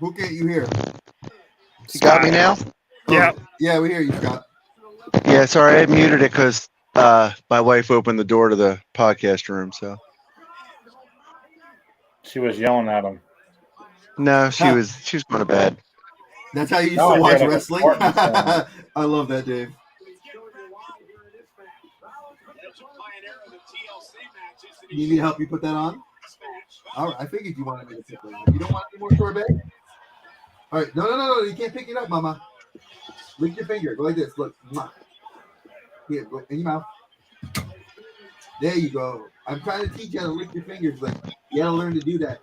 Who can't you hear? You got me now? Yeah. Yeah, we hear you, Scott. Yeah, sorry, I muted it because my wife opened the door to the podcast room. So She was yelling at him. no, she was going to bed. That's how you used No, to watch yeah, wrestling? important, I love that, Dave. You need me to help you put that on? All right, I figured you wanted me to pick it up. You don't want any more sorbet? All right, no, you can't pick it up, mama. Lick your finger. Go like this. Look. Here, go in your mouth. There you go. I'm trying to teach you how to lick your fingers, but you gotta learn to do that.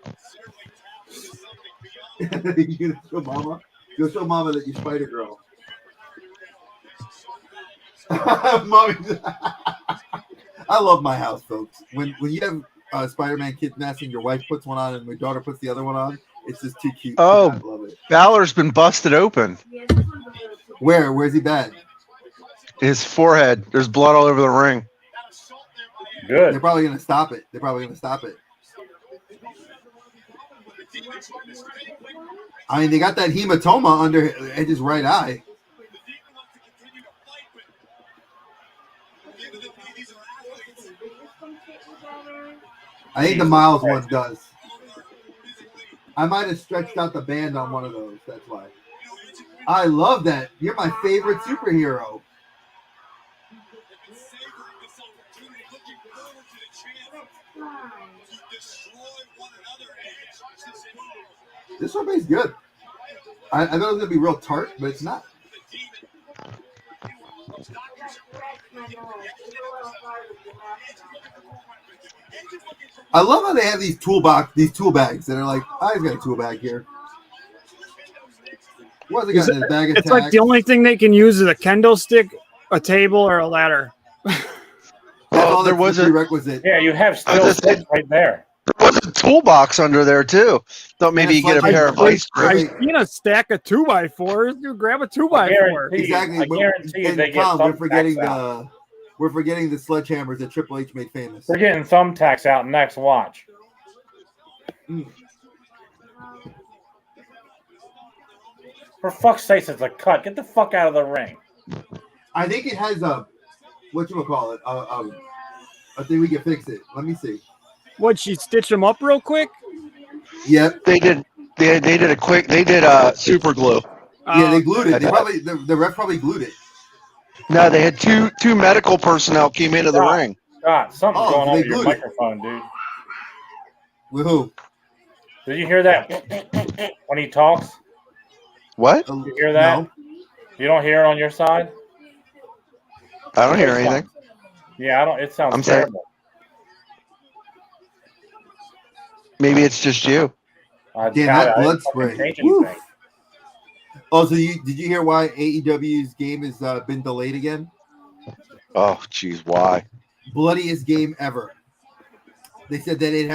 You gonna show mama? You'll show mama that you Spider Girl. Mommy. I love my house, folks. When you have Spider-Man kid mask and your wife puts one on and my daughter puts the other one on, it's just too cute. Oh, I love it. Balor's been busted open. Where's he bad? His forehead. There's blood all over the ring. Good. They're probably gonna stop it. I mean, they got that hematoma under Edge's right eye. I think the Miles one does. I might have stretched out the band on one of those. That's why. I love that. You're my favorite superhero. This sorbet's good. I thought it was going to be real tart, but it's not. I love how they have these tool bags that are like, I just got a tool bag here. What's it got in his bag of It's like the tacks? only thing they can use is a kendo stick, a table, or a ladder. That's all there that's was the a prerequisite. Yeah, you have steel sticks right there. there was a toolbox under there too. Thought maybe you get a pair of ice I've grips. seen a stack of 2x4s. You grab a 2x4. Exactly. I guarantee you and they get Tom, we're forgetting thumbtacks out. we're forgetting the sledgehammers that Triple H made famous. We're getting thumbtacks out next. Watch. For fuck's sake, it's a cut. Get the fuck out of the ring. I think it has a whatchamacallit, I think we can fix it. Let me see. What, she stitched them up real quick? Yep. They did a quick. They did super glue. Yeah, they glued it. They probably the ref probably glued it. No, they had two medical personnel came into the ring. God, something's going on they with your glued it. microphone, dude. With who? Did you hear that when he talks? What? Did you hear that? No. You don't hear it on your side? I don't hear anything. Yeah, I don't. It sounds I'm sorry. terrible. Maybe it's just you. Damn, that blood spray. Oh, so did you hear why AEW's game has been delayed again? Oh, jeez, why? Bloodiest game ever. They said that it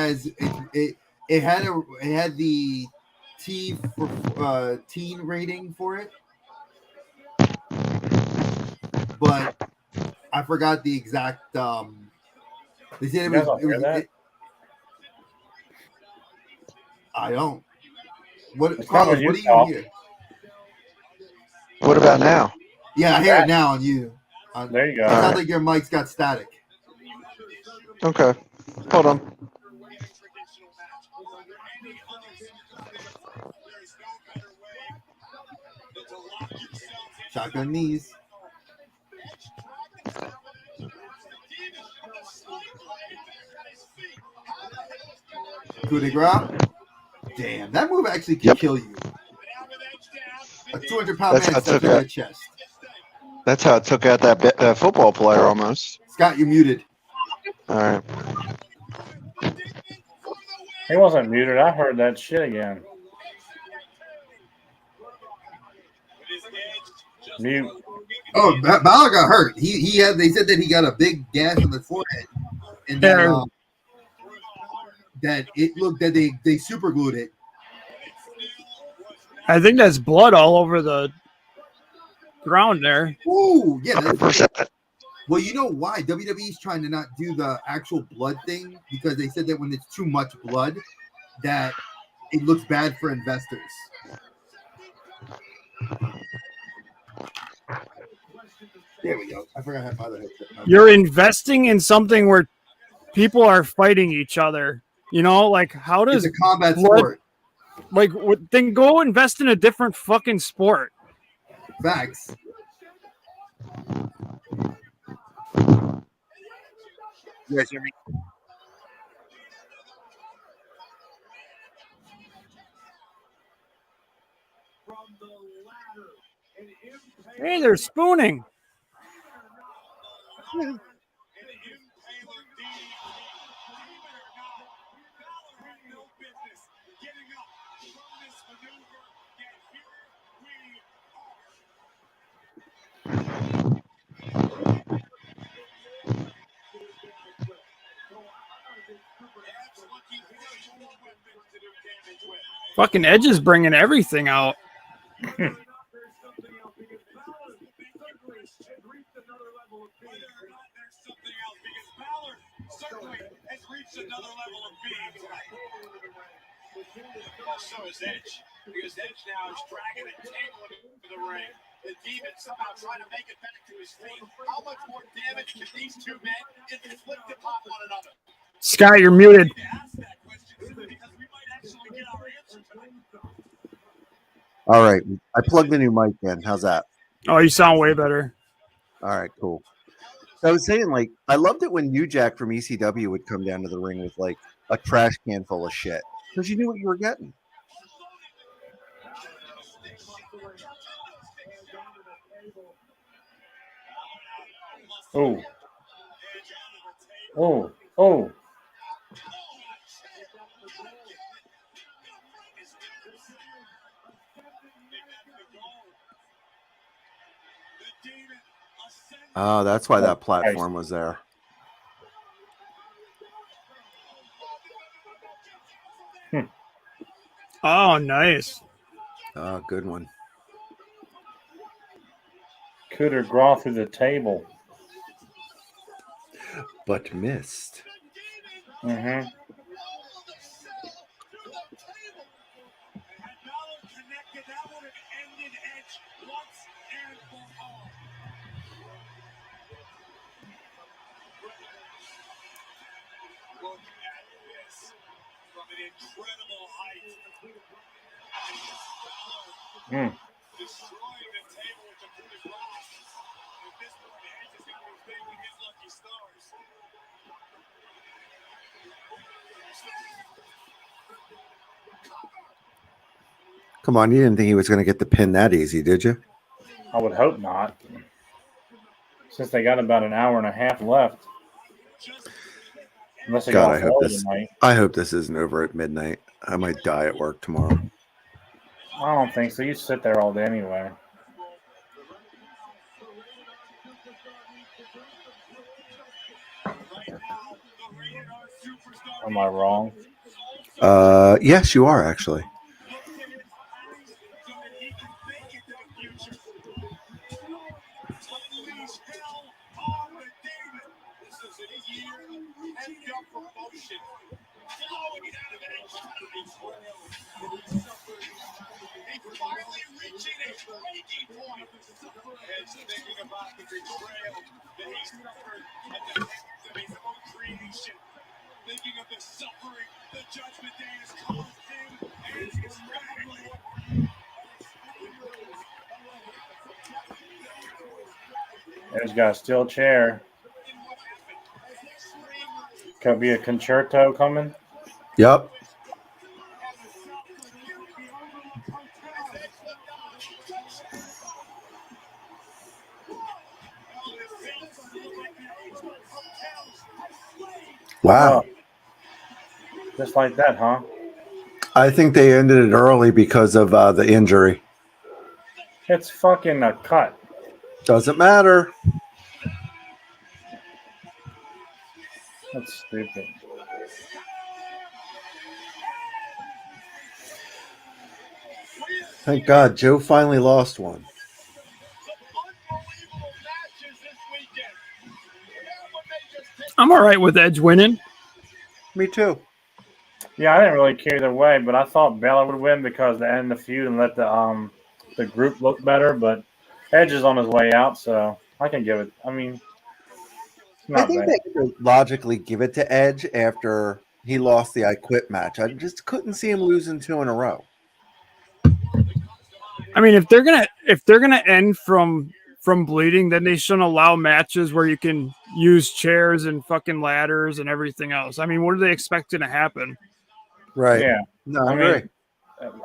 had the teen rating for it, but I forgot the exact. They said it was. I don't. What? Carlos, what do you hear? What about now? Yeah, I hear it now on you. There you go. It sounds like your mic's got static. Okay, hold on. Shotgun knees. Coup de grace. Damn, that move actually can kill you. A 200-pound man steps on your chest. That's how it took out that football player almost. Scott, you're muted. All right. He wasn't muted. I heard that shit again. Mute. Oh, Balor got hurt. He had. They said that he got a big gash on the forehead, and that it looked that they super glued it. I think that's blood all over the ground there. Ooh, yeah. Well, you know why WWE's trying to not do the actual blood thing, because they said that when it's too much blood, that it looks bad for investors. There we go. I forgot I had my other headset. You're investing in something where people are fighting each other. You know, like how does it's a combat sport? Like, then go invest in a different fucking sport. Facts. You guys hear me? Hey, they're spooning. Fucking Edge is bringing everything out. So is Edge, because Edge now is dragging a table into the ring. The Demon somehow trying to make it back to his feet. How much more damage can these two men inflict upon one another? Scott, you're muted. All right. I plugged the new mic in. How's that? Oh, you sound way better. All right, cool. So I was saying, like, I loved it when New Jack from ECW would come down to the ring with, like, a trash can full of shit. Because you knew what you were getting. Oh. Oh. Oh. Oh, that's why that platform was there. Oh, nice. Oh, good one. Coup de grace through the table. But missed. Mm-hmm. Look at this from an incredible height. Destroying the table with the coup de grace. At this point, Edge is going to be thanking his lucky stars. Come on, you didn't think he was going to get the pin that easy, did you? I would hope not. Since they got about an hour and a half left. Unless they God, I hope this isn't over at midnight. I might die at work tomorrow. I don't think so. You sit there all day anyway. Am I wrong? Yes, you are actually. Finally reaching a breaking point. Edge thinking about the betrayal that he suffered at the hands of his own creation. Thinking of the suffering the Judgment Day has caused him and his family. Edge got a steel chair. Could be a concerto coming. Yep. Wow. Oh, just like that, huh? I think they ended it early because of the injury. It's fucking a cut. Doesn't matter. That's stupid. Thank God Joe finally lost one. I'm all right with Edge winning. Me too. Yeah, I didn't really care either way, but I thought Balor would win because they end the feud and let the group look better. But Edge is on his way out, so I can give it. I mean, I not think bad. they could logically give it to Edge after he lost the I Quit match. I just couldn't see him losing 2 in a row. I mean, if they're gonna end from bleeding, then they shouldn't allow matches where you can use chairs and fucking ladders and everything else. I mean, what are they expecting to happen? Right. Yeah. No, I agree.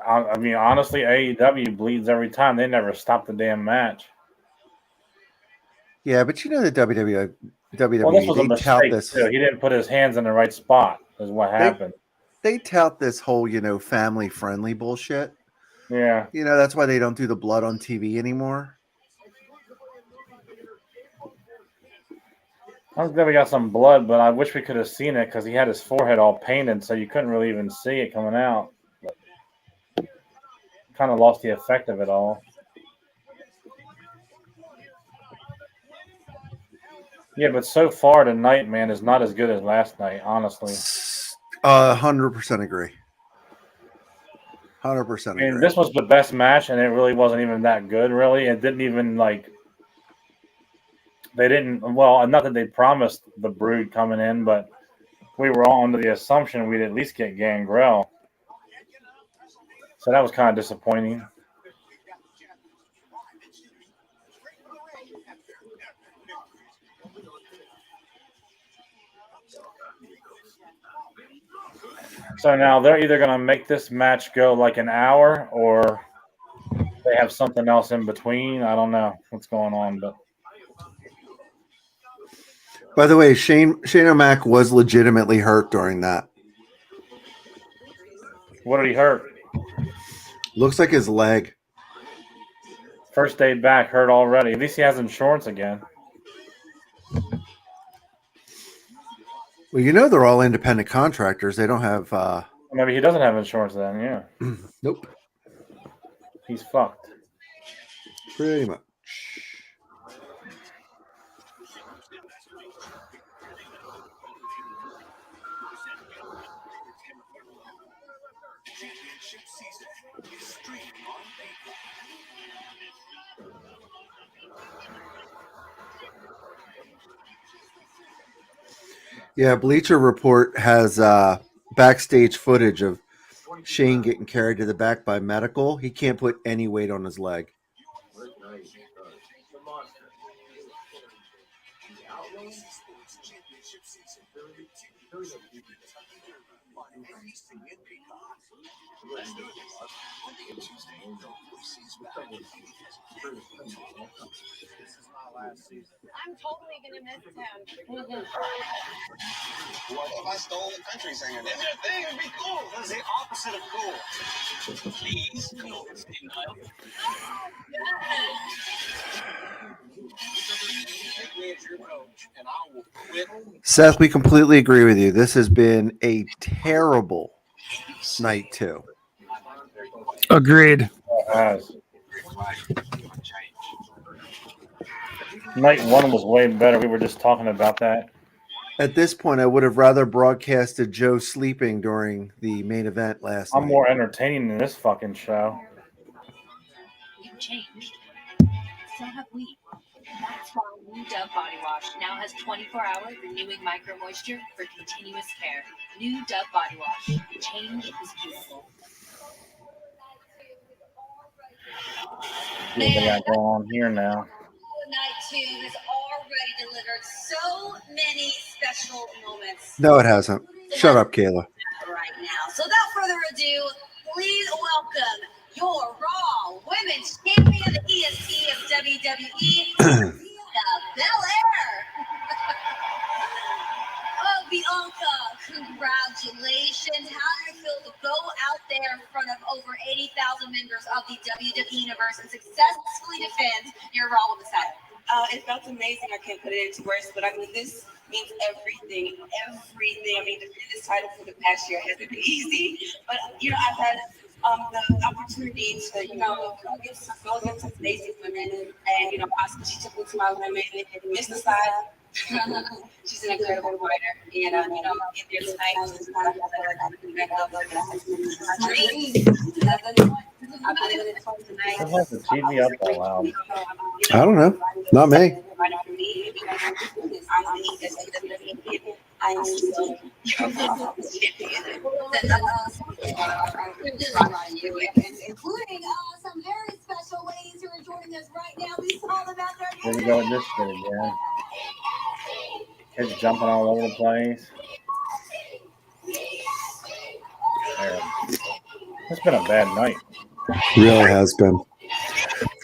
I mean, honestly, AEW bleeds every time. They never stop the damn match. Yeah, but you know the WWE, Well, this was a they tout mistake this. too. He didn't put his hands in the right spot. Is what happened. They tout this whole, family friendly bullshit. Yeah. That's why they don't do the blood on TV anymore. I'm glad we got some blood, but I wish we could have seen it because he had his forehead all painted, so you couldn't really even see it coming out. Kind of lost the effect of it all. Yeah, but so far tonight, man, is not as good as last night, honestly. 100% agree. 100% I mean, agree. this was the best match, and it really wasn't even that good, really. It didn't even, like, they didn't, well, not that they promised the Brood coming in, but we were all under the assumption we'd at least get Gangrel. So that was kind of disappointing. So now they're either going to make this match go like an hour or they have something else in between. I don't know what's going on, but By the way, Shane O'Mac was legitimately hurt during that. what did he hurt? Looks like his leg. First day back, hurt already. At least he has insurance again. Well, you know they're all independent contractors. They don't have. Maybe he doesn't have insurance then. Yeah. Nope. He's fucked. Pretty much. Yeah, Bleacher Report has backstage footage of Shane getting carried to the back by medical. He can't put any weight on his leg. I'm totally gonna miss him. What if I stole the country singer? Is your thing? It'd be cool. It's the opposite of cool. Please, cool. Take me as your coach, and I will quit. Seth, we completely agree with you. This has been a terrible night 2. Agreed. Night 1 was way better. We were just talking about that. At this point, I would have rather broadcasted Joe sleeping during the main event last night. I'm more entertaining than this fucking show. You've changed. So have we. That's why New Dove Body Wash now has 24-hour renewing micro moisture for continuous care. New Dove Body Wash. Change is beautiful. See what they got going on here now. Night 2 has already delivered so many special moments. No, it hasn't. Shut up, Kayla. Right now. So without further ado, please welcome your Raw Women's Champion, the EST of WWE, Belair. Oh, Bianca, congratulations. How do you feel to go out there in front of over 80,000 members of the WWE Universe and successfully defend your Raw Women's title? It felt amazing. I can't put it into words, but I mean, this means everything. Everything. I mean, to defend this title for the past year hasn't been easy, but I've had the opportunity to, go against some amazing women, and Asuka, she took me to my limit, and Miss the side. She's an incredible fighter, and get there tonight. It's not like I can back up, but I believe in it tonight. Who has the TV up that loud? I don't know. Not me. Including some very special ladies who are joining us right now. We saw them out there. Here we go with this shit again. Kids jumping all over the place. There. It's been a bad night. Really has been.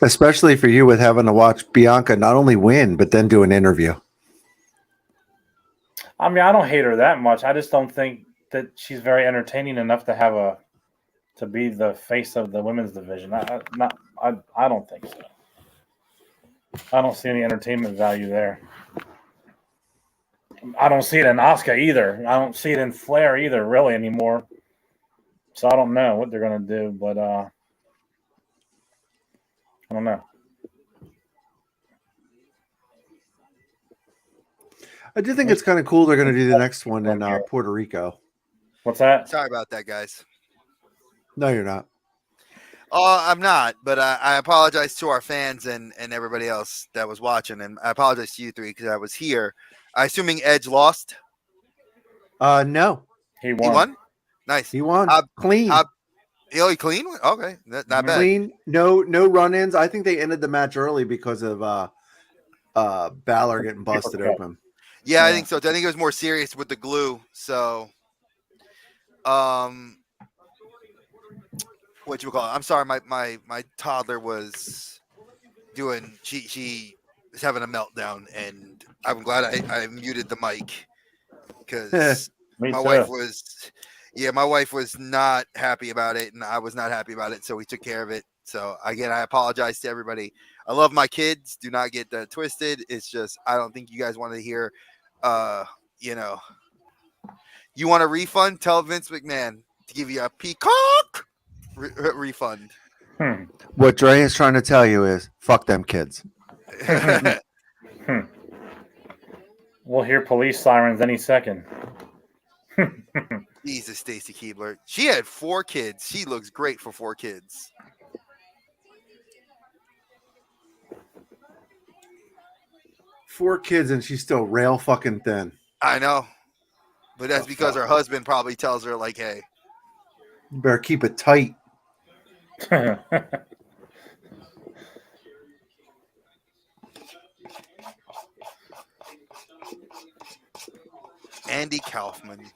Especially for you with having to watch Bianca not only win, but then do an interview. I mean, I don't hate her that much. I just don't think that she's very entertaining enough to be the face of the women's division. I don't think so. I don't see any entertainment value there. I don't see it in Asuka either. I don't see it in Flair either, really, anymore. So I don't know what they're going to do, but I don't know. I do think it's kind of cool they're going to do the next one in Puerto Rico. What's that? Sorry about that, guys. No, you're not. I'm not, but I apologize to our fans and everybody else that was watching, and I apologize to you three because I was here. I assuming Edge lost. No, He He won. won. Nice. he won How, clean. how, he clean? Okay, not bad. Clean. No run-ins. I think they ended the match early because of Balor getting busted cut. open. Yeah, I think so. I think it was more serious with the glue. So, what you call it? I'm sorry, my toddler was doing. She was having a meltdown, and I'm glad I muted the mic because Me my too. wife was. Yeah, my wife was not happy about it, and I was not happy about it. So we took care of it. So again, I apologize to everybody. I love my kids. Do not get that twisted. It's just I don't think you guys want to hear. You know, you want a refund? Tell Vince McMahon to give you a peacock refund. What Dre is trying to tell you is, fuck them kids. We'll hear police sirens any second. Jesus, Stacy Keibler. She had 4 kids. She looks great for 4 kids. Four kids and she's still rail fucking thin. I know, but that's because her husband probably tells her like, "Hey, You better keep it tight." Andy Kaufman."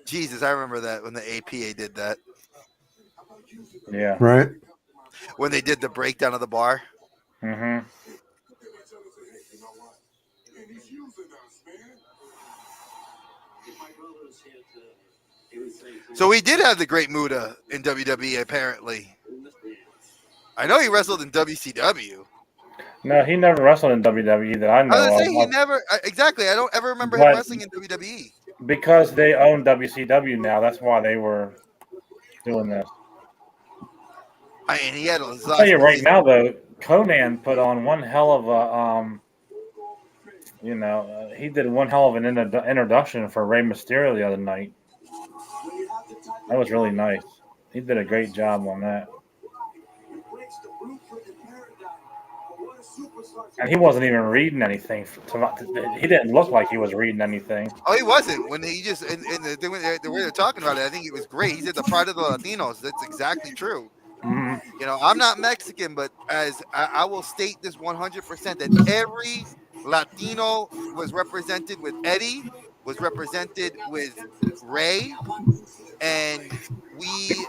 Jesus, I remember that when the APA did that. Yeah. Right. When they did the breakdown of the bar. Mm-hmm. So we did have the Great Muta in WWE, apparently. I know he wrestled in WCW. No, he never wrestled in WWE that I know I was of. gonna say he never. Exactly, I don't ever remember him But- wrestling in WWE. Because they own WCW now, that's why they were doing this. I mean, he had a I'll tell you right now, though, Conan put on one hell of a, he did one hell of an introduction for Rey Mysterio the other night. That was really nice. He did a great job on that. And he wasn't even reading anything. He didn't look like he was reading anything. Oh, he wasn't. When he just in the way they're talking about it, I think it was great. He said the pride of the Latinos. That's exactly true. Mm-hmm. You know, I'm not Mexican, but as I will state this 100% that every Latino was represented with Eddie, was represented with Ray, and we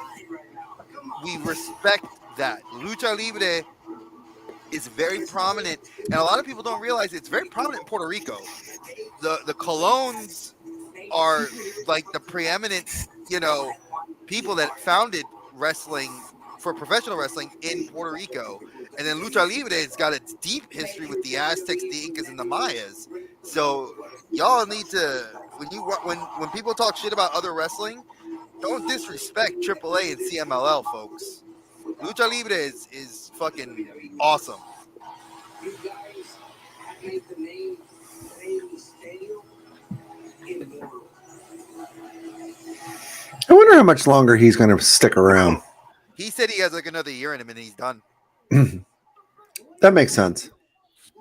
respect that. Lucha Libre is very prominent, and a lot of people don't realize it's very prominent in Puerto Rico. The Colones are like the preeminent, people that founded wrestling for professional wrestling in Puerto Rico. And then Lucha Libre has got its deep history with the Aztecs, the Incas, and the Mayas. So y'all need to, when people talk shit about other wrestling, don't disrespect AAA and CMLL, folks. Lucha Libre is fucking awesome. I wonder how much longer he's going to stick around. He said he has like another year in him and he's done. That makes sense.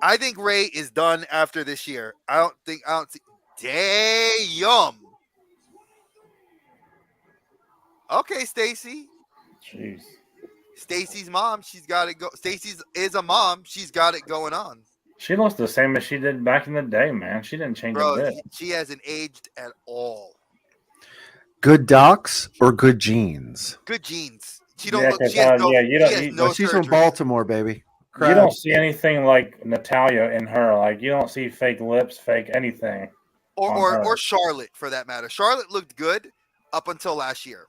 I think Ray is done after this year. I don't see. Damn. Okay, Stacy. Jeez. Stacy's mom, she's got it go. Stacy's is a mom. She's got it going on. She looks the same as she did back in the day, man. She didn't change a bit. She hasn't aged at all. Good docs or good genes? Good genes. She don't look. She has no she's surgery. from Baltimore, baby. You don't see anything like Natalia in her. Like you don't see fake lips, fake anything. Or Charlotte for that matter. Charlotte looked good up until last year.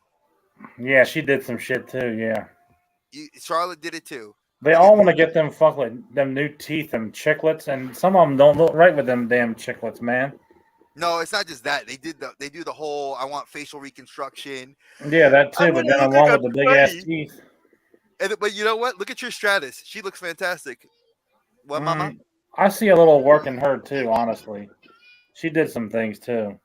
Yeah, she did some shit too. Yeah. Charlotte did it too. They all want to get them new teeth and chiclets, and some of them don't look right with them damn chiclets, man. No, it's not just that. They do the whole I want facial reconstruction. Yeah, that too. But then along with the big ass funny. teeth. But you know what? Look at your Stratus. She looks fantastic. What, Mama? I see a little work in her too. Honestly, she did some things too.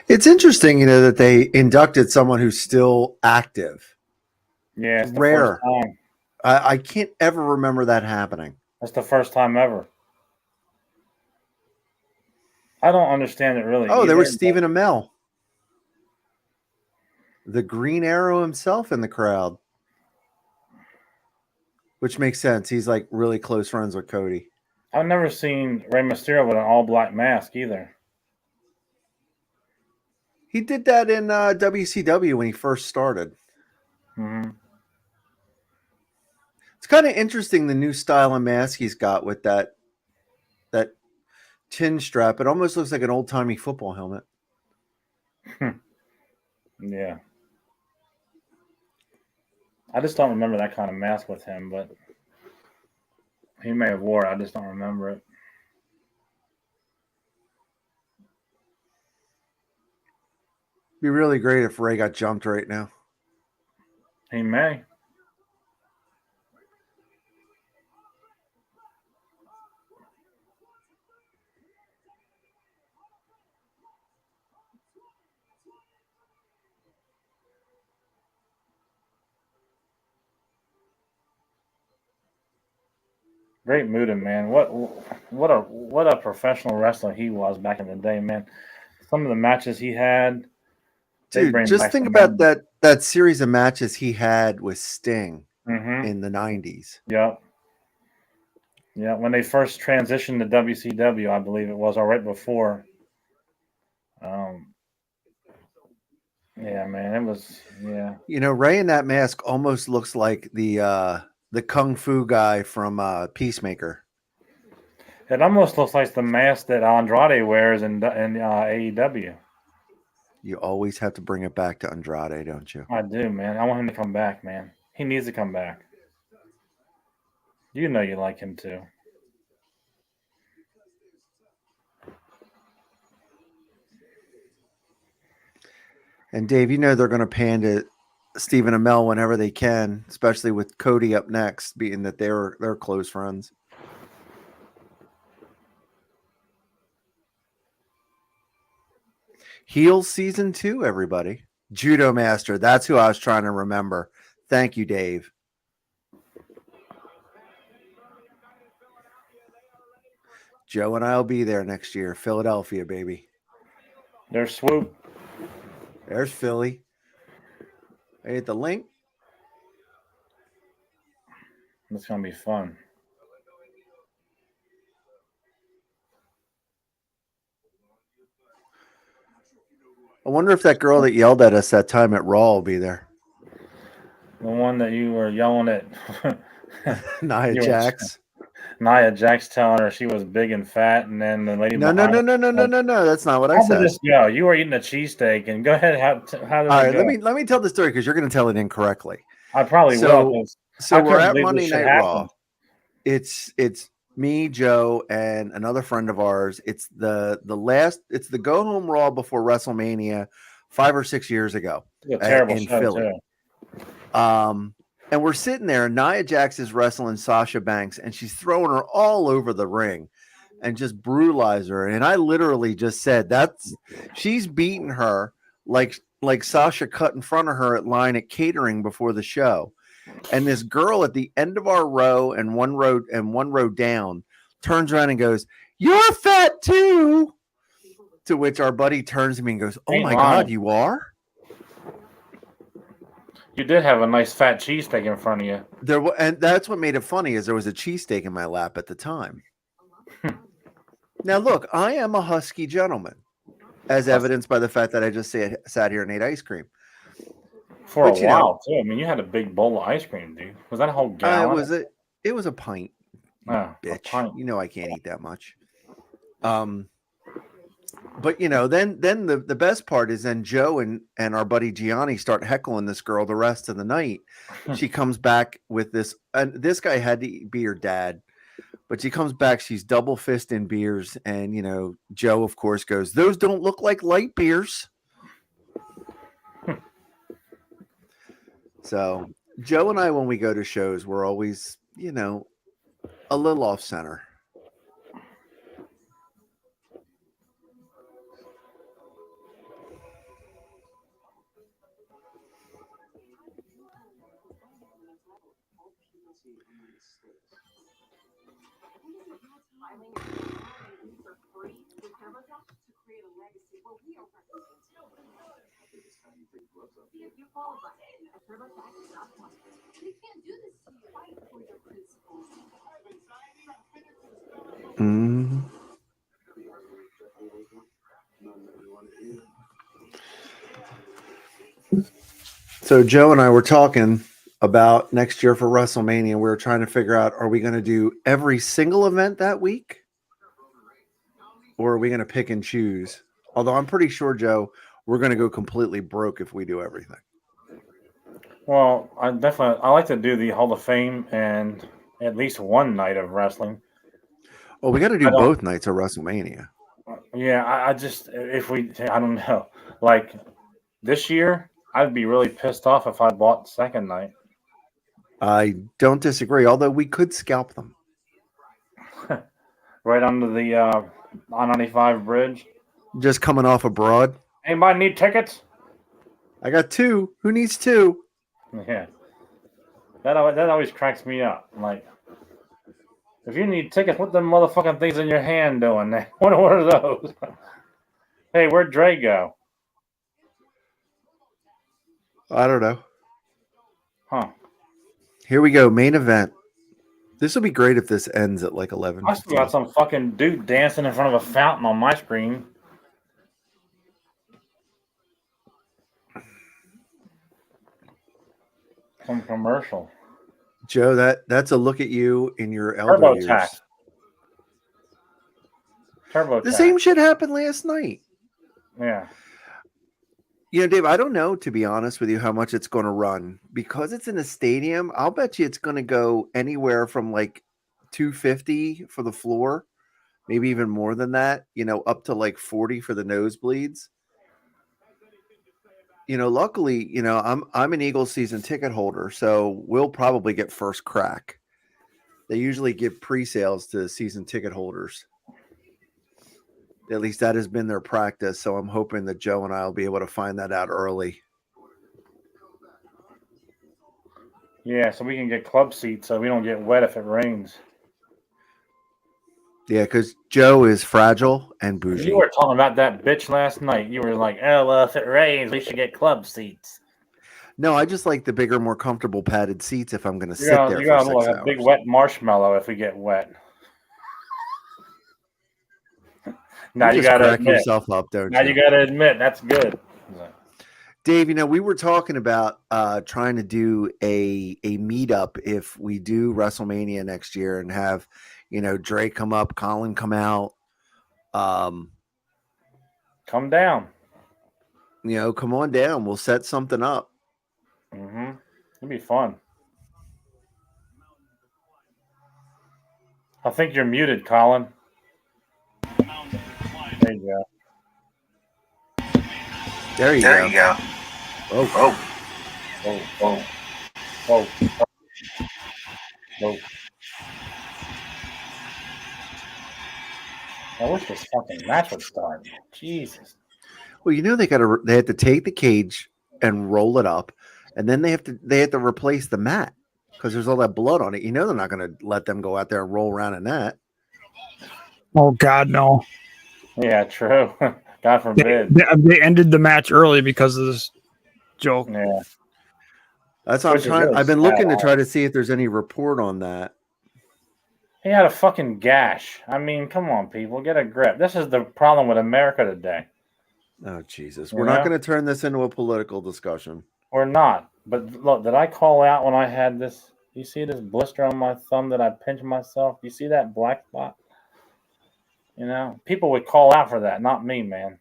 It's interesting, that they inducted someone who's still active. Yeah, it's the rare. first time. I can't ever remember that happening. That's the first time ever. I don't understand it really. Oh, there was either, Stephen Amell, the Green Arrow himself, in the crowd, which makes sense. He's like really close friends with Cody. I've never seen Rey Mysterio with an all-black mask either. He did that in WCW when he first started. Mm-hmm. It's kind of interesting, the new style of mask he's got with that chin strap. It almost looks like an old-timey football helmet. Yeah. I just don't remember that kind of mask with him, but he may have wore it. I just don't remember it. Be really great if Ray got jumped right now. He may. Great Muta, man. What a professional wrestler he was back in the day, man. Some of the matches he had. Dude, just think about that series of matches he had with Sting in the 90s. Yep. Yeah, when they first transitioned to WCW, I believe it was, or right before. Yeah, man, it was, yeah. Ray in that mask almost looks like the kung fu guy from Peacemaker. It almost looks like the mask that Andrade wears in AEW. You always have to bring it back to Andrade, don't you? I do, man. I want him to come back, man. He needs to come back. You know you like him too. And Dave, they're going to pan to Stephen Amell whenever they can, especially with Cody up next, being that they're close friends. Heels season 2, everybody. Judo Master. That's who I was trying to remember. Thank you, Dave. Joe and I will be there next year. Philadelphia, baby. There's Swoop. There's Philly. I hit the link. It's going to be fun. I wonder if that girl that yelled at us that time at Raw will be there. The one that you were yelling at. Nia Jax. Nia Jax telling her she was big and fat, and then the lady. No. That's not what I said. How did this go? You were eating a cheesesteak, and go ahead. How did All right, let me tell the story because you're going to tell it incorrectly. I probably will. So we're at Monday Night Raw. It's me, Joe, and another friend of ours. It's the go home Raw before WrestleMania 5 or 6 years ago in Philly. Too. And we're sitting there, and Nia Jax is wrestling Sasha Banks, and she's throwing her all over the ring and just brutalize her. And I literally just said, she's beating her like Sasha cut in front of her at line at catering before the show. And this girl at the end of our row and one row down turns around and goes, "You're fat too." To which our buddy turns to me and goes, "Oh my God, you are?" You did have a nice fat cheesesteak in front of you. And that's what made it funny is there was a cheesesteak in my lap at the time. Now, look, I am a husky gentleman, as evidenced by the fact that I just sat here and ate ice cream. For a while, too. I mean, you had a big bowl of ice cream, dude. Was that a whole gallon? It was a pint. Bitch. A pint. You know I can't eat that much. But then the best part is then Joe and our buddy Gianni start heckling this girl the rest of the night. She comes back with this, and this guy had to be her dad, but she comes back, she's double fisting beers, and Joe of course goes, "Those don't look like light beers." So Joe and I, when we go to shows, we're always a little off center. Mm. So Joe and I were talking about next year for WrestleMania. We were trying to figure out, are we going to do every single event that week? Or are we going to pick and choose? Although I'm pretty sure, Joe, we're going to go completely broke if we do everything. Well, I like to do the Hall of Fame and at least one night of wrestling. Well, we got to do both nights of WrestleMania. Yeah, I don't know. Like this year, I'd be really pissed off if I bought the second night. I don't disagree, although we could scalp them. Right under the I-95 bridge. Just coming off abroad. Anybody need tickets? I got 2. Who needs 2? Yeah. That always cracks me up. Like, if you need tickets, what them motherfucking things in your hand doing? What are those? Hey, where'd Dre go? I don't know. Huh. Here we go. Main event. This will be great if this ends at like 11. I still got some fucking dude dancing in front of a fountain on my screen. Some commercial. Joe, that's a look at you in your elder years. TurboTax. The same shit happened last night. Yeah. Dave, I don't know, to be honest with you, how much it's going to run. Because it's in a stadium, I'll bet you it's going to go anywhere from like $250 for the floor, maybe even more than that, up to like $40 for the nosebleeds. Luckily, I'm an Eagles season ticket holder, so we'll probably get first crack. They usually give pre-sales to season ticket holders. At least that has been their practice, so I'm hoping that Joe and I will be able to find that out early. Yeah, so we can get club seats so we don't get wet if it rains. Yeah, because Joe is fragile and bougie. You were talking about that bitch last night. You were like, oh, well, if it rains, we should get club seats. No, I just like the bigger, more comfortable padded seats if I'm going to sit there for 6 hours. You got like a big wet marshmallow if we get wet. Now you got to crack yourself up, don't you? Now you got to admit, that's good. Dave, we were talking about trying to do a meetup if we do WrestleMania next year and have, Dre come up, Colin come out. Come down. Come on down. We'll set something up. Mm-hmm. It'll be fun. I think you're muted, Colin. There you go. There you go. Oh. I wish this fucking match would start. Jesus. Well, they have to take the cage and roll it up, and then they have to replace the mat because there's all that blood on it. They're not going to let them go out there and roll around in that. Oh God, no. Yeah, true. God forbid. They ended the match early because of this joke. Yeah. That's what I'm trying. Really I've been looking to try to see if there's any report on that. He had a fucking gash. I mean, come on, people, get a grip. This is the problem with America today. Oh, Jesus. We're not going to turn this into a political discussion. We're not. But look, did I call out when I had this You see this blister on my thumb that I pinched myself? You see that black spot? You know, people would call out for that, not me, man.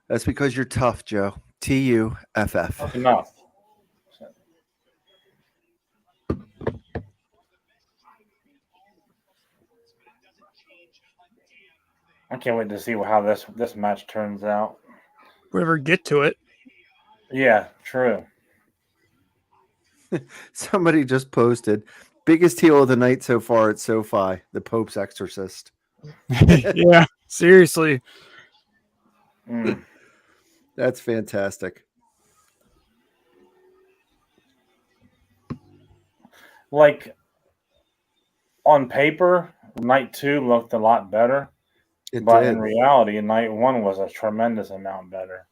That's because you're tough, Joe. TUFF. That's enough. I can't wait to see how this match turns out. We ever get to it. Yeah, true. Somebody just posted biggest heel of the night so far at SoFi, the Pope's Exorcist. Yeah, seriously. That's fantastic. Like on paper, night 2 looked a lot better. But in reality, night 1 was a tremendous amount better.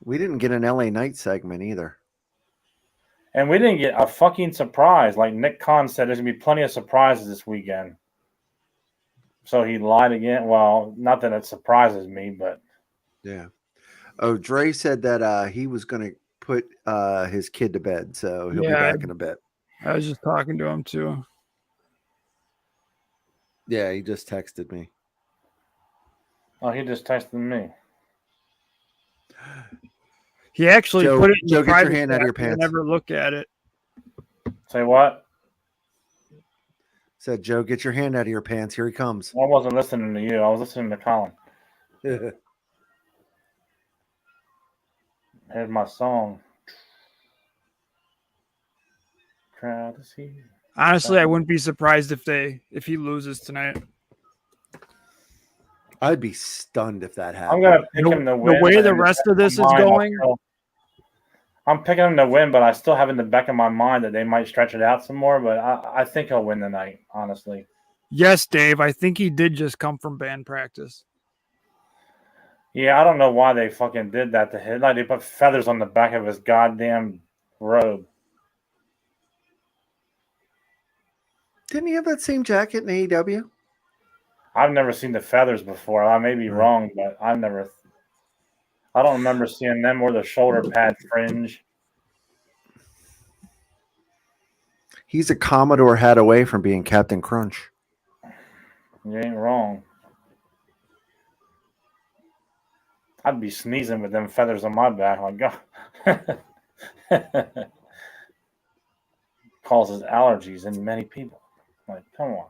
We didn't get an LA Knight segment either. And we didn't get a fucking surprise. Like Nick Khan said, there's going to be plenty of surprises this weekend. So he lied again. Well, not that it surprises me, but... Yeah. Oh, Dre said that he was going to put his kid to bed, so he'll be back in a bit. I was just talking to him, too. Yeah, he just texted me. Oh, he just texted me. He actually Joe, put it in Joe, the get your private hand out of your chat and pants. never look at it. Say what? Said, Joe, get your hand out of your pants. Here he comes. I wasn't listening to you. I was listening to Colin. Here's my song. Crowd is here. Honestly, I wouldn't be surprised if he loses tonight. I'd be stunned if that happened. I'm gonna pick him to win. The way the rest of this is going, I'm picking him to win, but I still have in the back of my mind that they might stretch it out some more. But I think he'll win tonight, honestly. yes, Dave, I think he did just come from band practice. Yeah, I don't know why they fucking did that to him. Like they put feathers on the back of his goddamn robe. Didn't he have that same jacket in AEW? I've never seen the feathers before. I may be wrong, but I don't remember seeing them or the shoulder pad fringe. He's a Commodore hat away from being Captain Crunch. You ain't wrong. I'd be sneezing with them feathers on my back. Like, God. Causes allergies in many people. Like, come on.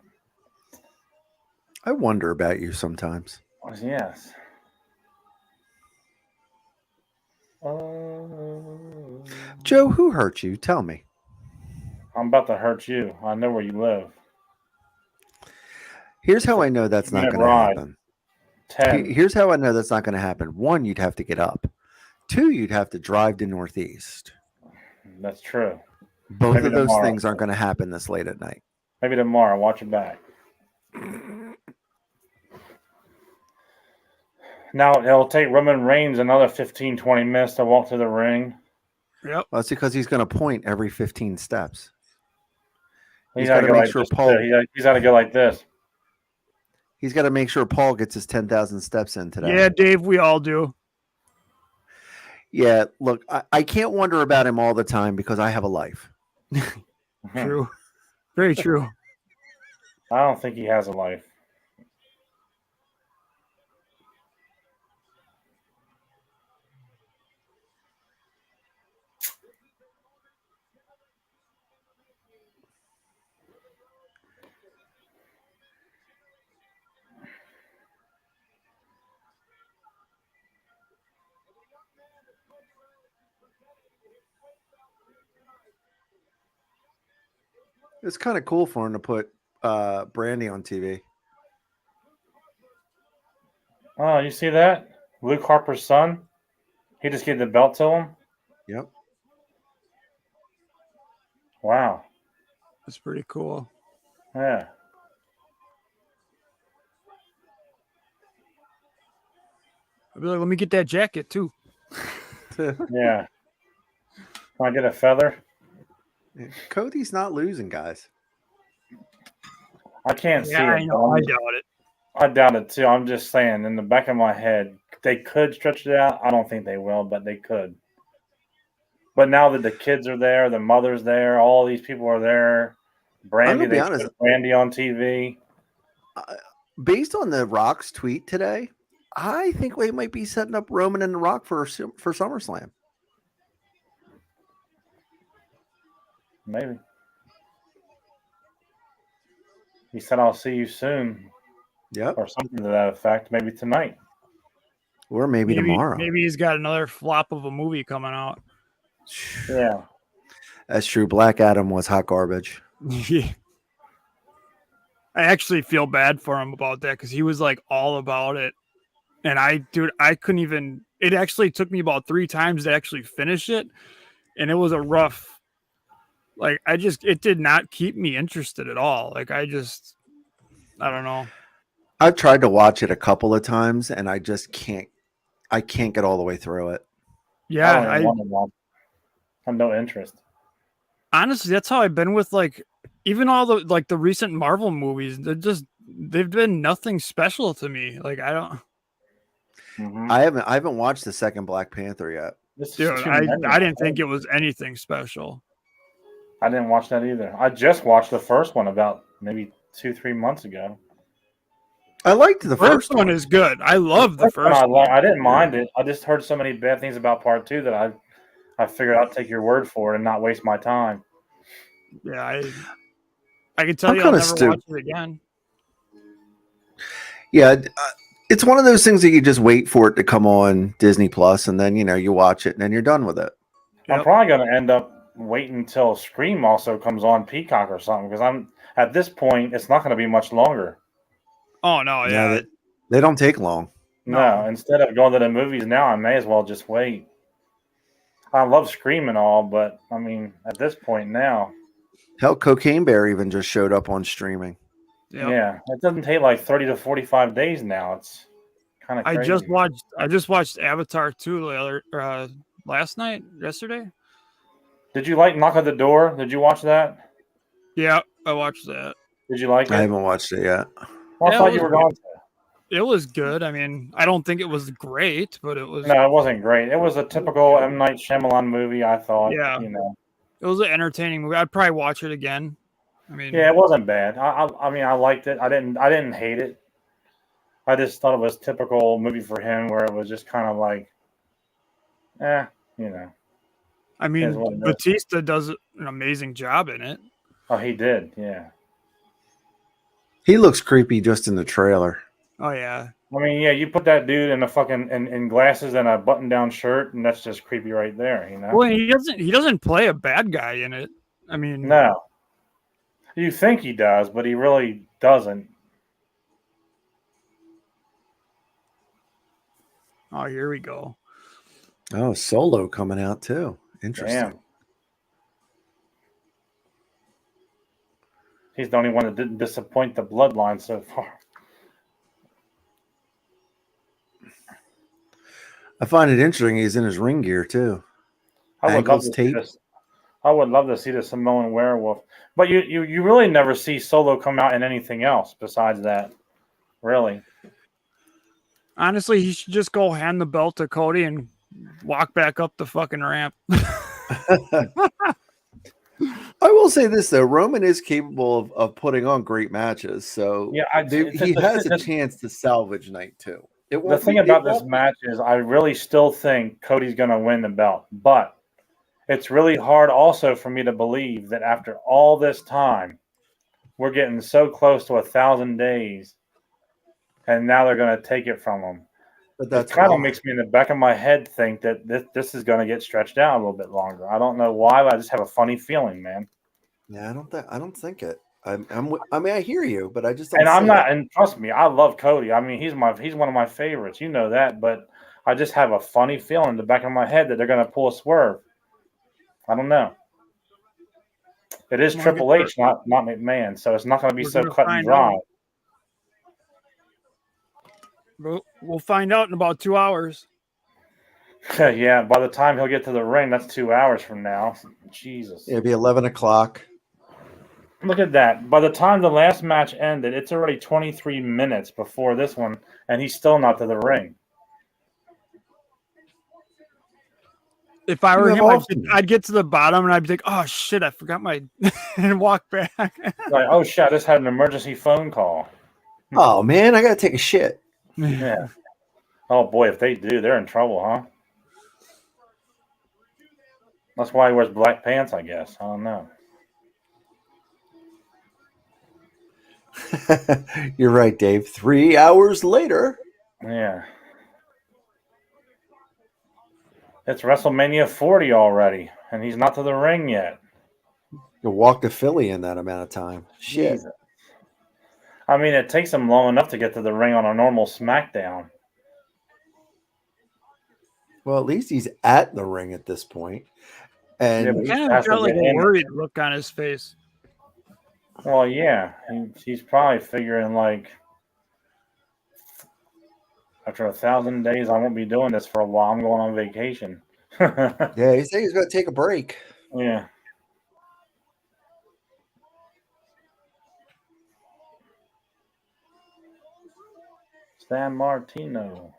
I wonder about you sometimes. Yes. Joe, who hurt you? Tell me. I'm about to hurt you. I know where you live. Here's how I know that's not going to happen. 10. Here's how I know that's not going to happen. 1, you'd have to get up. 2, you'd have to drive to Northeast. That's true. Both Maybe of those tomorrow. things aren't going to happen this late at night. Maybe tomorrow. Watch it back. Now, it'll take Roman Reigns another 15, 20 minutes to walk to the ring. Yep. Well, that's because he's going to point every 15 steps. He's got to make sure Paul. He's got to go like this. He's got to make sure Paul gets his 10,000 steps in today. Yeah, Dave, we all do. Yeah, look, I can't wonder about him all the time because I have a life. True. Very true. I don't think he has a life. It's kind of cool for him to put Brandy on TV. Oh, you see that? Luke Harper's son? He just gave the belt to him? Yep. Wow. That's pretty cool. Yeah. I'd be like, let me get that jacket too. Yeah. Can I get a feather? Cody's not losing, guys. I can't see it. I know. I doubt it. I doubt it too. I'm just saying, in the back of my head, they could stretch it out. I don't think they will, but they could. But now that the kids are there, the mother's there, all these people are there. Brandy, they put Brandy on TV. Based on the Rock's tweet today, I think we might be setting up Roman and the Rock for SummerSlam. Maybe. He said, "I'll see you soon." Yep. Or something to that effect. Maybe tonight. Or maybe tomorrow. Maybe he's got another flop of a movie coming out. Yeah. That's true. Black Adam was hot garbage. Yeah. I actually feel bad for him about that because he was like all about it. And I couldn't even, it actually took me about 3 times to actually finish it. And it was a rough, like, it did not keep me interested at all. Like, I don't know. I've tried to watch it a couple of times and I just can't get all the way through it. Yeah. I have no interest. Honestly, that's how I've been with like, even all the recent Marvel movies. They've been nothing special to me. Like, I don't. Mm-hmm. I haven't watched the second Black Panther yet. Dude, I didn't think it was anything special. I didn't watch that either. I just watched the first one about maybe 2-3 months ago. I liked the first one. Is good. I love the first one. I didn't mind it. I just heard so many bad things about part 2 that I figured I'd take your word for it and not waste my time. Yeah, I can tell you I'll never watch it again. Yeah, it's one of those things that you just wait for it to come on Disney Plus, and then you watch it, and then you're done with it. Yep. I'm probably going to end up waiting until Scream also comes on Peacock or something, because at this point it's not going to be much longer. Oh no, yeah, they don't take long. No, instead of going to the movies now, I may as well just wait. I love Scream and all, but I mean, at this point now. Hell, Cocaine Bear even just showed up on streaming. Yep. Yeah, it doesn't take like 30 to 45 days now. It's kind of crazy. I just watched Avatar 2 yesterday. Did you like Knock at the Door? Did you watch that? Yeah, I watched that. Did you like it? I haven't watched it yet. Well, I thought you were going to. It was good. I mean, I don't think it was great, but it was. No, it wasn't great. It was a typical M. Night Shyamalan movie, I thought. Yeah. It was an entertaining movie. I'd probably watch it again. I mean, yeah, it wasn't bad. I mean, I liked it. I didn't hate it. I just thought it was typical movie for him, where it was just kind of like, I mean, Batista does an amazing job in it. Oh, he did. Yeah. He looks creepy just in the trailer. Oh yeah. I mean, yeah, you put that dude in a fucking in glasses and a button-down shirt, and that's just creepy right there, Well, he doesn't play a bad guy in it. I mean, no. You think he does, but he really doesn't. Oh, here we go. Oh, Solo coming out too. Interesting. Damn. He's the only one that didn't disappoint the bloodline so far. I find it interesting he's in his ring gear too. I would love to see the Samoan werewolf. But you really never see Solo come out in anything else besides that. Really. Honestly, he should just go hand the belt to Cody and walk back up the fucking ramp. I will say this though, Roman is capable of putting on great matches, so yeah, he has a chance to salvage night 2. The thing about this match is I really still think Cody's going to win the belt, but it's really hard also for me to believe that after all this time, we're getting so close to 1,000 days, and now they're going to take it from him. But that kind of makes me in the back of my head think that this is going to get stretched out a little bit longer. I don't know why, but I just have a funny feeling, man. Yeah, I don't think it. I mean, I hear you, but I just don't. And I'm not. And trust me, I love Cody. I mean, he's one of my favorites. You know that. But I just have a funny feeling in the back of my head that they're going to pull a swerve. I don't know. It is Triple H, not McMahon, so it's not going to be so cut and dry. We'll find out in about 2 hours. Yeah, by the time he'll get to the ring, that's 2 hours from now. Jesus. It'll be 11 o'clock. Look at that. By the time the last match ended, it's already 23 minutes before this one, and he's still not to the ring. If I You were have him, often. I'd get to the bottom and I'd be like, "Oh shit, I forgot my," and walk back. Like, oh shit, I just had an emergency phone call. Oh man, I gotta take a shit. Yeah. Oh boy, if they do, they're in trouble, huh? That's why he wears black pants, I guess. I don't know. You're right, Dave. 3 hours later. Yeah. It's WrestleMania 40 already, and he's not to the ring yet. You walk to Philly in that amount of time. Shit. Jesus. I mean, it takes him long enough to get to the ring on a normal SmackDown. Well, at least he's at the ring at this point. Yeah, And but He he kind of has to got like get a in. worried look on his face. Well, yeah. He's probably figuring, like, after 1,000 days, I won't be doing this for a while. I'm going on vacation. yeah, he said he's going to take a break. Yeah. San Martino.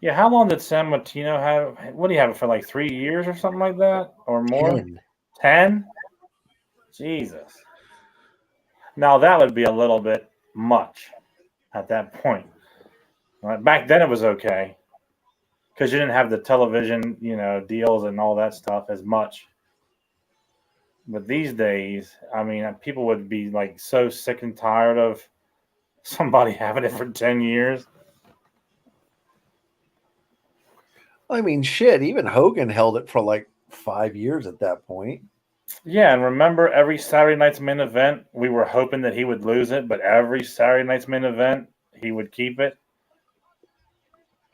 Yeah, how long did San Martino have? What do you have it for, like 3 years or something like that? Or more? 10. 10? Jesus. Now that would be a little bit much at that point. Back then it was okay because you didn't have the television, deals and all that stuff as much. But these days, I mean, people would be like so sick and tired of somebody having it for 10 years. I mean, shit, even Hogan held it for like 5 years at that point. Yeah, and remember every Saturday night's main event, we were hoping that he would lose it, but every Saturday night's main event, he would keep it.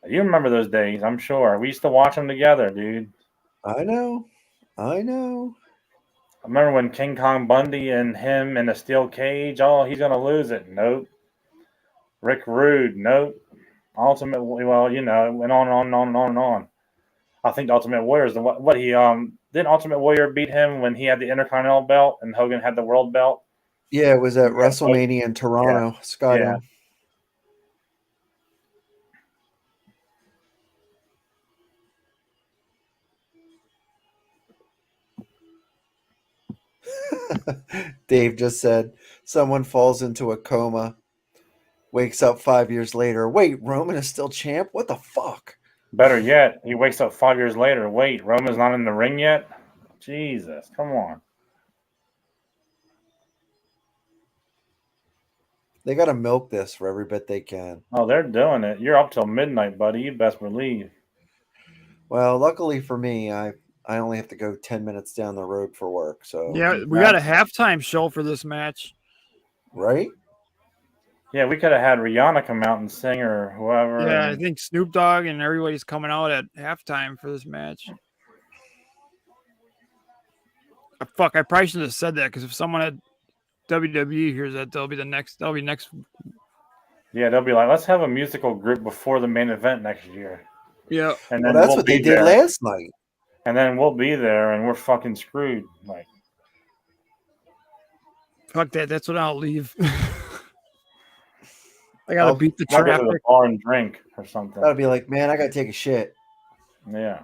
You remember those days, I'm sure. We used to watch them together, dude. I know. I know. I remember when King Kong Bundy and him in a steel cage. Oh, he's gonna lose it. Nope. Rick Rude. Nope. Ultimate. Well, it went on and on and on and on and on. I think the Ultimate Warrior is what he didn't Ultimate Warrior beat him when he had the Intercontinental belt and Hogan had the World belt. Yeah, it was at Yeah, WrestleMania in Toronto, Skydome. Dave just said someone falls into a coma, wakes up 5 years later. Wait, Roman is still champ? What the fuck? Better yet, he wakes up 5 years later. Wait, Roman's not in the ring yet? Jesus, come on. They got to milk this for every bit they can. Oh, they're doing it. You're up till midnight, buddy. You best believe. Well, luckily for me, I only have to go 10 minutes down the road for work. So Yeah, we got a halftime show for this match. Right? Yeah, we could have had Rihanna come out and sing or whoever. Yeah, I think Snoop Dogg and everybody's coming out at halftime for this match. Fuck, I probably should have said that because if someone at WWE hears that, that'll be next. Yeah, they'll be like, let's have a musical group before the main event next year. Yeah. And Well, then that's what they did last night. And then we'll be there and we're fucking screwed. Like, fuck that. That's when I'll leave. I gotta beat the I'll go traffic. to the bar and drink or something. That'll be like, man, I gotta take a shit. Yeah.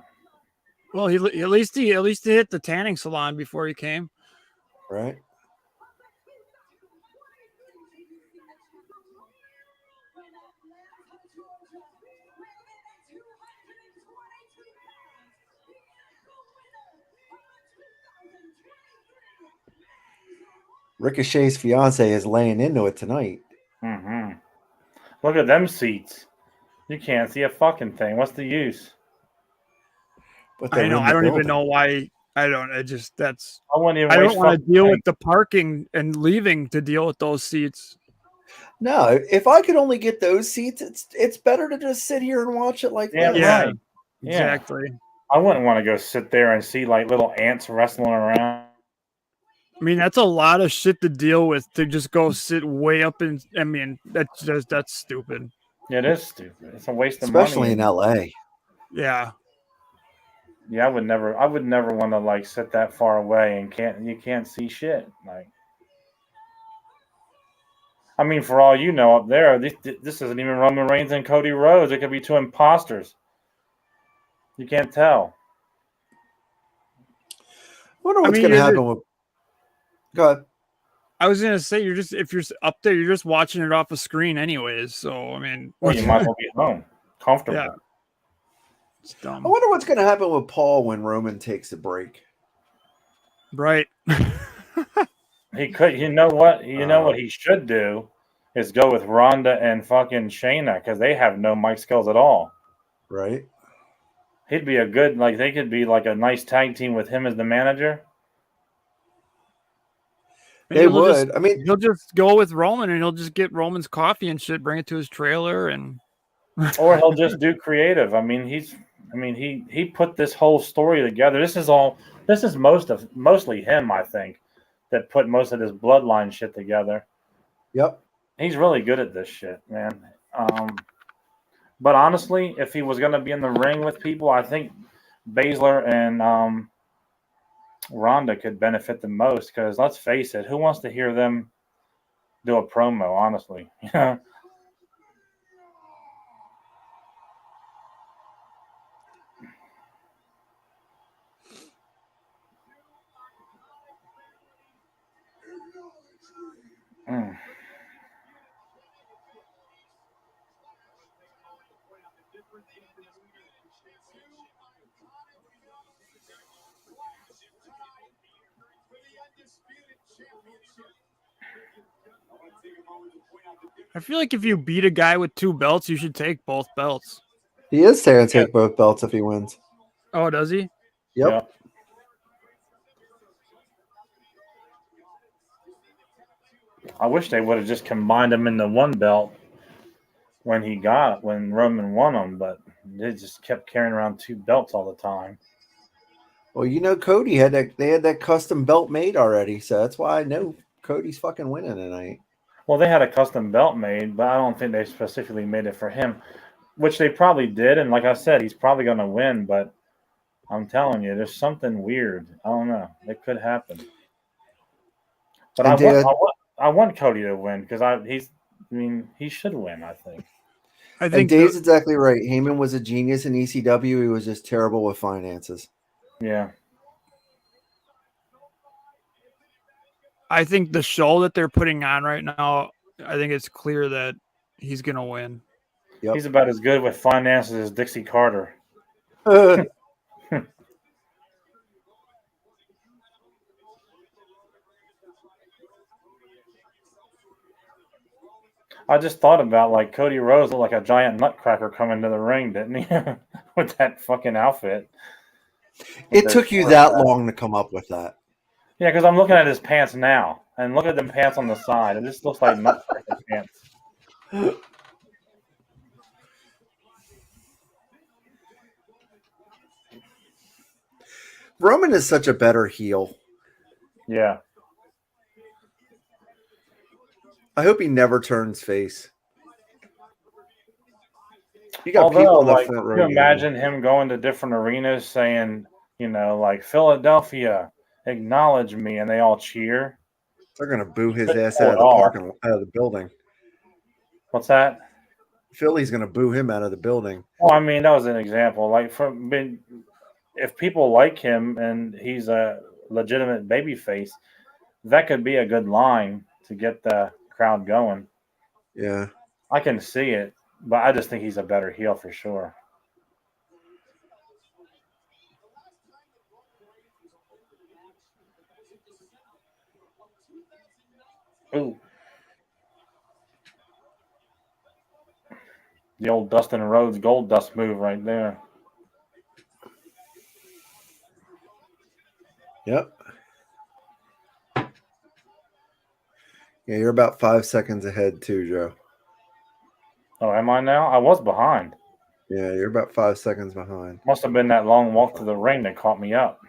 Well, at least he hit the tanning salon before he came. Right. Ricochet's fiance is laying into it tonight. Mm-hmm. Look at them seats. You can't see a fucking thing. What's the use? But I know. I don't even know why. I don't. I just that's. I wouldn't even. I don't want to deal with the parking and leaving to deal with those seats. No, if I could only get those seats, it's better to just sit here and watch it like Yeah, this. right. Exactly. Yeah. I wouldn't want to go sit there and see like little ants wrestling around. I mean, that's a lot of shit to deal with to just go sit way up in. I mean, that's stupid. Yeah, it is stupid. It's a waste of Especially money. in LA. Yeah. Yeah, I would never want to like sit that far away and you can't see shit. Like, I mean, for all you know, up there, this isn't even Roman Reigns and Cody Rhodes. It could be two imposters. You can't tell. I wonder what's going to happen with. Go ahead. I was gonna say if you're up there, you're just watching it off a screen, anyways. So I mean, well, you might as well be home, comfortable. Yeah. It's dumb. I wonder what's going to happen with Paul when Roman takes a break. Right. He could. You know what? You know what he should do is go with Ronda and fucking Shayna because they have no mic skills at all. Right. He'd be a good they could be like a nice tag team with him as the manager. They would. I mean, he'll just go with Roman and he'll just get Roman's coffee and shit, bring it to his trailer, and or he'll just do creative. I mean, he put this whole story together. This is mostly him, I think, that put most of this bloodline shit together. Yep. He's really good at this shit, man. But honestly, if he was going to be in the ring with people, I think Baszler and Ronda could benefit the most because let's face it, who wants to hear them do a promo, honestly? I feel like if you beat a guy with 2 belts, you should take both belts. He is there to take both belts if he wins. Oh, does he? Yep. I wish they would have just combined them into one belt when Roman won them, but they just kept carrying around 2 belts all the time. Well, you know, Cody had that custom belt made already, so that's why I know Cody's fucking winning tonight. Well, they had a custom belt made, but I don't think they specifically made it for him, which they probably did. And like I said, he's probably going to win, but I'm telling you, there's something weird. I don't know. It could happen. But I want Cody to win because he should win, I think. I think Dave's exactly right. Heyman was a genius in ECW. He was just terrible with finances. Yeah. I think the show that they're putting on right now, I think it's clear that he's going to win. Yep. He's about as good with finances as Dixie Carter. I just thought about Cody Rhodes looked like a giant nutcracker coming to the ring, didn't he? With that fucking outfit. It took you that long to come up with that. Yeah, because I'm looking at his pants now, and look at them pants on the side. It just looks like nutcracker pants. Roman is such a better heel. Yeah. I hope he never turns face. You got people in the front row. Can you imagine him going to different arenas saying, Philadelphia, acknowledge me, and they all cheer? They're gonna boo his ass out of the building. What's that? Philly's gonna boo him out of the building. Well, I mean, that was an example. If people like him and he's a legitimate babyface, that could be a good line to get the crowd going. Yeah. I can see it, but I just think he's a better heel for sure. Ooh. The old Dustin Rhodes gold dust move right there. Yep. Yeah, you're about 5 seconds ahead too, Joe. Oh, am I now? I was behind. Yeah, you're about 5 seconds behind. Must have been that long walk to the ring that caught me up.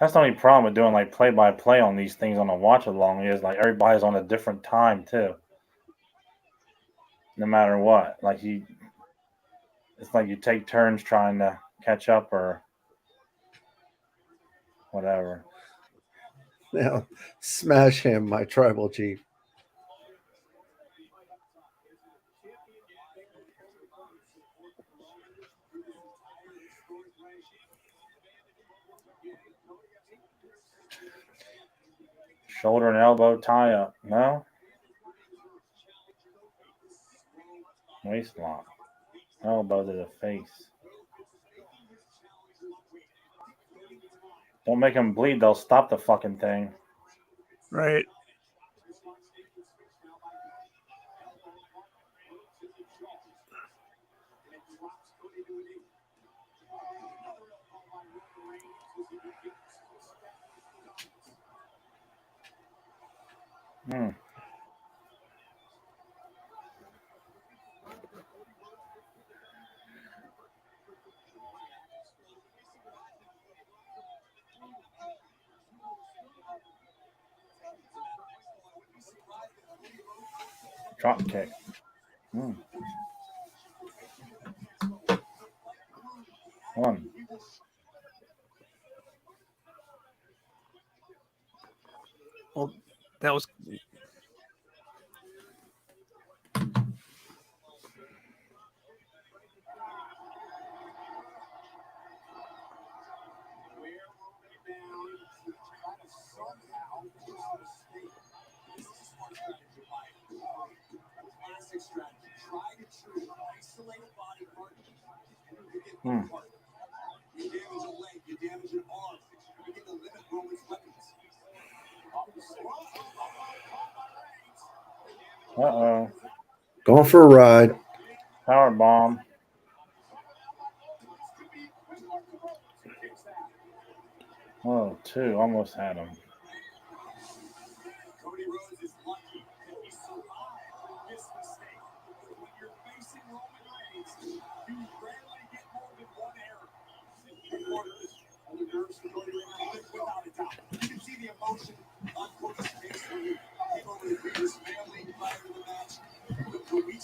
That's the only problem with doing play-by-play on these things on a watch-along is everybody's on a different time too. No matter what, it's like you take turns trying to catch up or Whatever. Now, smash him, my tribal chief. Shoulder and elbow tie up. No? Waist lock. Elbow to the face. Don't make him bleed. They'll stop the fucking thing. Right. Hmm. Drop kick. Hmm. One. Well, that was. Hmm. Uh-oh. Going for a ride. Power bomb. Oh, two. Almost had him.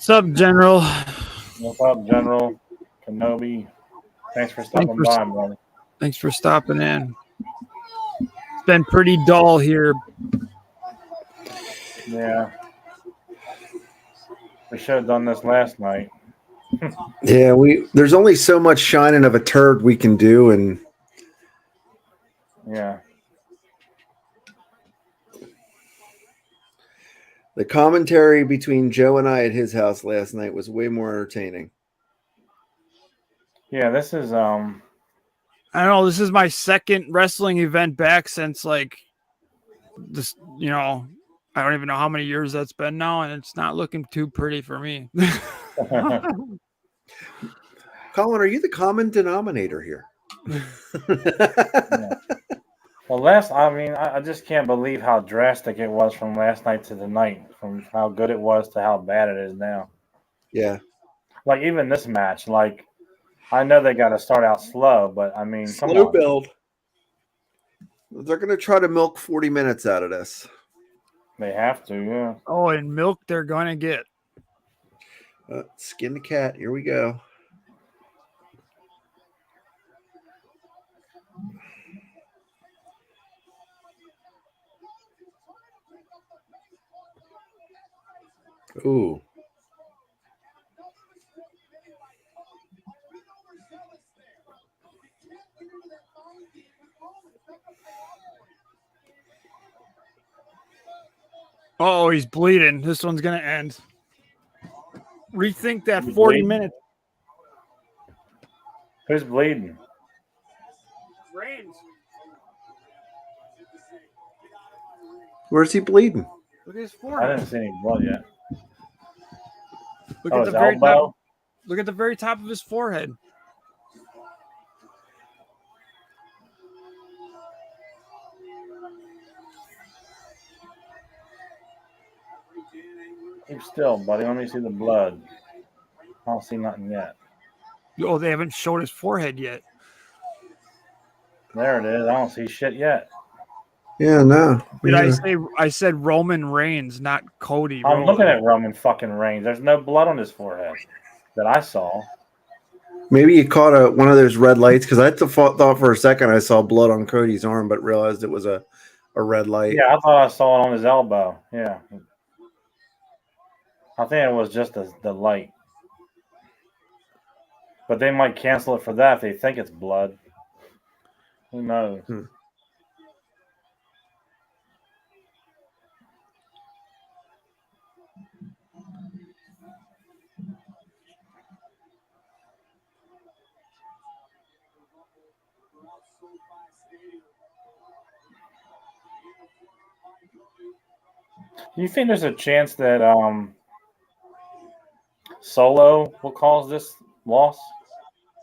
What's up, General? What's up, General Kenobi? Thanks for stopping by, brother. Thanks for stopping in. It's been pretty dull here. Yeah. We should have done this last night. Yeah, there's only so much shining of a turd we can do, and yeah. The commentary between Joe and I at his house last night was way more entertaining. Yeah, this is I don't know, this is my second wrestling event back since like this, you know, I don't even know how many years that's been now, and it's not looking too pretty for me. Colin, are you the common denominator here? Yeah. Well, I just can't believe how drastic it was from last night to tonight, from how good it was to how bad it is now. Yeah. Like, even this match, like, I know they got to start out slow, but, I mean, come Slow on. build. They're going to try to milk 40 minutes out of this. They have to, yeah. Oh, and milk they're going to get. Skin the cat. Here we go. Ooh. Oh, he's bleeding. This one's going to end. Rethink that He's 40 bleeding? minutes. Who's bleeding? Reigns. Where's he bleeding? Look at his I forehead. didn't see any blood yet. Look Oh, at his the very elbow? top. Look at the very top of his forehead. Keep still, buddy. Let me see the blood. I don't see nothing yet. Oh, they haven't showed his forehead yet. There it is. I don't see shit yet. Yeah, no. Did I say I said Roman Reigns, not Cody? I'm looking at Roman fucking Reigns. There's no blood on his forehead that I saw. Maybe you caught one of those red lights because I thought for a second I saw blood on Cody's arm, but realized it was a red light. Yeah, I thought I saw it on his elbow. Yeah. I think it was just the light. But they might cancel it for that if they think it's blood. Who knows? Do you think there's a chance that Solo will cause this loss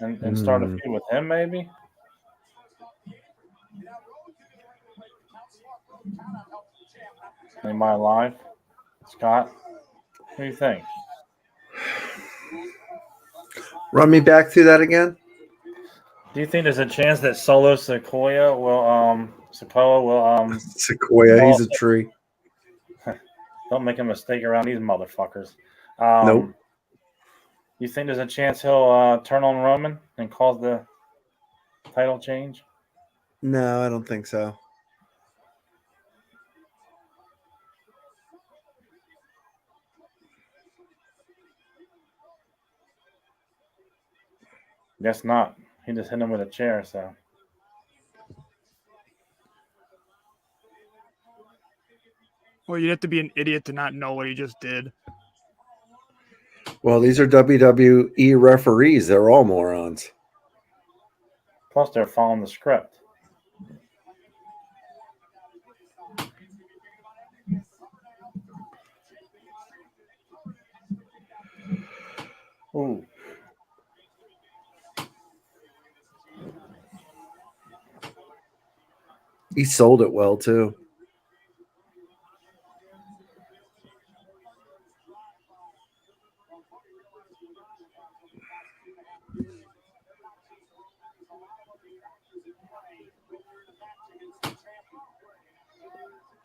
and start a feud with him, maybe? Am I alive? Scott? What do you think? Run me back through that again. Do you think there's a chance that Solo Sequoia will Sequoia, he's a tree. Don't make a mistake around these motherfuckers. Nope. You think there's a chance he'll turn on Roman and cause the title change? No, I don't think so. Guess not. He just hit him with a chair, so. Well, you'd have to be an idiot to not know what he just did. Well, these are WWE referees. They're all morons. Plus, they're following the script. Ooh. He sold it well, too.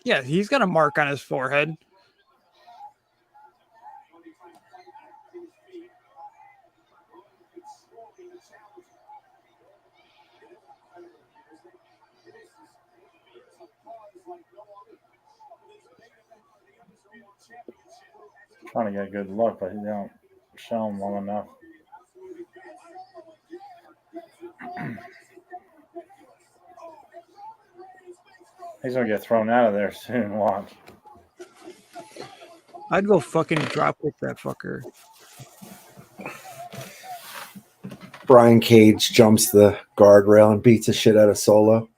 Yeah, he's got a mark on his forehead. Trying to get a good look, but he don't show him long enough. He's gonna get thrown out of there soon. Watch. I'd go fucking drop kick that fucker. Brian Cage jumps the guardrail and beats the shit out of Solo.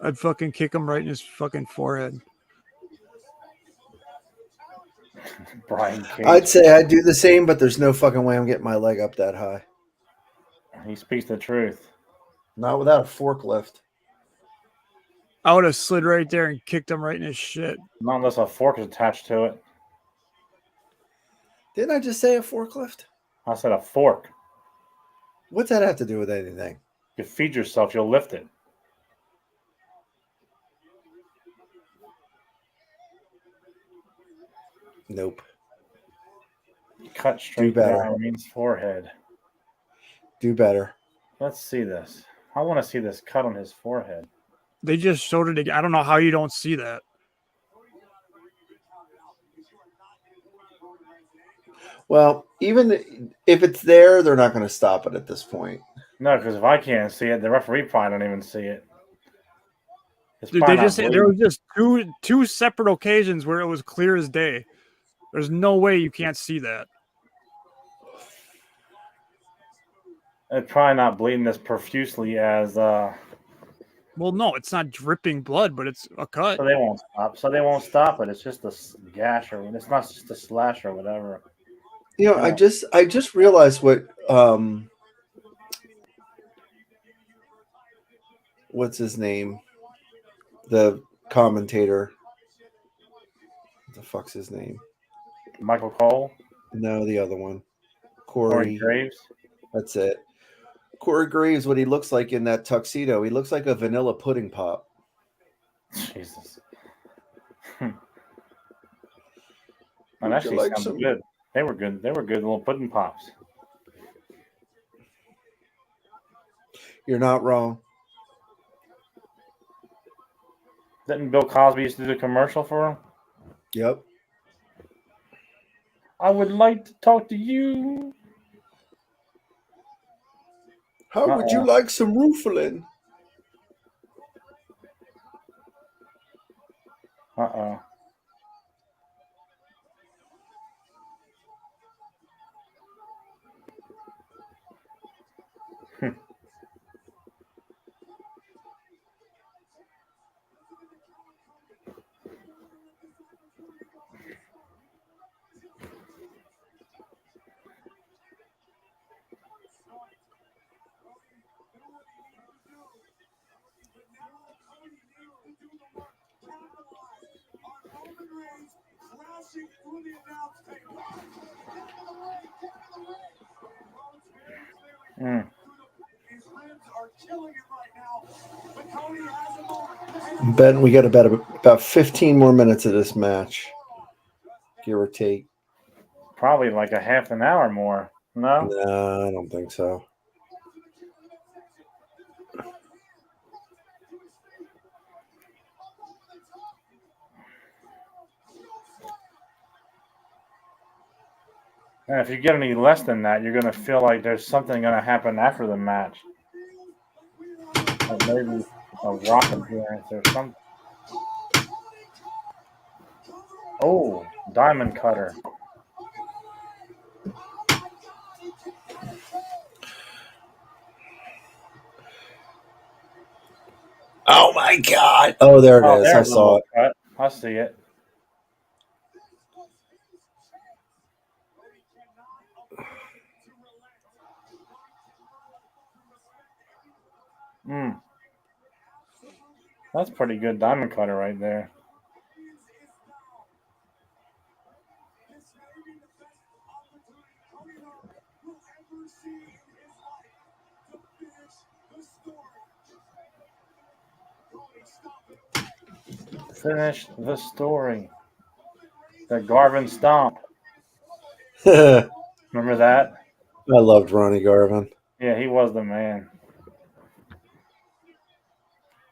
I'd fucking kick him right in his fucking forehead. Brian Cage. I'd say I'd do the same, but there's no fucking way I'm getting my leg up that high. He speaks the truth. Not without a forklift. I would have slid right there and kicked him right in his shit. Not unless a fork is attached to it. Didn't I just say a forklift? I said a fork. What's that have to do with anything? You feed yourself, you'll lift it. Nope. Cut straight down means forehead. Do better. Let's see this. I want to see this cut on his forehead. They just showed it again. I don't know how you don't see that. Well, even if it's there, they're not going to stop it at this point. No, because if I can't see it, the referee probably don't even see it. Dude, there was just two separate occasions where it was clear as day. There's no way you can't see that. It's probably not bleeding as profusely as. Well, no, it's not dripping blood, but it's a cut. So they won't stop. So they won't stop it. It's just a gash, or it's not just a slash or whatever. You know, I just realized what's his name? The commentator. What the fuck's his name? Michael Cole? No, the other one. Corey Graves? That's it. Corey Graves, what he looks like in that tuxedo. He looks like a vanilla pudding pop. Jesus. That actually sounds good. They were good. They were good little pudding pops. You're not wrong. Didn't Bill Cosby used to do the commercial for him? Yep. I would like to talk to you. How would you like some roofling? Uh-oh. Ben, we got about 15 more minutes of this match, give or take. Probably like a half an hour more. No? No, I don't think so. And if you get any less than that, you're going to feel like there's something going to happen after the match. Like maybe a rock appearance or something. Oh, diamond cutter. Oh my God! Oh, there it is. I saw it. Cut. I see it. That's pretty good diamond cutter right there. Finish the story. The Garvin Stomp. Remember that? I loved Ronnie Garvin. Yeah, he was the man.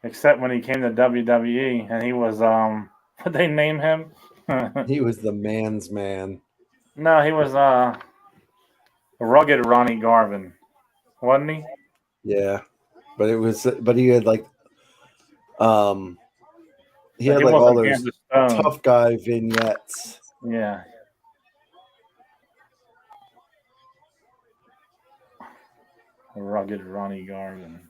Except when he came to WWE and he was what they name him? He was the man's man. No, he was rugged Ronnie Garvin, wasn't he? Yeah, but he had like he had like all those tough guy vignettes. Yeah. Rugged Ronnie Garvin.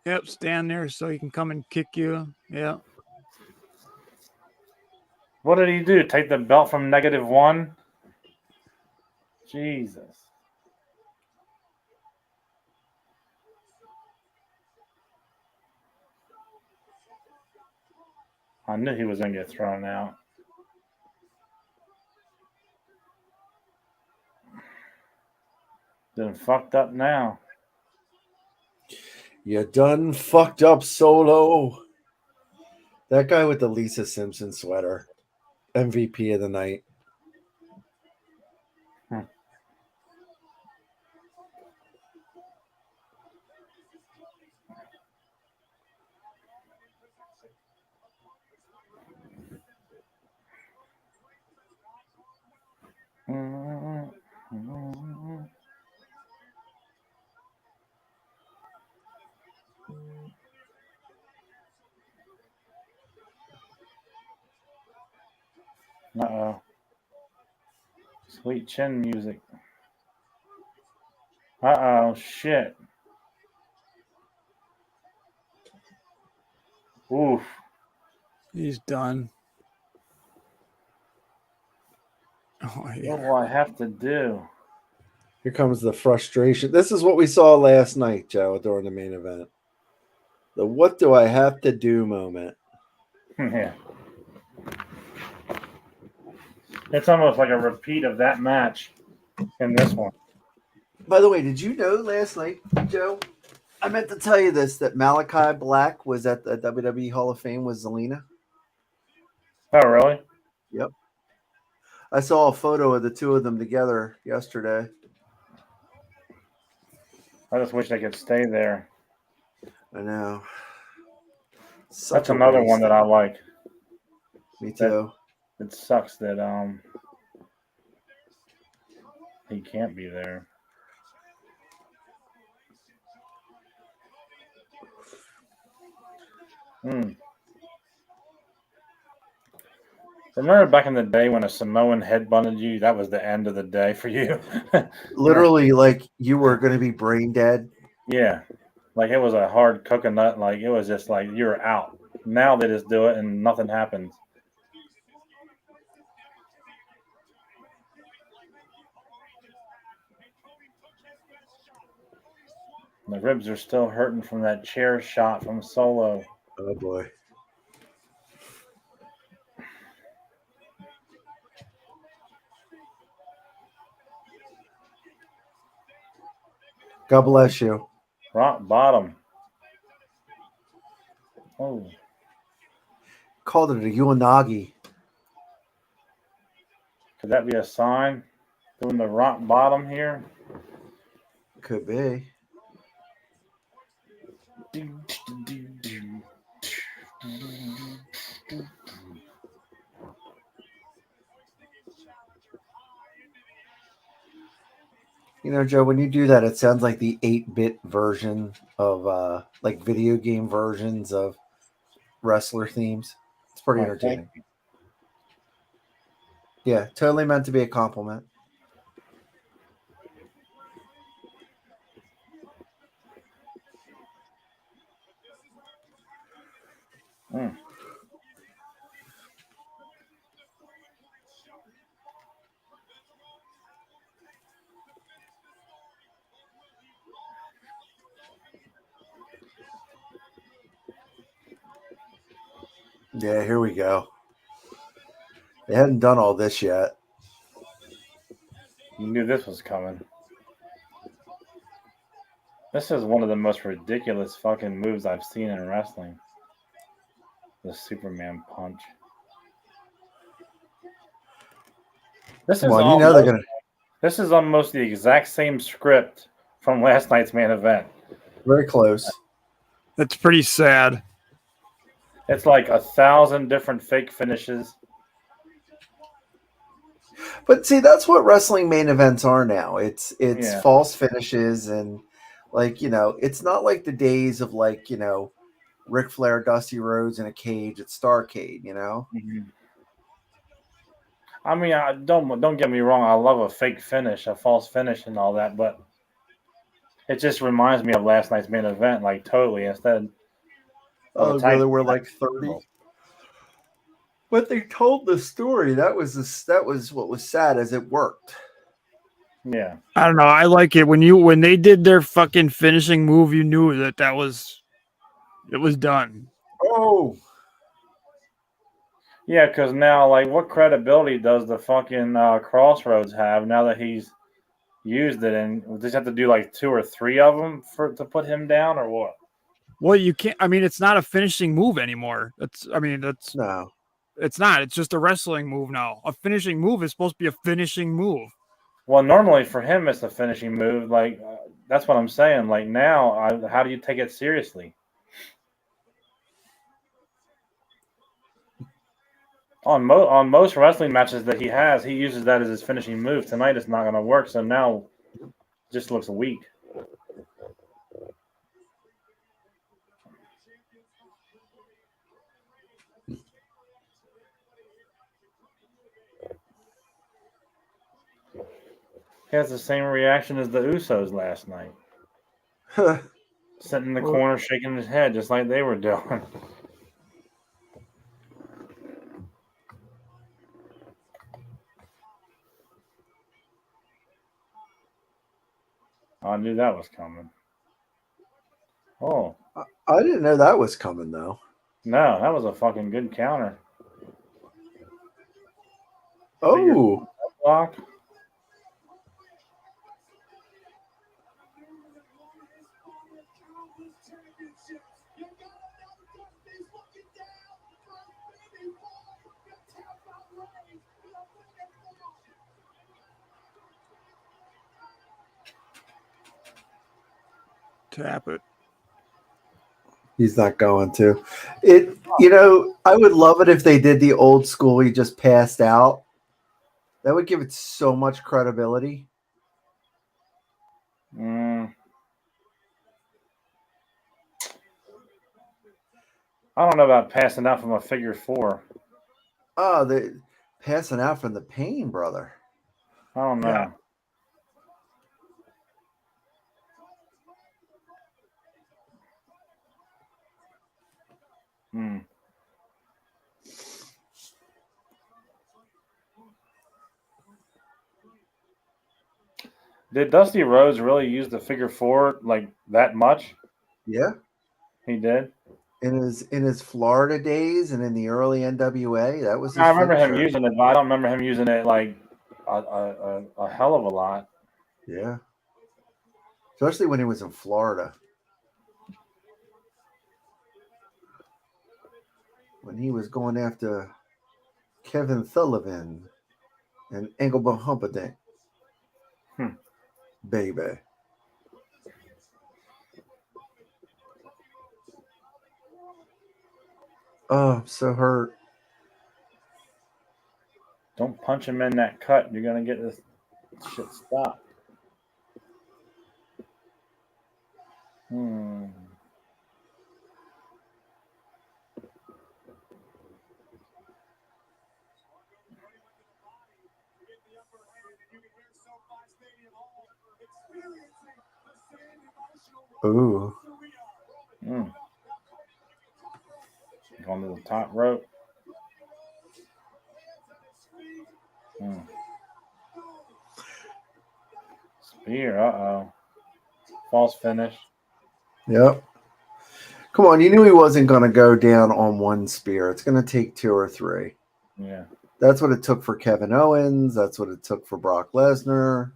Yep, stand there so he can come and kick you. Yeah. What did he do? Take the belt from -1? Jesus. I knew he was going to get thrown out. Done fucked up now. You done fucked up, Solo. That guy with the Lisa Simpson sweater. MVP of the night. Uh-oh. Sweet chin music. Uh-oh, shit. Oof. He's done. Oh, yeah. What do I have to do? Here comes the frustration. This is what we saw last night, Joe, during the main event. The what do I have to do moment. Yeah. It's almost like a repeat of that match in this one. By the way, did you know last night, Joe? I meant to tell you this, that Malachi Black was at the WWE Hall of Fame with Zelina. Oh, really? Yep. I saw a photo of the two of them together yesterday. I just wish they could stay there. I know. That's another one that I like. Me too. It sucks that he can't be there. Remember back in the day when a Samoan headbutted you? That was the end of the day for you. Literally, like you were going to be brain dead. Yeah, like it was a hard coconut. Like it was just like you're out. Now they just do it and nothing happens. The ribs are still hurting from that chair shot from Solo. Oh boy. God bless you. Rock bottom. Oh. Called it a Uinagi. Could that be a sign? Doing the rock bottom here? Could be. You know, Joe, when you do that, it sounds like the 8-bit version of like video game versions of wrestler themes. It's pretty entertaining. Yeah, totally meant to be a compliment. Yeah, here we go. They hadn't done all this yet. You knew this was coming. This is one of the most ridiculous fucking moves I've seen in wrestling. The Superman punch. This is This is almost the exact same script from last night's main event. Very close. That's pretty sad. It's like 1,000 different fake finishes. But see, that's what wrestling main events are now. It's false finishes and like, you know, it's not like the days of like, you know, Ric Flair, Dusty Rhodes in a cage at Starrcade, you know? Mm-hmm. I mean, don't get me wrong. I love a fake finish, a false finish, and all that, but it just reminds me of last night's main event, like totally. Instead, oh no, there were like 30. But they told the story. That was what was sad, as it worked. Yeah, I don't know. I like it when they did their fucking finishing move. You knew that it was done. Oh. Yeah, because now, like, what credibility does the fucking Crossroads have now that he's used it? And we just have to do like 2 or 3 of them to put him down, or what? Well, you can't. I mean, it's not a finishing move anymore. No. It's not. It's just a wrestling move now. A finishing move is supposed to be a finishing move. Well, normally for him, it's a finishing move. Like that's what I'm saying. Like now, how do you take it seriously? On most wrestling matches that he has, he uses that as his finishing move. Tonight, it's not going to work. So now, it just looks weak. He has the same reaction as the Usos last night. Sitting in the corner, shaking his head, just like they were doing. I knew that was coming. Oh. I didn't know that was coming, though. No, that was a fucking good counter. Oh. Block. Tap it. He's not going to. I would love it if they did the old school. He just passed out. That would give it so much credibility. I don't know about passing out from a figure four. Oh, they passing out from the pain, brother. I don't know. Yeah. Did Dusty Rhodes really use the figure four like that much? Yeah, he did. In his Florida days and in the early NWA, that was his I remember him finisher. using it, but I don't remember him using it like a hell of a lot. Yeah, especially when he was in Florida. When he was going after Kevin Sullivan and Engelbert Humperdinck. Baby. Oh, I'm so hurt. Don't punch him in that cut. You're gonna get this shit stopped. Ooh. Going to the top rope. Spear. Uh-oh. False finish. Yep. Come on, you knew he wasn't going to go down on one spear. It's going to take two or three. Yeah. That's what it took for Kevin Owens. That's what it took for Brock Lesnar.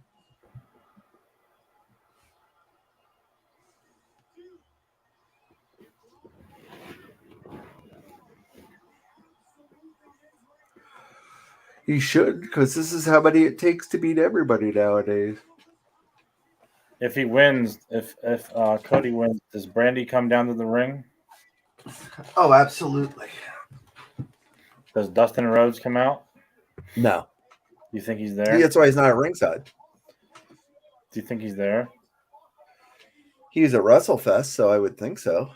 He should, because this is how many it takes to beat everybody nowadays. If he wins, if Cody wins, does Brandy come down to the ring? Oh, absolutely. Does Dustin Rhodes come out? No. You think he's there? That's why he's not at ringside. Do you think he's there? He's at WrestleFest, so I would think so.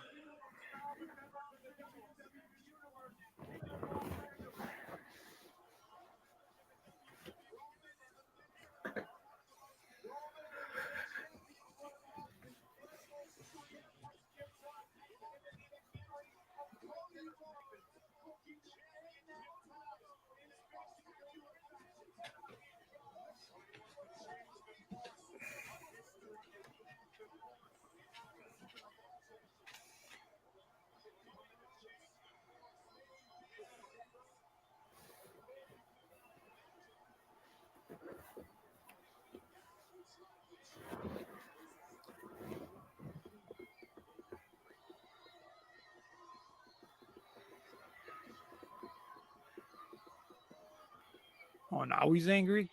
Oh, now he's angry?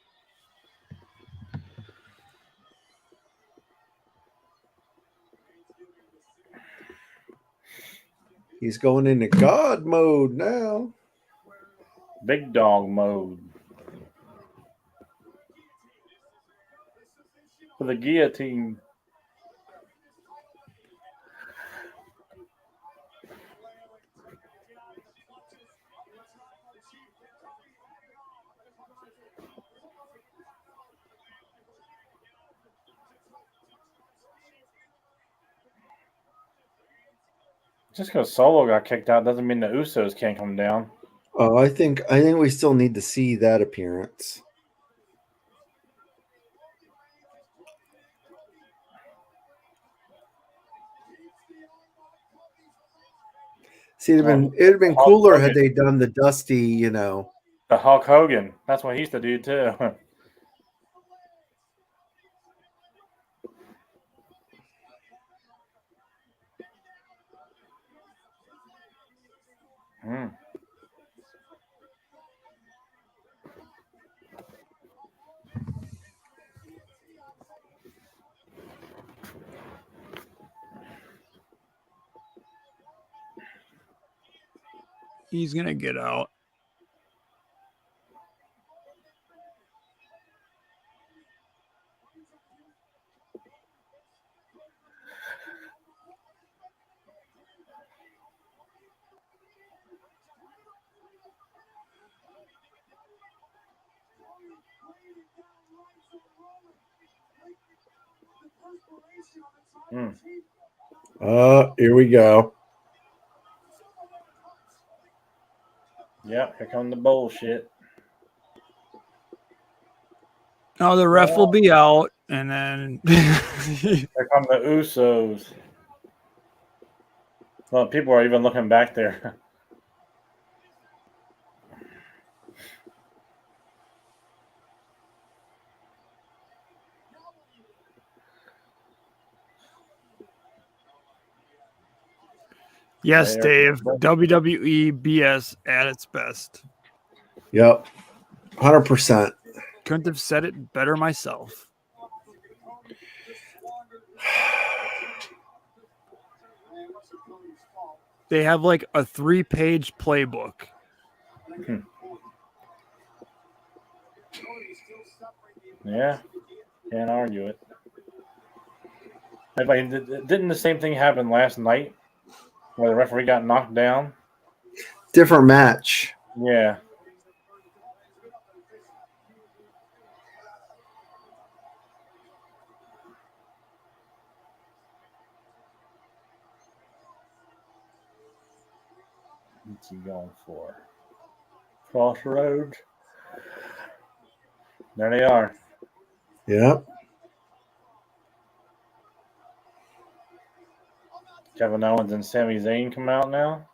He's going into God mode now. Big dog mode. For the guillotine. Just because Solo got kicked out doesn't mean the Usos can't come down. Oh, I think we still need to see that appearance. See, it'd have been cooler had they done the Dusty, The Hulk Hogan. That's what he used to do too. He's gonna get out. Here we go. Yep, here come the bullshit. Oh, the ref will be out, and then here come the Usos. Well, people are even looking back there. yes, Dave. WWE BS at its best. Yep, 100%. Couldn't have said it better myself. They have like a 3-page playbook. Yeah, can't argue it. Like, didn't the same thing happen last night where the referee got knocked down? Different match. Yeah. What's he going for? Crossroads. There they are. Yep. Kevin Owens and Sami Zayn come out now.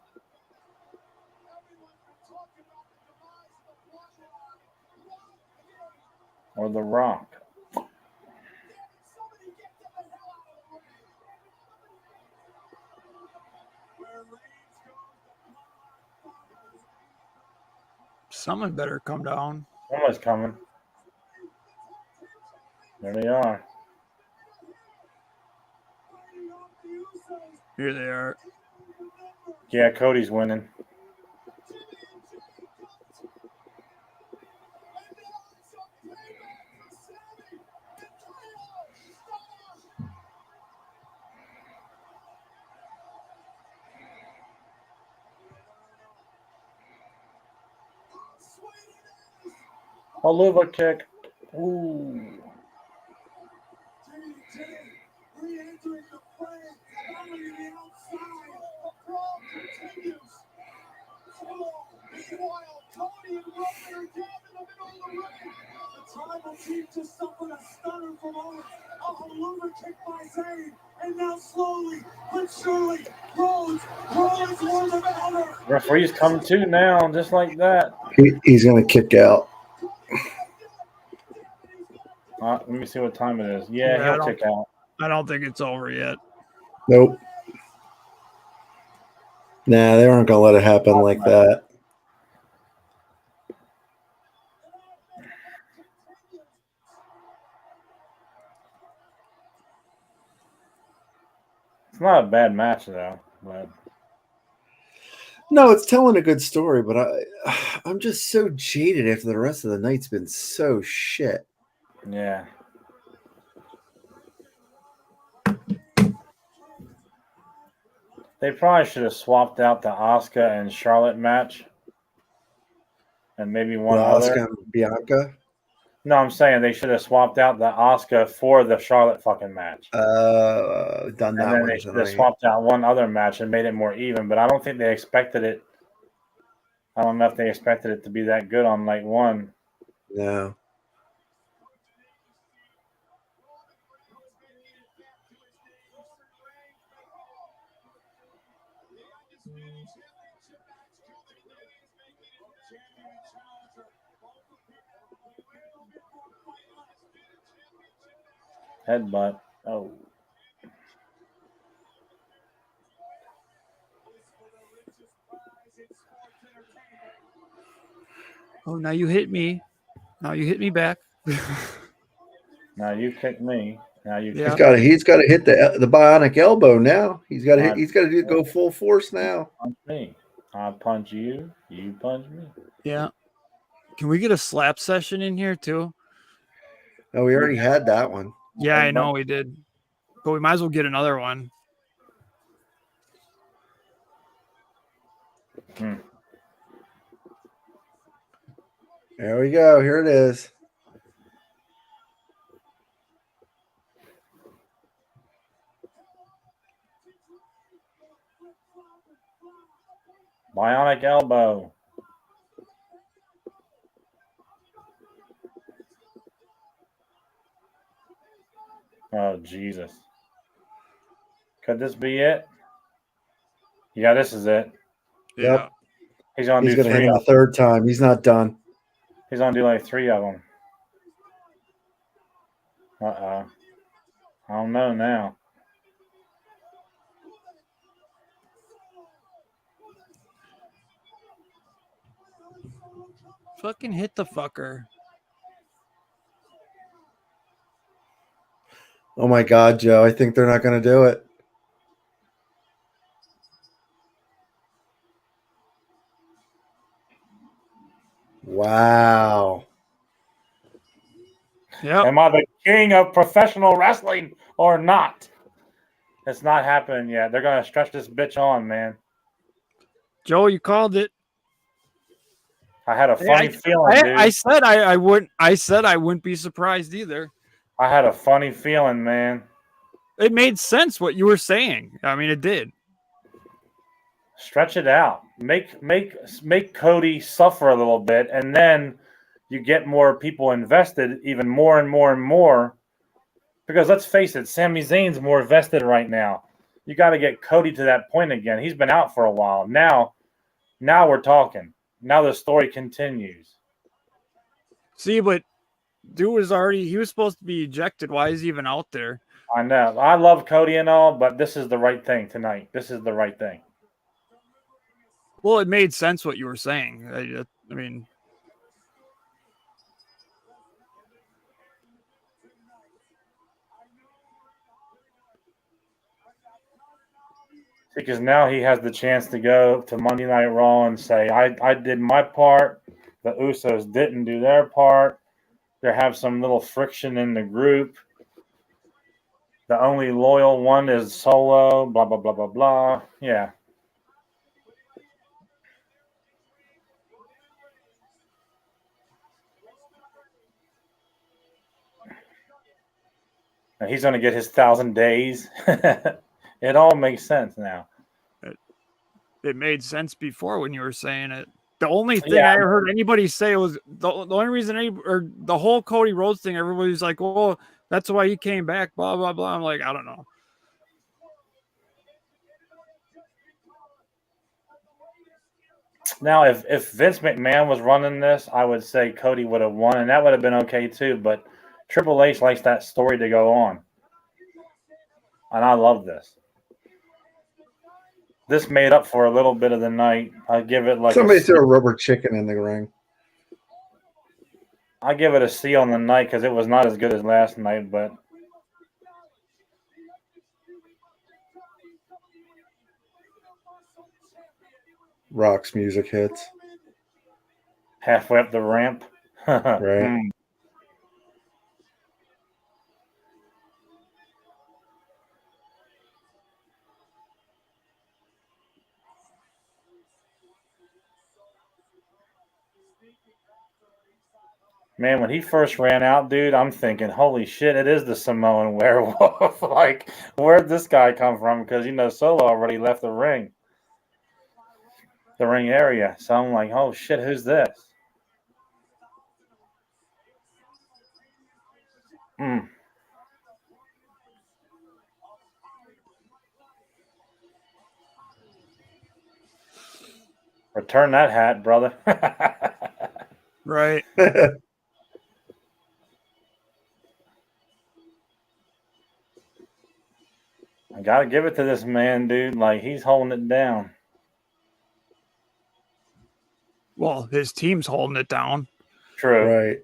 Or The Rock. Someone better come down. Someone's coming. There they are. Here they are. Yeah, Cody's winning. A liver kick. Ooh. Tribal team just suffered a stunner from Owens. A liver kick by Zayn. And now slowly but surely, Rollins won the battle. Referee's come to now, just like that. He's going to kick out. Let me see what time it is. Yeah, he'll kick out. I don't think it's over yet. Nope. Nah, they aren't going to let it happen like that. It's not a bad match, though. But... No, it's telling a good story, but I'm just so jaded after the rest of the night's been so shit. Yeah. They probably should have swapped out the Asuka and Charlotte match. And maybe one other. Asuka and Bianca? No, I'm saying they should have swapped out the Asuka for the Charlotte fucking match. Done that and then one they should have tonight. swapped out one other match and made it more even, but I don't think they expected it. I don't know if they expected it to be that good on night one. No. Headbutt. Oh. Oh, now you hit me. Now you hit me back. Now you kick me. Now you. Yeah. He's got to hit the bionic elbow now. He's got to hit. He's got to go full force now. On me. I punch you, you punch me. Yeah. Can we get a slap session in here too? No, we already had that one. Yeah, I know we did. But we might as well get another one. There we go. Here it is. Bionic elbow. Oh, Jesus. Could this be it? Yeah, this is it. Yep. He's going to do He's going to hit three him of a them. third time. He's not done. He's going to do like 3 of them. Uh-oh. I don't know now. Fucking hit the fucker. Oh my God, Joe. I think they're not going to do it. Wow. Yep. Am I the king of professional wrestling or not? It's not happening yet. They're going to stretch this bitch on, man. Joe, you called it. I had a funny feeling, dude. I said I wouldn't. I said I wouldn't be surprised either. I had a funny feeling, man. It made sense what you were saying. I mean, it did. Stretch it out. Make Cody suffer a little bit, and then you get more people invested, even more and more and more. Because let's face it, Sami Zayn's more vested right now. You got to get Cody to that point again. He's been out for a while. Now we're talking. Now the story continues. See, but dude was he was supposed to be ejected. Why is he even out there? I know. I love Cody and all, but this is the right thing tonight. This is the right thing. Well, it made sense what you were saying. I mean, Because now he has the chance to go to Monday Night Raw and say, I did my part. The Usos didn't do their part. They have some little friction in the group. The only loyal one is Solo, blah, blah, blah, blah, blah. Yeah. And he's going to get his 1,000 days. It all makes sense now. it made sense before when you were saying it. The only thing I ever heard anybody say was the only reason or the whole Cody Rhodes thing. Everybody's like, "Oh, that's why he came back." Blah blah blah. I'm like, I don't know. Now, if Vince McMahon was running this, I would say Cody would have won, and that would have been okay too. But Triple H likes that story to go on, and I love this. This made up for a little bit of the night. I give it like somebody threw a rubber chicken in the ring. I give it a C on the night because it was not as good as last night, but Rock's music hits. halfway up the ramp. Right. Man, when he first ran out, dude, I'm thinking, holy shit, it is the Samoan werewolf. Like, where'd this guy come from? Because, Solo already left the ring area. So I'm like, oh shit, who's this? Return that hat, brother. Right. I gotta give it to this man, dude. Like, he's holding it down. Well, his team's holding it down. True. Right.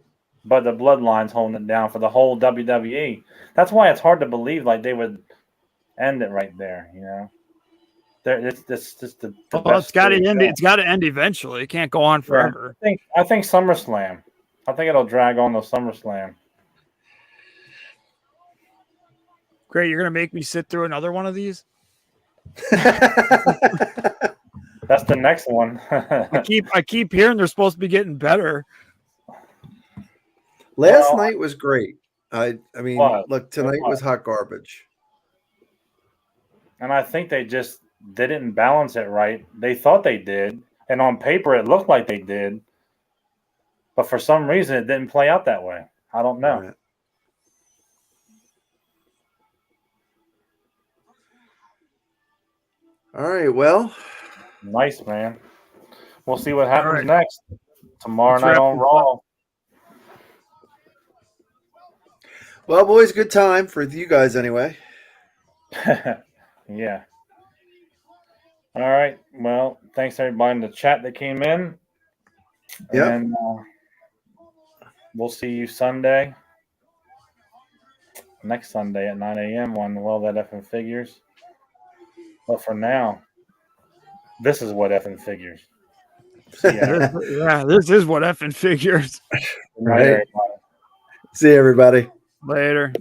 But the bloodline's holding it down for the whole WWE. That's why it's hard to believe like they would end it right there, It's just the Well, best. it's got to way end. go. It's got to end eventually. It can't go on forever. I think SummerSlam. I think it'll drag on to SummerSlam. Great, you're gonna make me sit through another one of these. That's the next one. I keep hearing they're supposed to be getting better. Last night was great. I mean, look, tonight was. was hot garbage. And I think they didn't balance it right. They thought they did, and on paper it looked like they did, but for some reason it didn't play out that way. I don't know. Right. All right, well. Nice, man. We'll see what happens next. Tomorrow night on Raw. Well, boys, good time for you guys anyway. Yeah. All right. Well, thanks everybody in the chat that came in. Yeah. And we'll see you Sunday. Next Sunday at 9 a.m. on Well That Effing Figures. But for now, this is what effing figures. Yeah, this is what effing figures. Right. See you, everybody. Later.